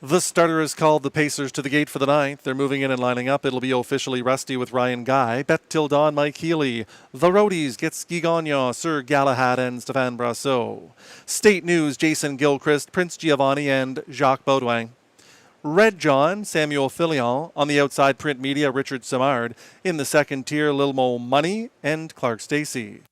The starter is called. The Pacers to the gate for the ninth. They're moving in and lining up. It'll be officially Rusty with Ryan Guy, Bet Till Dawn, Mike Healy. The Roadies get Ski Gagnon, Sir Galahad, and Stéphane Brasseur. State News, Jason Gilchrist, Prince Giovanni, and Jacques Baudouin. Red John, Samuel Filion. On the outside, Print Media, Richard Simard. In the second tier, Lil Mo Money and Clark Stacy.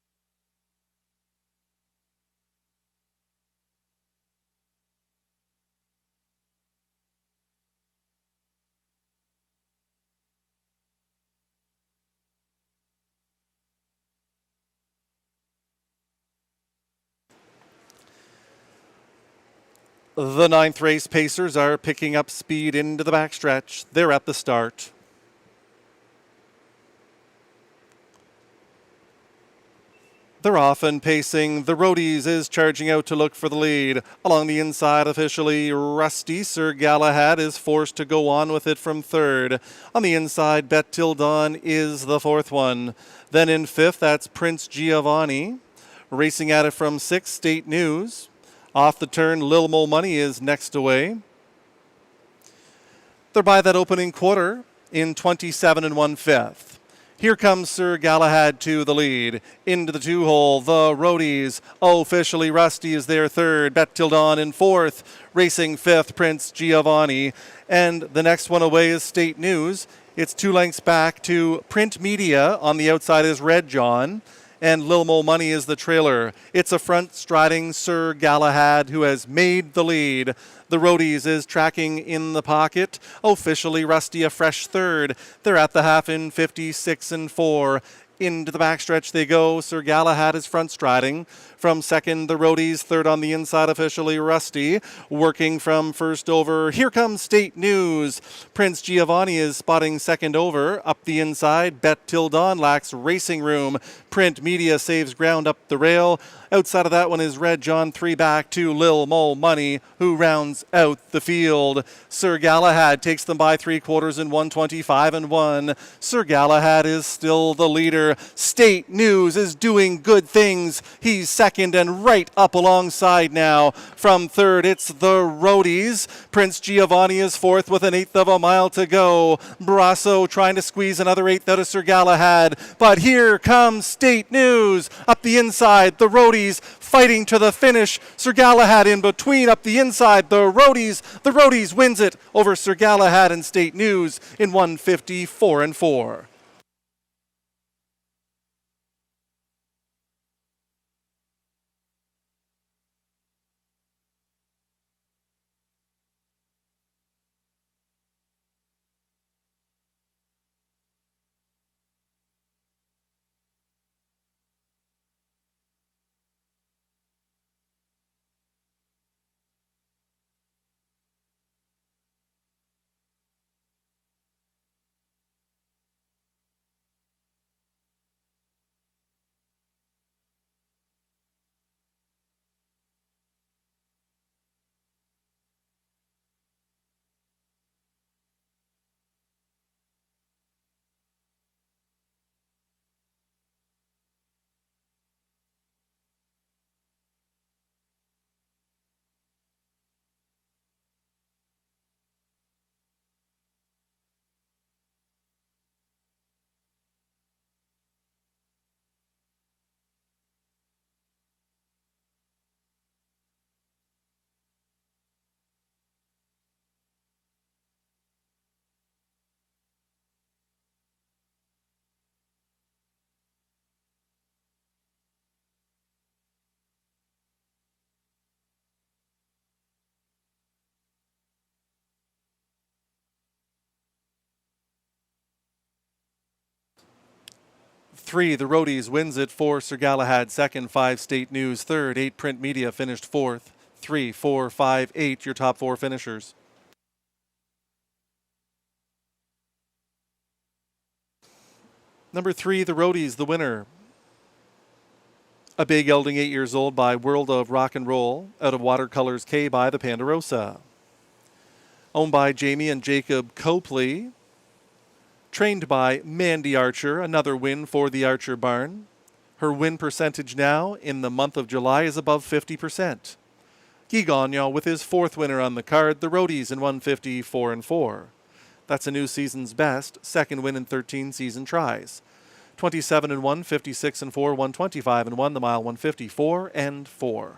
The ninth race, Pacers are picking up speed into the backstretch. They're at the start. They're off and pacing. The Roadies is charging out to look for the lead. Along the inside, officially Rusty. Sir Galahad is forced to go on with it from third. On the inside, Bet Till Dawn is the fourth one. Then in fifth, that's Prince Giovanni. Racing at it from sixth, State News. Off the turn, Lil Mo Money is next away. They're by that opening quarter in 27 1/5. Here comes Sir Galahad to the lead. Into the two-hole, the Roadies. Officially Rusty is there third. Bet Till Dawn in fourth. Racing fifth, Prince Giovanni. And the next one away is State News. It's 2 lengths back to Print Media. On the outside is Red John. And Lil Mo Money is the trailer. It's a front-striding Sir Galahad who has made the lead. The Roadies is tracking in the pocket. Officially Rusty a fresh third. They're at the half in 56 4. Into the backstretch they go. Sir Galahad is front-striding. From second, the Roadies. Third on the inside, officially Rusty. Working from first over. Here comes State News. Prince Giovanni is spotting second over. Up the inside, Bet Till Dawn lacks racing room. Print Media saves ground up the rail. Outside of that one is Red John, 3 back to Lil Mo Money, who rounds out the field. Sir Galahad takes them by 3/4 in 125 1. Sir Galahad is still the leader. State News is doing good things. He's second and right up alongside now. From third, it's the Roadies. Prince Giovanni is fourth with an 1/8 of a mile to go. Brasso trying to squeeze another 1/8 out of Sir Galahad. But here comes State News. Up the inside, the Roadies fighting to the finish. Sir Galahad in between. Up the inside, the Roadies. The Roadies wins it over Sir Galahad and State News in 154 4. Three, the Roadies wins it. 4, Sir Galahad second. 5, State News third. 8, Print Media finished fourth. 3, 4, 5, 8, your top 4 finishers. Number 3, the Roadies, the winner. A big gelding, 8 years old, by World of Rock and Roll, out of Watercolors K by the Ponderosa. Owned by Jamie and Jacob Copley. Trained by Mandy Archer, another win for the Archer Barn. Her win percentage now in the month of July is above 50%. Guy Gagnon with his fourth winner on the card, the Roadies in 150 4-4. That's a new season's best, second win in 13 season tries. 27-1, 56-4, 125-1, the mile 154-4.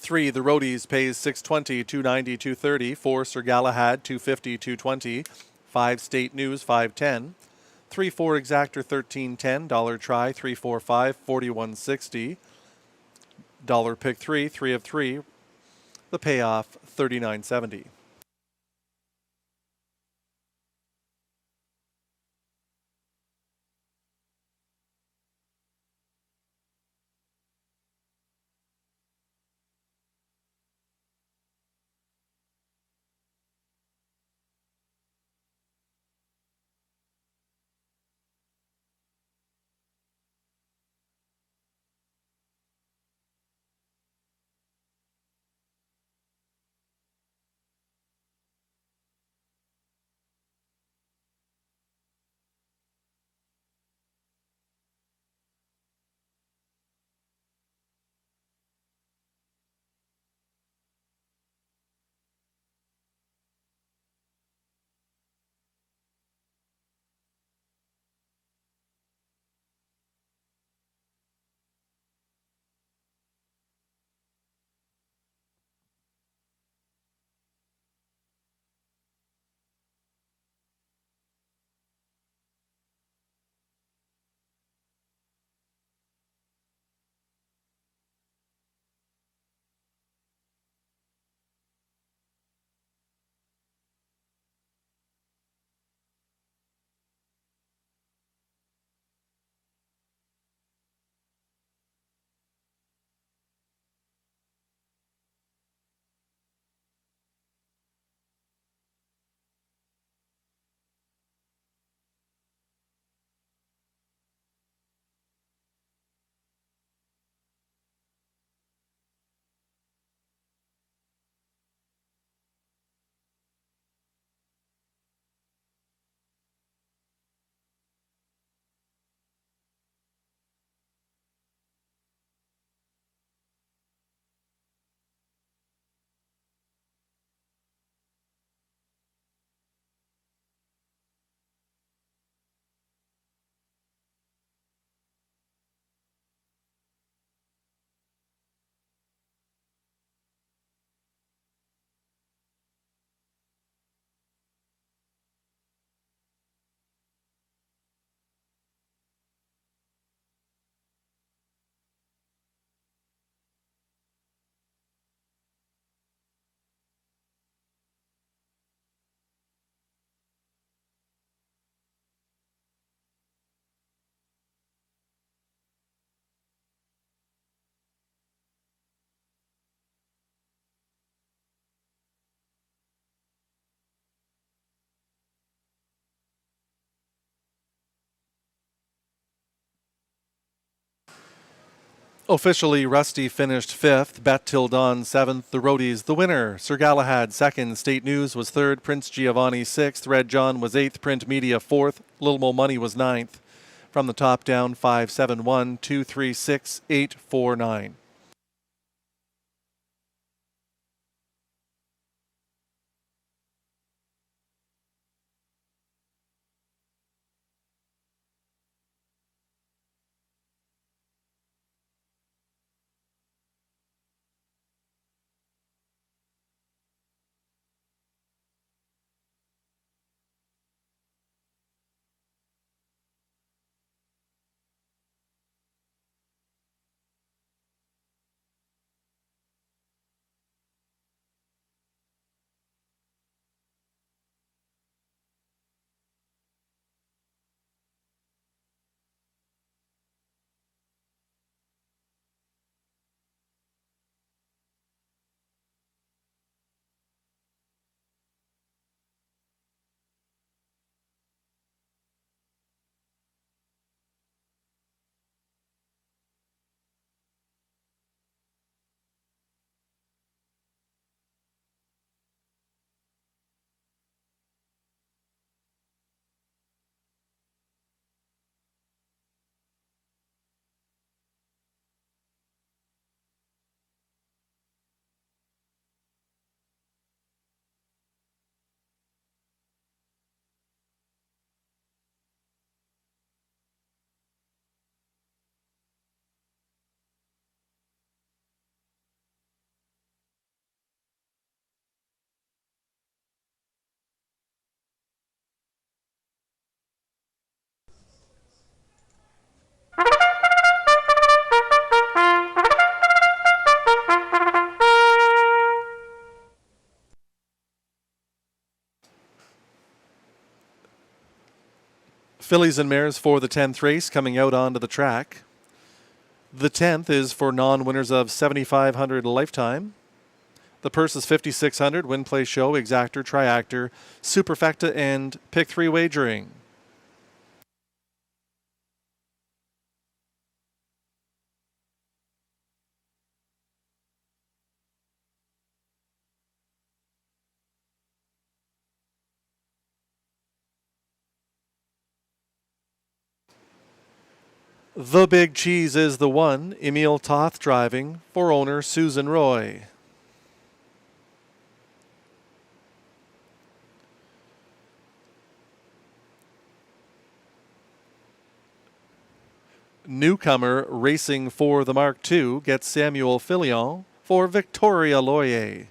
3, the Roadies pays $6.20, $2.90, $2.30. 4, Sir Galahad, $2.50, $2.20. 5, State News, $5.10. 3, 4, Exactor, $13.10. Dollar Try, 3, 4, 5, $41.60. Dollar Pick 3, 3 of 3. The payoff, $39.70. Officially, Rusty finished 5th, Bet Till Dawn 7th, the Roadies the winner. Sir Galahad 2nd, State News was 3rd, Prince Giovanni 6th, Red John was 8th, Print Media 4th, Little Mo Money was 9th. From the top down, 5, 7, 1, 2, 3, 6, 8, 4, 9. Fillies and mares for the 10th race coming out onto the track. The 10th is for non-winners of $7,500 lifetime. The purse is $5,600. Win, play, show, exactor, triactor, superfecta, and pick 3 wagering. The Big Cheese is the 1. Emil Toth driving for owner Susan Roy. Newcomer racing for the Mark II gets Samuel Filion for Victoria Loyer.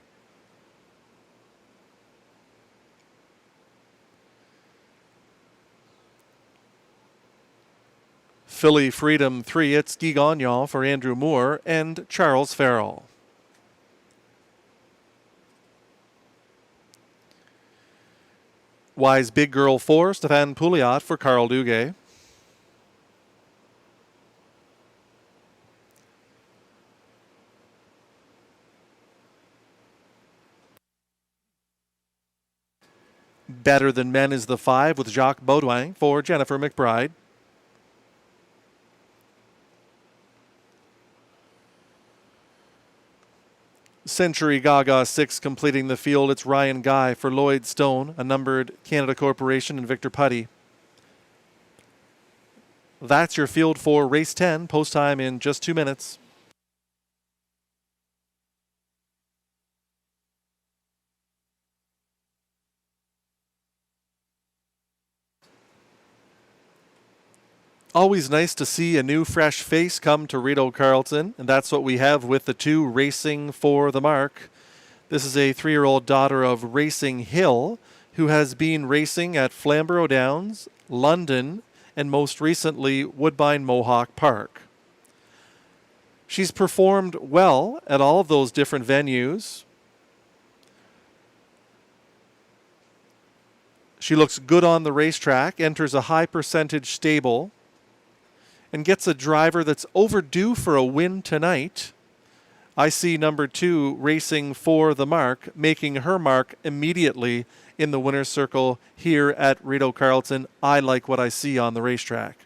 Philly Freedom 3, it's Guy Gagnon for Andrew Moore and Charles Farrell. Wise Big Girl 4, Stéphane Pouliot for Carl Duguay. Better Than Men is the 5 with Jacques Baudouin for Jennifer McBride. Century Gaga 6 completing the field. It's Ryan Guy for Lloyd Stone, a numbered Canada Corporation, and Victor Putty. That's your field for race 10. Post time in just 2 minutes. Always nice to see a new fresh face come to Rideau Carleton, and that's what we have with the 2 racing for the Mark. This is a 3-year-old daughter of Racing Hill, who has been racing at Flamborough Downs, London, and most recently Woodbine Mohawk Park. She's performed well at all of those different venues. She looks good on the racetrack, enters a high percentage stable, and gets a driver that's overdue for a win tonight. I see number 2 racing for the Mark, making her mark immediately in the winner's circle here at Rideau Carleton. I like what I see on the racetrack.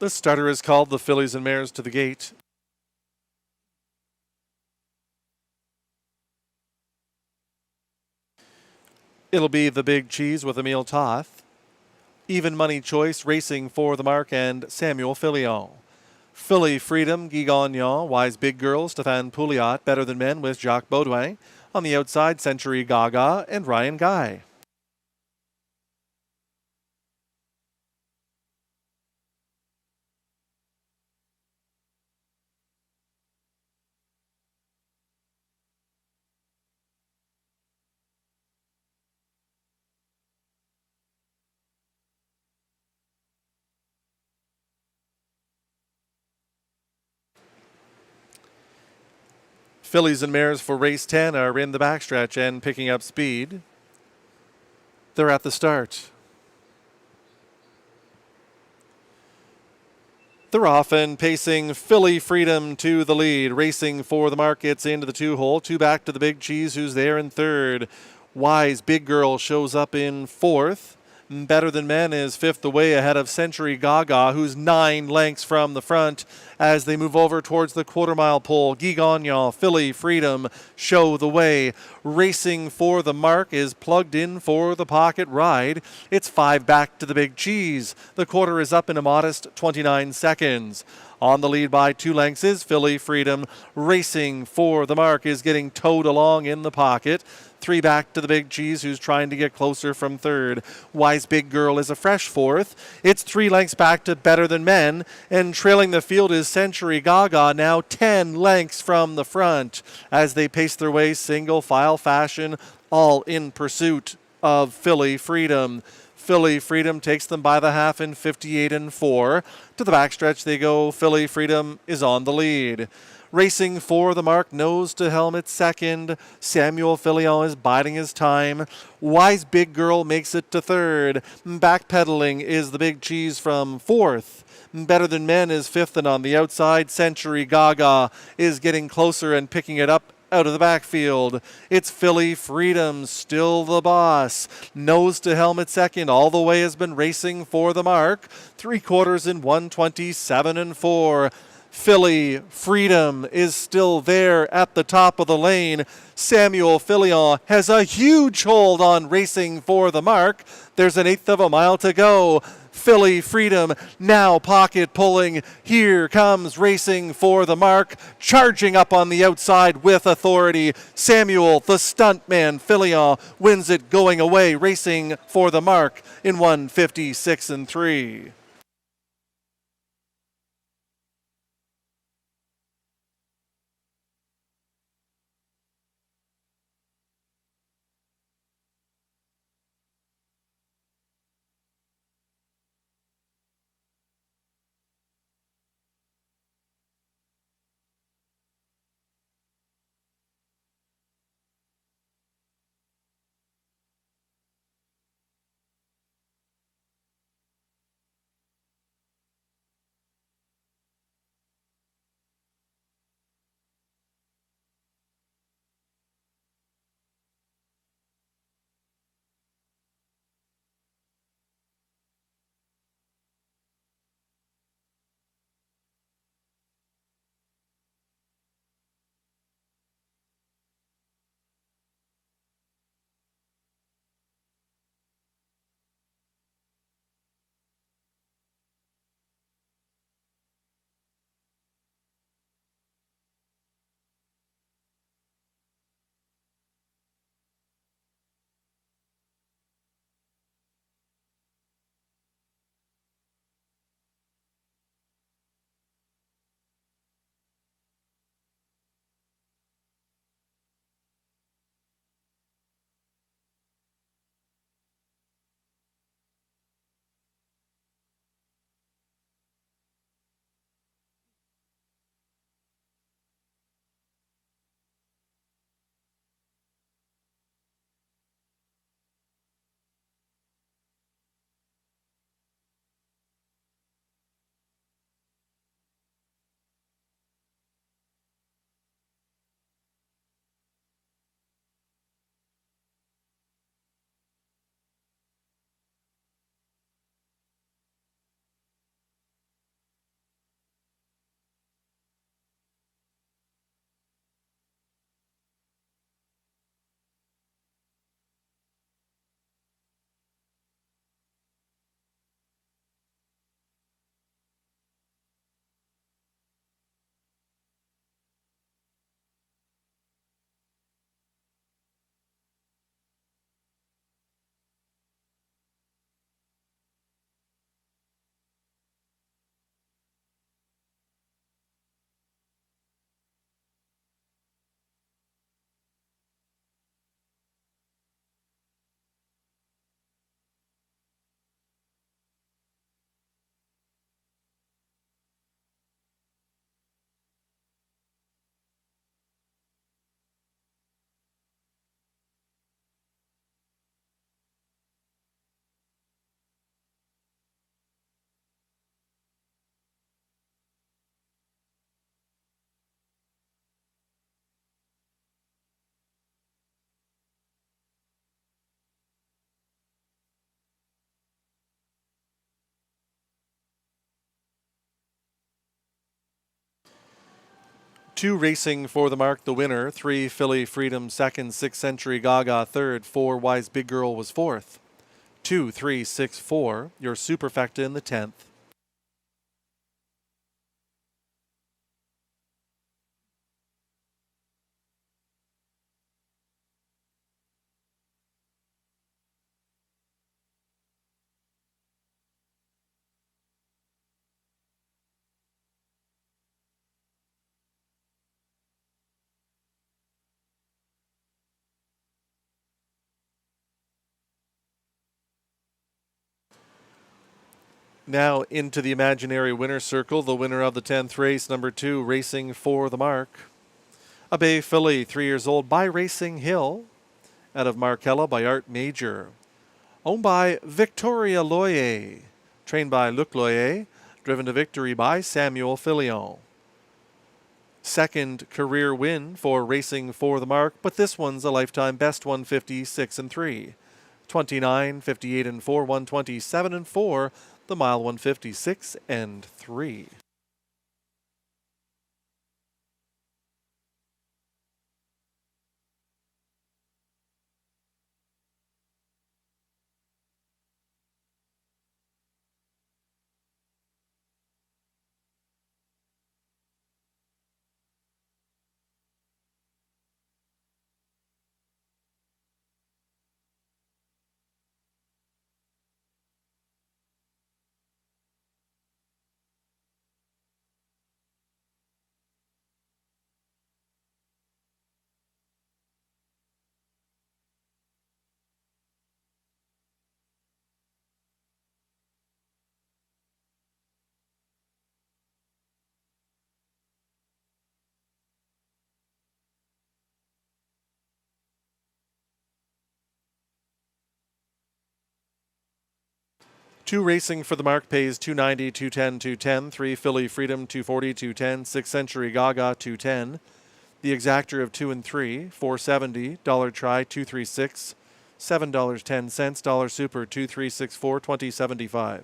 The starter is called. The fillies and mares to the gate. It'll be the Big Cheese with Emil Toth, Even Money Choice racing for the mark, and Samuel Filion. Filly Freedom, Guy Gagnon, Wise Big Girl, Stéphane Pouliot, Better Than Men with Jacques Baudouin. On the outside, Century Gaga and Ryan Guy. Fillies and mares for race 10 are in the backstretch and picking up speed. They're at the start. They're off and pacing. Filly Freedom to the lead. Racing for the mark, gets into the 2-hole. 2 back to the Big Cheese, who's there in third. Wise Big Girl shows up in fourth. Better Than Men is fifth away ahead of Century Gaga, who's 9 lengths from the front as they move over towards the quarter-mile pole. Guy Gagnon, Filly Freedom show the way. Racing for the mark is plugged in for the pocket ride. It's 5 back to the Big Cheese. The quarter is up in a modest 29 seconds. On the lead by 2 lengths is Filly Freedom. Racing for the mark is getting towed along in the pocket. 3 back to the Big Cheese, who's trying to get closer from third. Wise Big Girl is a fresh fourth. It's 3 lengths back to Better Than Men, and trailing the field is Century Gaga, now 10 lengths from the front as they pace their way single file fashion, all in pursuit of Filly Freedom. Filly Freedom takes them by the half in 58-4. To the backstretch they go. Filly Freedom is on the lead. Racing for the mark, nose to helmet second. Samuel Filion is biding his time. Wise Big Girl makes it to third. Backpedaling is the Big Cheese from fourth. Better Than Men is fifth, and on the outside, Century Gaga is getting closer and picking it up out of the backfield. It's Filly Freedom, still the boss. Nose to helmet second, all the way has been racing for the mark. 3/4 in 127-4. Filly Freedom is still there at the top of the lane. Samuel Filion has a huge hold on racing for the mark. There's an 1/8 of a mile to go. Filly Freedom now pocket pulling. Here comes racing for the mark. Charging up on the outside with authority. Samuel, the stuntman, Filion wins it going away. Racing for the mark in 1:56-3. 2 racing for the mark, the winner. 3 Philly Freedom second, 6 Century Gaga third, 4 Wise Big Girl was fourth. 2, 3, 6, 4, your superfecta in the 10th. Now into the imaginary winner's circle, the winner of the 10th race, number 2, racing for the mark. A Bay filly, 3 years old, by Racing Hill, out of Markella by Art Major. Owned by Victoria Loyer, trained by Luc Loyer, driven to victory by Samuel Filion. Second career win for Racing for the Mark, but this one's a lifetime best, 156 and 3. 29, 58 and 4, 127 and 4, the mile 156 and 3. Two racing for the mark pays $290, $210, $210. 3 Philly Freedom, $240, $210. 6 Century Gaga, $210. The exactor of 2 and 3, $470. Dollar try, $236. $7.10. Dollar super, $2364, $20.75.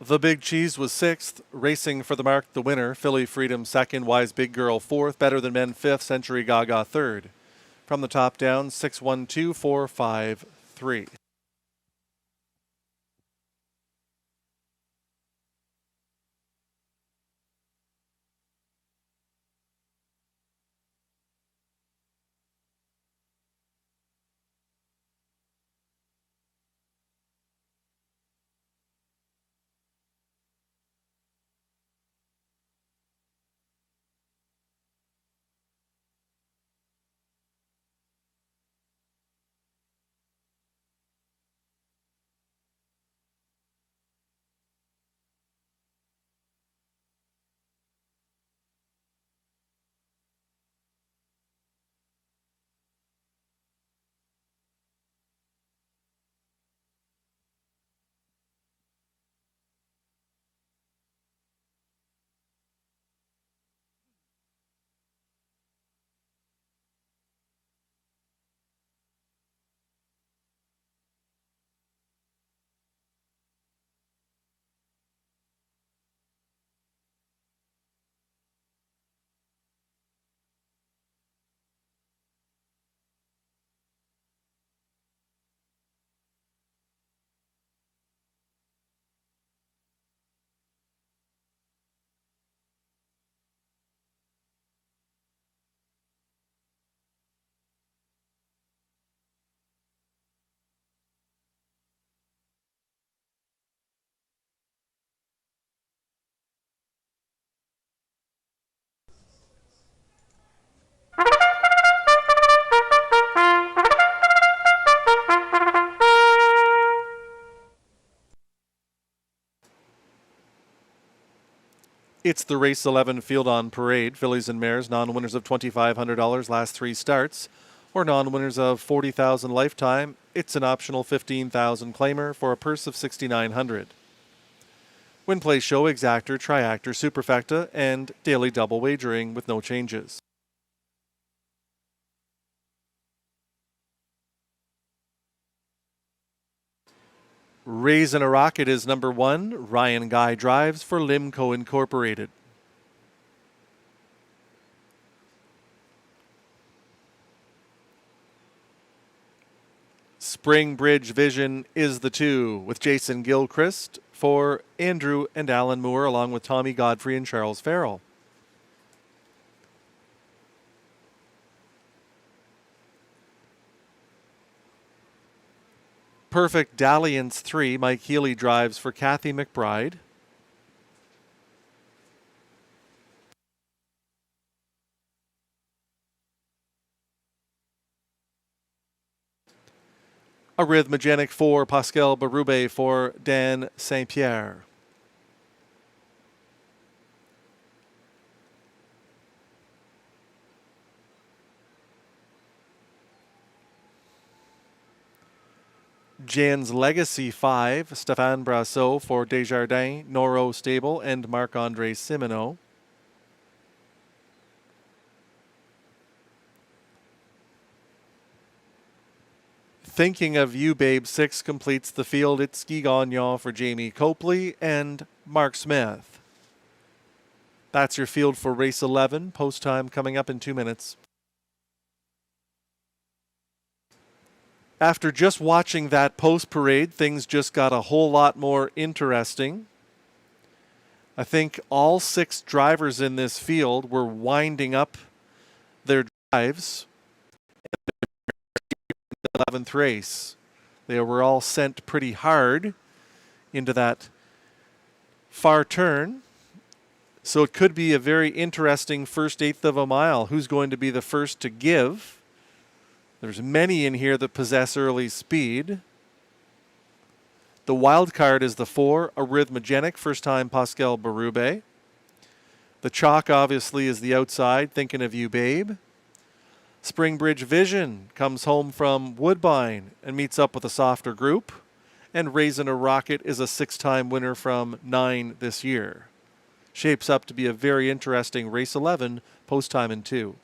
The Big Cheese was 6th. Racing for the Mark, the winner. Philly Freedom 2nd. Wise Big Girl 4th. Better Than Men 5th. Century Gaga 3rd. From the top down, 6, 1, 2, 4, 5, 3. It's the Race 11 Field on Parade. Fillies and mares, non-winners of $2,500 last 3 starts, or non-winners of $40,000 lifetime. It's an optional $15,000 claimer for a purse of $6,900. Win, play, show, exactor, triactor, superfecta, and daily double wagering with no changes. Raisin a Rocket is number 1. Ryan Guy drives for Limco Incorporated. Spring Bridge Vision is the 2 with Jason Gilchrist for Andrew and Alan Moore, along with Tommy Godfrey and Charles Farrell. Perfect Dalliance 3, Mike Healy drives for Kathy McBride. Arrhythmogenic 4, Pascal Berube for Dan St. Pierre. Jan's Legacy 5, Stéphane Brassot for Desjardins, Noro Stable, and Marc-Andre Simoneau. Thinking of You, Babe 6 completes the field. It's Ski Gagnon for Jamie Copley and Mark Smith. That's your field for race 11. Post time coming up in 2 minutes. After just watching that post parade, things just got a whole lot more interesting. I think all 6 drivers in this field were winding up their drives in the 11th race. They were all sent pretty hard into that far turn. So it could be a very interesting first eighth of a mile. Who's going to be the first to give? There's many in here that possess early speed. The wild card is the 4, Arrhythmogenic, first time Pascal Berube. The chalk obviously is the outside, Thinking of You, Babe. Springbridge Vision comes home from Woodbine and meets up with a softer group. And Raisin a Rocket is a 6-time winner from 9 this year. Shapes up to be a very interesting race 11, post time in 2.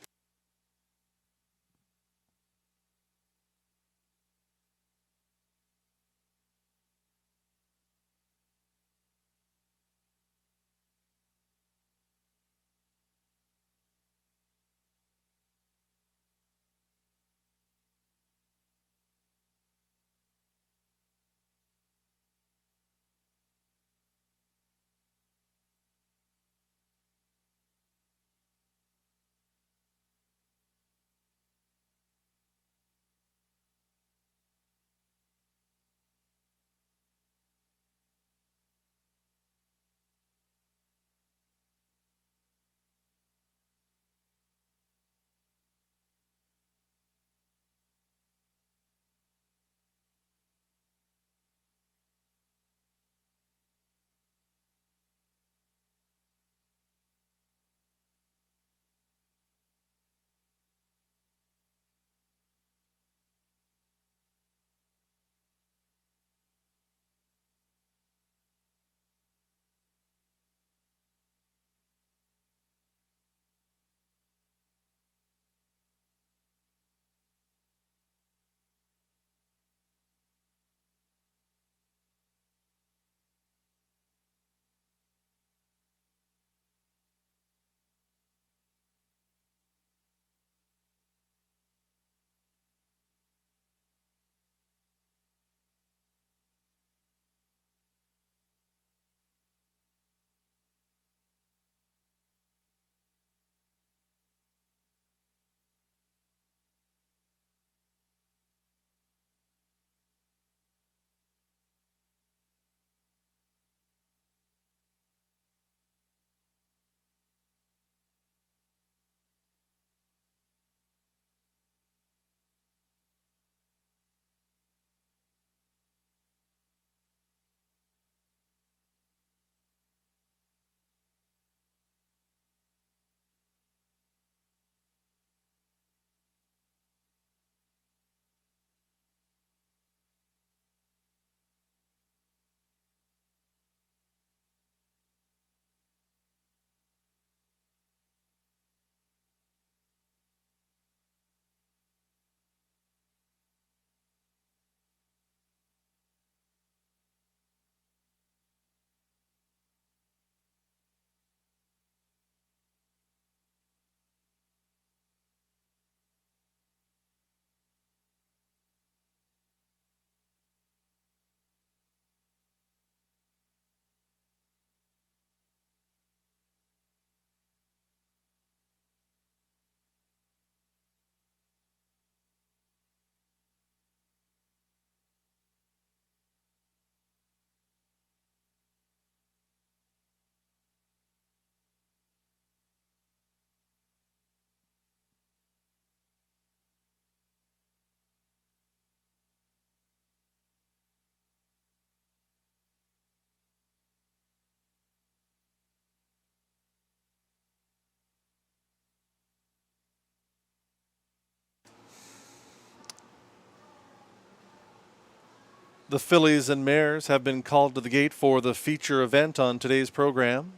The fillies and mares have been called to the gate for the feature event on today's program.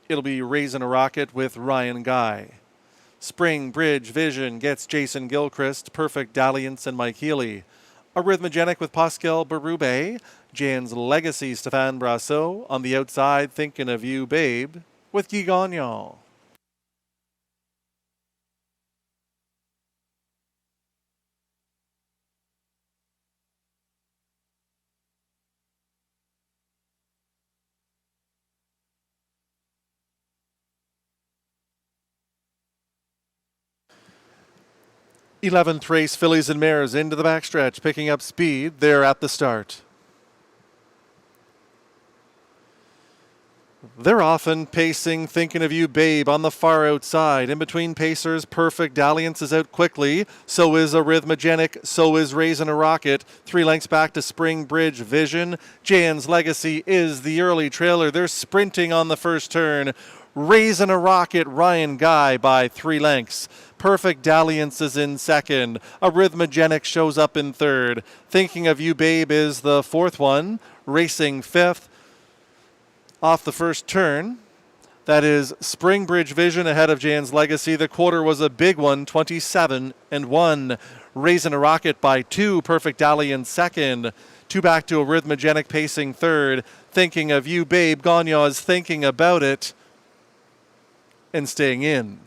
It'll be Raisin' a Rocket with Ryan Guy. Spring Bridge Vision gets Jason Gilchrist, Perfect Dalliance, and Mike Healy. Arrhythmogenic with Pascal Berube. Jan's Legacy, Stéphane Brasseur. On the outside, Thinking of You, Babe, with Guy Gagnon. Eleventh race, fillies and mares into the backstretch, picking up speed. They're at the start. They're often pacing, Thinking of You, Babe, on the far outside. In between pacers, Perfect Dalliance is out quickly. So is Arrhythmogenic. So is Raisin' a Rocket. 3 lengths back to Spring Bridge Vision. Jan's Legacy is the early trailer. They're sprinting on the first turn. Raisin' a Rocket, Ryan Guy by 3 lengths. Perfect Dalliance is in second. Arrhythmogenic shows up in third. Thinking of You, Babe is the fourth one. Racing fifth. Off the first turn, that is Spring Bridge Vision ahead of Jan's Legacy. The quarter was a big one, 27-1. Raisin' a Rocket by 2. Perfect Dalliance second. 2 back to Arrhythmogenic pacing third. Thinking of You, Babe. Gagnon is thinking about it and staying in.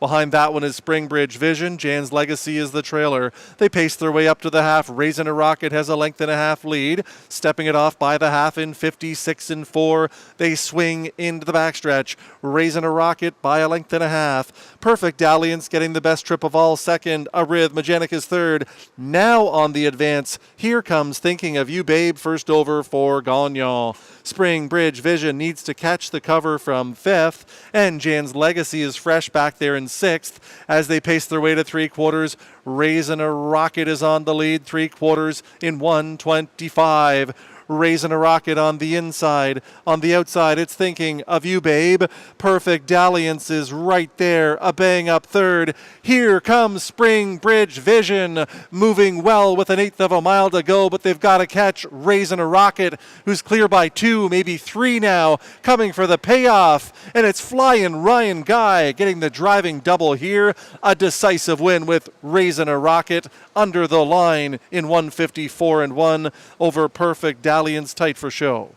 Behind that one is Spring Bridge Vision. Jan's Legacy is the trailer. They pace their way up to the half. Raisin' a Rocket has a length and a half lead. Stepping it off by the half in 56-4. They swing into the backstretch. Raisin' a Rocket by a length and a half. Perfect Dalliance getting the best trip of all second. Arrhythmogenic is third. Now on the advance. Here comes Thinking of You, Babe, first over for Gagnon. Spring Bridge Vision needs to catch the cover from fifth. And Jan's Legacy is fresh back there in sixth as they pace their way to 3/4. Raisin' a Rocket is on the lead, 3/4 in 1:25. Raisin' a Rocket on the inside. On the outside, it's Thinking of You, Babe. Perfect Dalliance is right there, a bang up third. Here comes Spring Bridge Vision, moving well with 1/8 of a mile to go, but they've got to catch Raisin' a Rocket, who's clear by 2, maybe 3 now, coming for the payoff. And it's Flying Ryan Guy getting the driving double here. A decisive win with Raisin' a Rocket under the line in 1:54-1 over Perfect Dalliance, tight for show.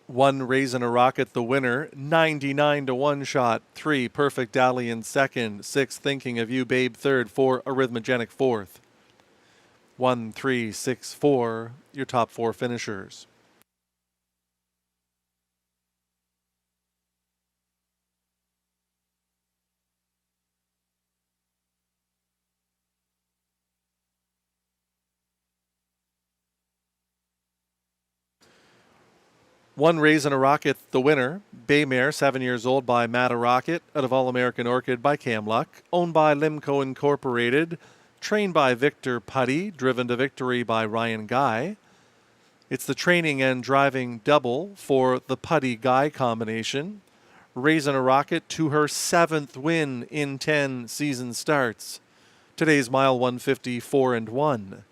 One Raisin' a Rocket, the winner, 99-1 shot. 3 Perfect Dalliance second. 6 Thinking of You, Babe third. 4 Arrhythmogenic fourth. 1, 3, 6, 4, your top 4 finishers. One Raisin' a Rocket, the winner. Bay Mare, 7 years old, by Matt a Rocket, out of All American Orchid by Cam Luck. Owned by Limco Incorporated. Trained by Victor Putty. Driven to victory by Ryan Guy. It's the training and driving double for the Putty-Guy combination. Raisin a Rocket to her 7th win in 10 season starts. Today's mile 150, 4 and 1.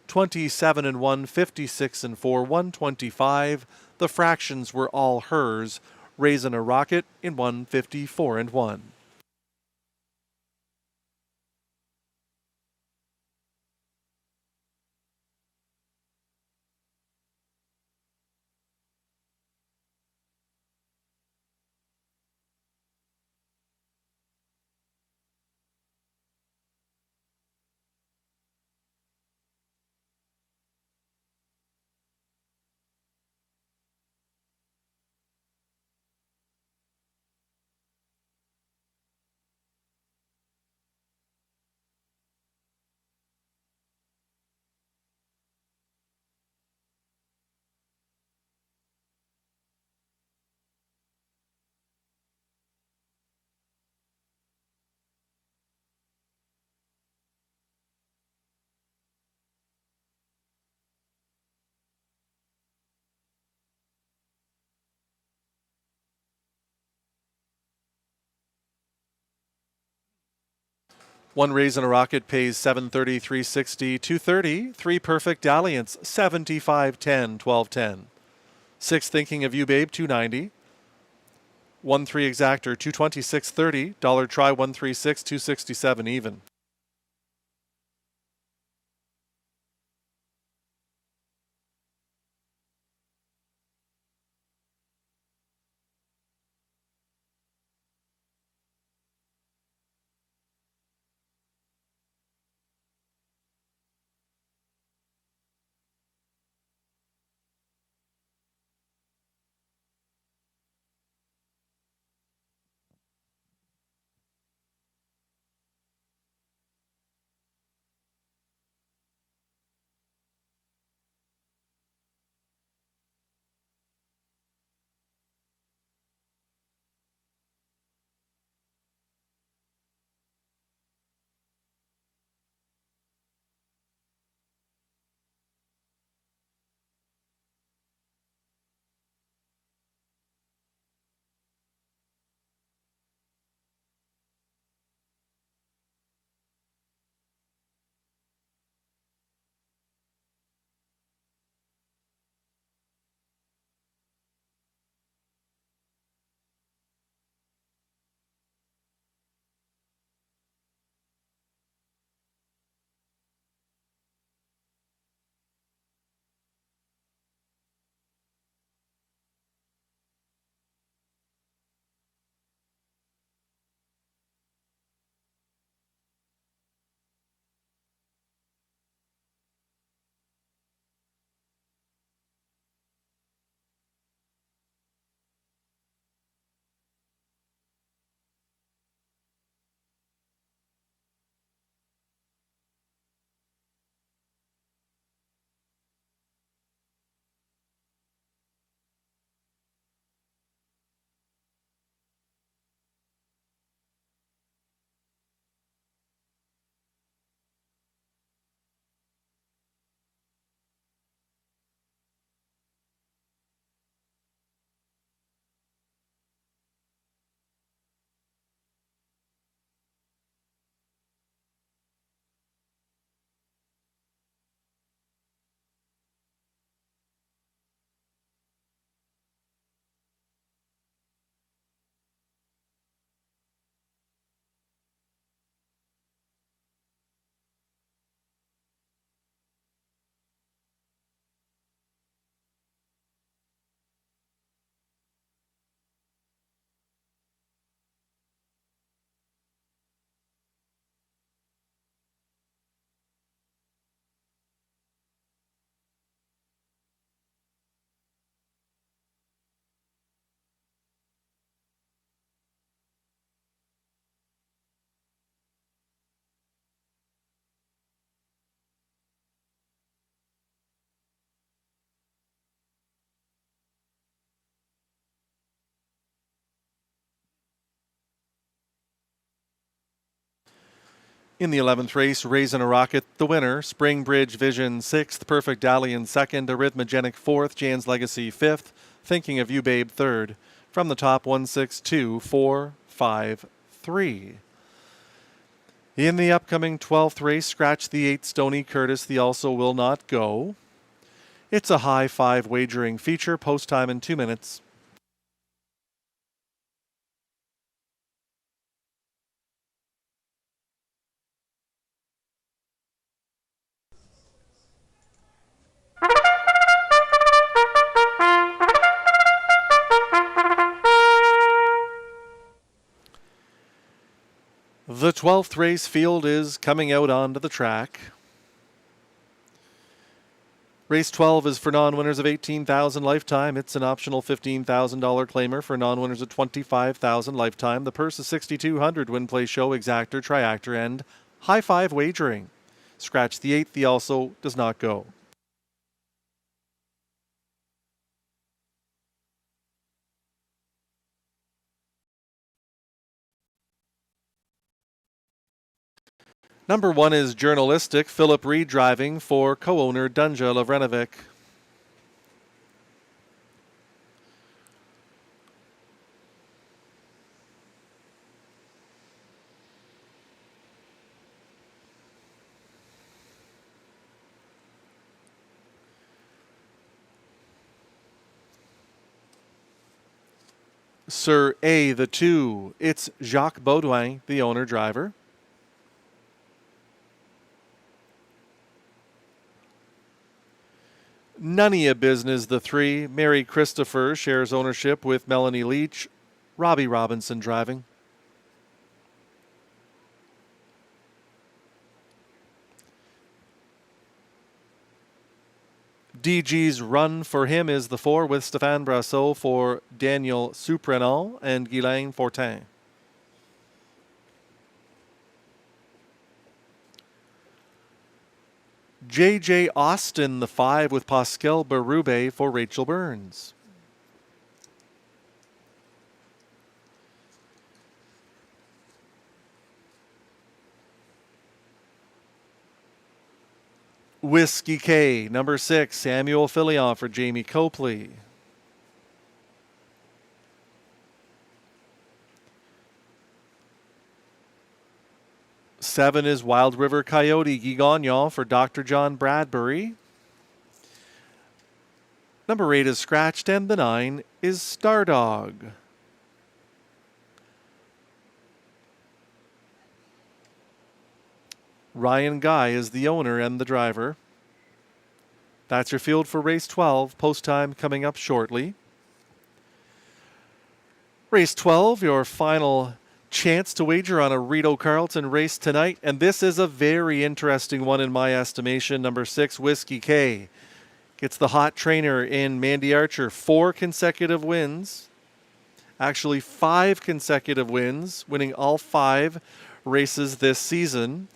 27 and 1, 56 and 4, 125. The fractions were all hers. Raisin a Rocket in 154 and 1. One Raisin a Rocket pays 730, 360, 230. 3 Perfect Dalliance, 75, 10, 12, 10. 6 Thinking of You Babe, 290. 1 3 Exactor, 226, 30. Dollar Try, 136, 267 even. In the 11th race, Raisin a Rocket, the winner. Spring Bridge Vision, 6th. Perfect Dally in 2nd. Arrhythmogenic, 4th. Jan's Legacy, 5th. Thinking of You Babe, 3rd. From the top, 162-4-5-3. In the upcoming 12th race, scratch the 8 Stony Curtis. The also will not go. It's a high 5 wagering feature. Post time in 2 minutes. The 12th race field is coming out onto the track. Race 12 is for non-winners of $18,000 lifetime. It's an optional $15,000 claimer for non-winners of $25,000 lifetime. The purse is $6,200. Win, play, show, exactor, triactor, and high 5 wagering. Scratch the 8th. The also does not go. Number 1 is Journalistic. Philip Reed driving for co-owner Dunja Lavrenovic. Sir A, the 2. It's Jacques Baudouin, the owner driver. None of Business, the 3. Mary Christopher shares ownership with Melanie Leach. Robbie Robinson driving. DG's Run for him is the 4 with Stéphane Brassot for Daniel Suprenant and Guylaine Fortin. JJ Austin, the 5 with Pascal Berube for Rachel Burns. Whiskey K, number 6, Samuel Filion for Jamie Copley. Seven is Wild River Coyote, Guy Gagnon for Dr. John Bradbury. Number 8 is Scratched, and the 9 is Stardog. Ryan Guy is the owner and the driver. That's your field for race 12. Post time coming up shortly. Race 12, your final chance to wager on a Rideau Carleton race tonight. And this is a very interesting one in my estimation. Number 6, Whiskey K. Gets the hot trainer in Mandy Archer. 4 consecutive wins. Actually, 5 consecutive wins, winning all 5 races this season.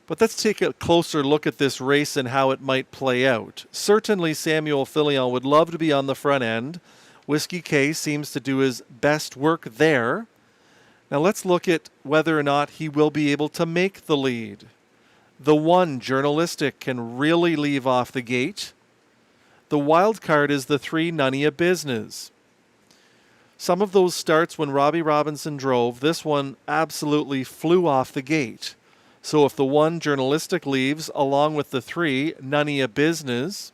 But let's take a closer look at this race and how it might play out. Certainly, Samuel Filion would love to be on the front end. Whiskey K seems to do his best work there. Now let's look at whether or not he will be able to make the lead. The 1, Journalistic, can really leave off the gate. The wild card is the 3, None of Business. Some of those starts when Robbie Robinson drove, this one absolutely flew off the gate. So if the 1, Journalistic, leaves, along with the 3, None of Business,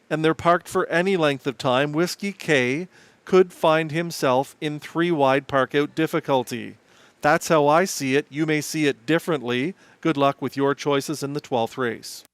and they're parked for any length of time, Whiskey K could find himself in 3 wide park-out difficulty. That's how I see it. You may see it differently. Good luck with your choices in the 12th race.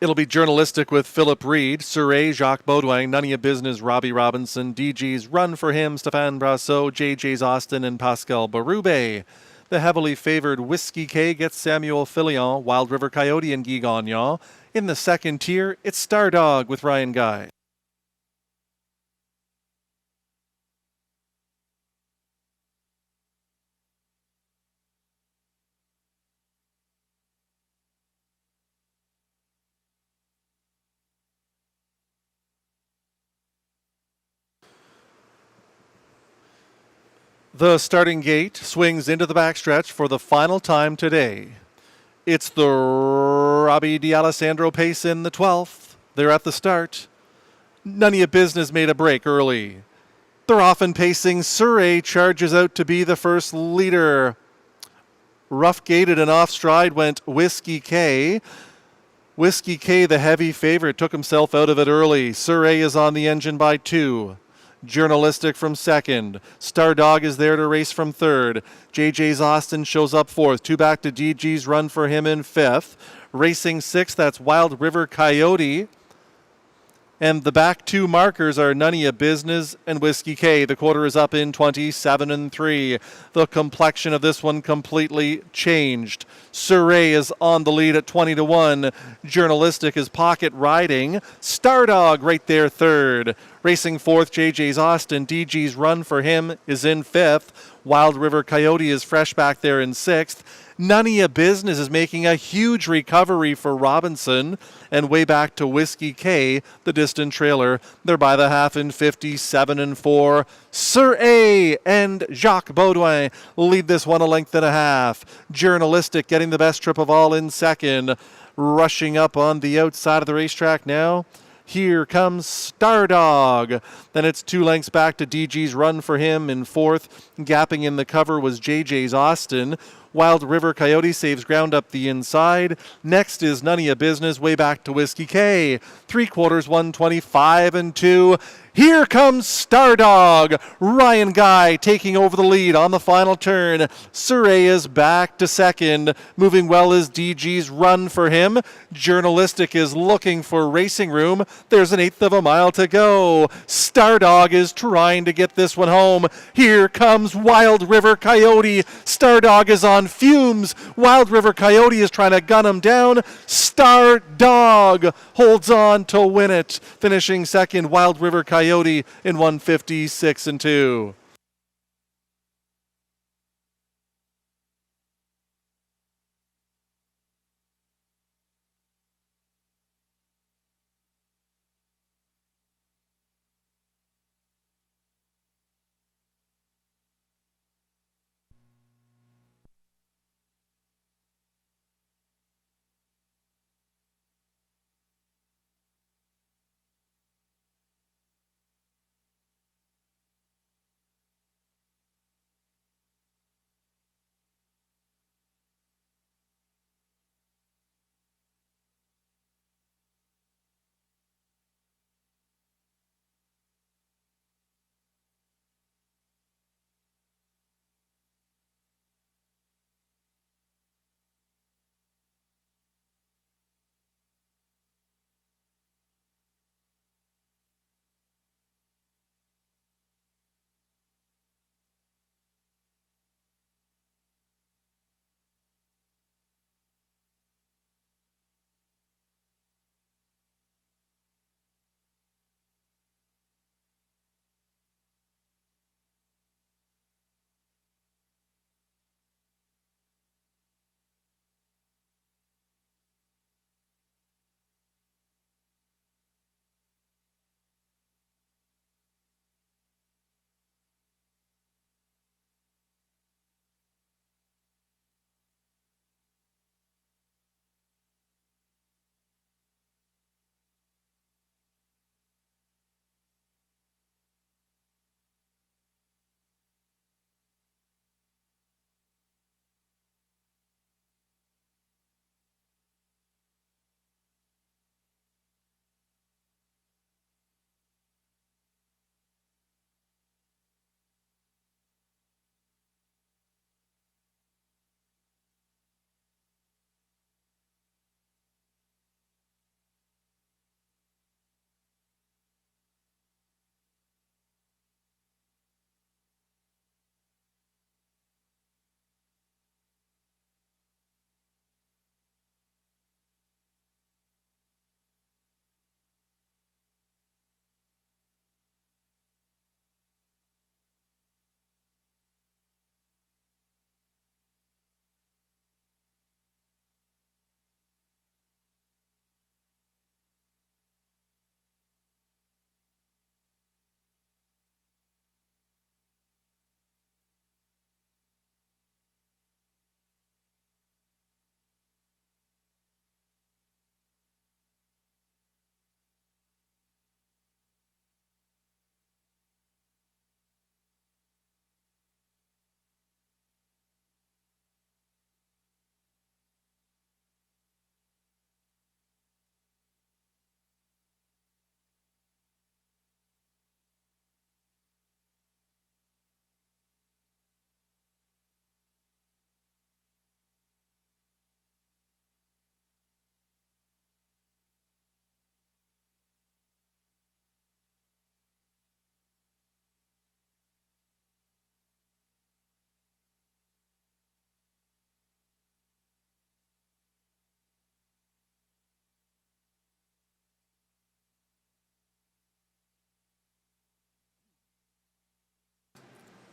It'll be Journalistic with Philip Reed, Surrey, Jacques Baudouin, None of Your Business, Robbie Robinson, DG's Run for Him, Stéphane Brassot, JJ's Austin, and Pascal Berube. The heavily favored Whiskey K gets Samuel Filion, Wild River Coyote, and Guy Gagnon. In the second tier, it's Star Dog with Ryan Guy. The starting gate swings into the backstretch for the final time today. It's the Robbie D'Alessandro pace in the 12th. They're at the start. None of Your Business made a break early. They're often pacing. Surrey charges out to be the first leader. Rough gated and off stride went Whiskey K. Whiskey K, the heavy favorite, took himself out of it early. Surrey is on the engine by 2. Journalistic from second. Star Dog is there to race from third. JJ's Austin shows up fourth. 2 back to DG's Run for Him in fifth. Racing sixth, that's Wild River Coyote. And the back 2 markers are None of Your Business and Whiskey K. The quarter is up in 27-3. The complexion of this one completely changed. Surrey is on the lead at 20-1. Journalistic is pocket riding. Star Dog right there third. Racing fourth, JJ's Austin. DG's Run for Him is in fifth. Wild River Coyote is fresh back there in sixth. None of Your Business is making a huge recovery for Robinson, and way back to Whiskey K, the distant trailer. They're by the half in 57-4. Sir A and Jacques Baudouin lead this one a length and a half. Journalistic getting the best trip of all in second. Rushing up on the outside of the racetrack now. Here comes Star Dog. Then it's 2 lengths back to DG's Run for Him in fourth. Gapping in the cover was JJ's Austin. Wild River Coyote saves ground up the inside. Next is None of Your Business, way back to Whiskey K. 3/4, 125-2. Here comes Star Dog. Ryan Guy taking over the lead on the final turn. Surrey is back to second. Moving well is DG's Run for Him. Journalistic is looking for racing room. There's an 1/8 of a mile to go. Star Dog is trying to get this one home. Here comes Wild River Coyote. Star Dog is on fumes. Wild River Coyote is trying to gun him down. Star Dog holds on to win it. Finishing second, Wild River Coyote in 156-2.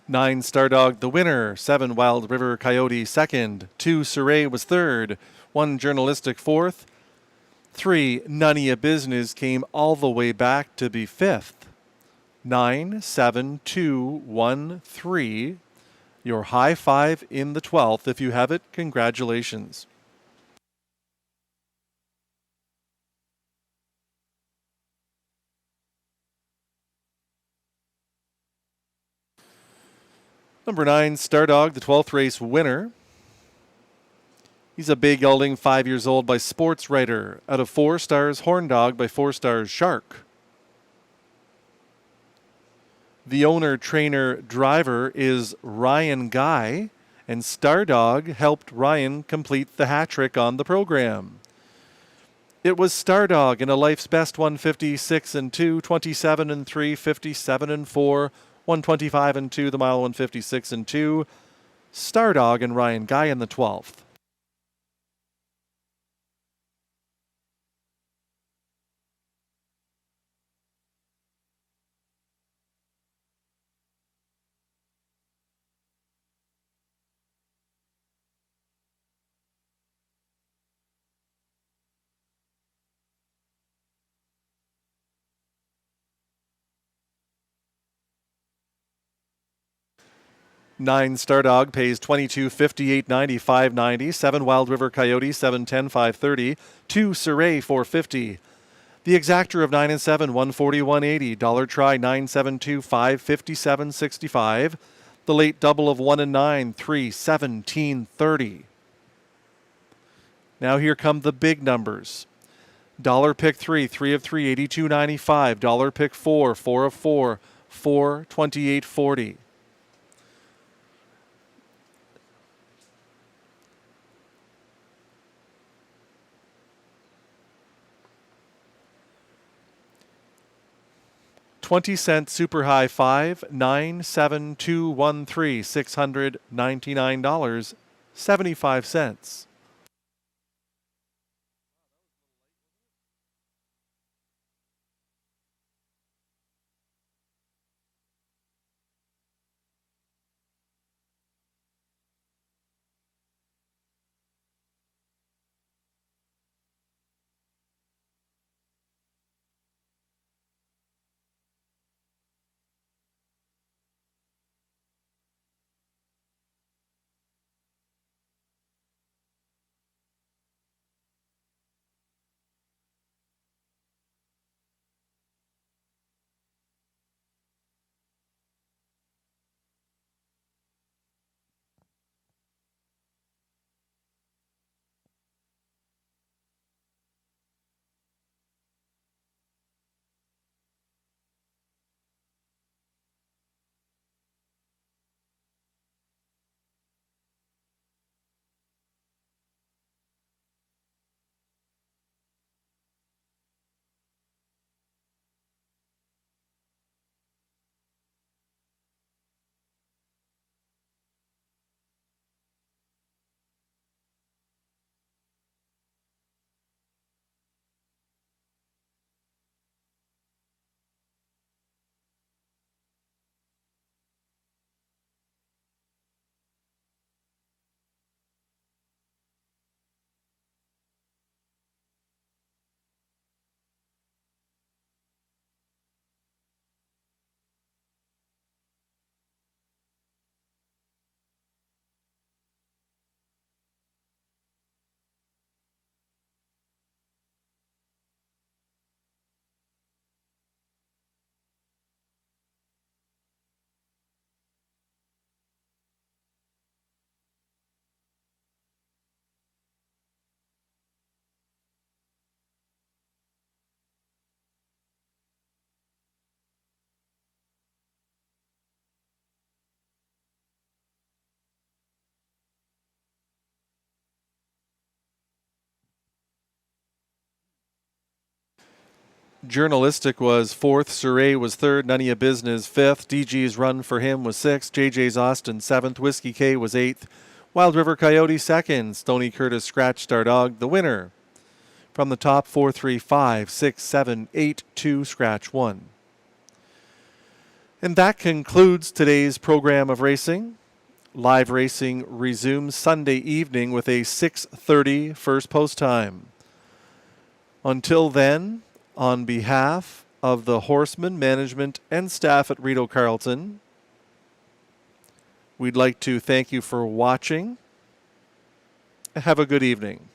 9 Stardog, the winner. 7 Wild River Coyote, second. 2 Surrey was third. 1 Journalistic, fourth. 3 None Ya Business came all the way back to be fifth. 9, 7, 2, 1, 3. Your high five in the 12th. If you have it, congratulations. Number 9, Stardog, the 12th race winner. He's a big gelding, 5 years old, by Sports Writer. Out of 4 stars, Horn Dog, by 4 stars, Shark. The owner, trainer, driver is Ryan Guy, and Stardog helped Ryan complete the hat trick on the program. It was Stardog in a Life's Best 156 and 2, 27 and 3, 57 and 4, 125 and 2, the mile 156 and 2. Stardog and Ryan Guy in the 12th. Nine Stardog pays $22.58.95.90. 7 Wild River Coyote $710.530. 2 Surrey $450. The exactor of 9 and 7 $141.80. Dollar try 972 $557.65. The late double of 1 and 9 $317.30. Now here come the big numbers. Dollar pick 3 3 of 3 $82.95. Dollar pick 4 4 of 4 $428.40. $0.20 super high 5 9 7 2 1 3 $699.75. Journalistic was fourth. Surrey was third. None of Ya Business fifth. DG's Run for Him was sixth. JJ's Austin seventh. Whiskey K was eighth. Wild River Coyote second. Stony Curtis Scratch Star Dog the winner. From the top, 4, 3, 5, 6, 7, 8, 2, scratch 1. And that concludes today's program of racing. Live racing resumes Sunday evening with a 6:30 first post time. Until then, on behalf of the horsemen, management, and staff at Rideau Carleton, we'd like to thank you for watching. Have a good evening.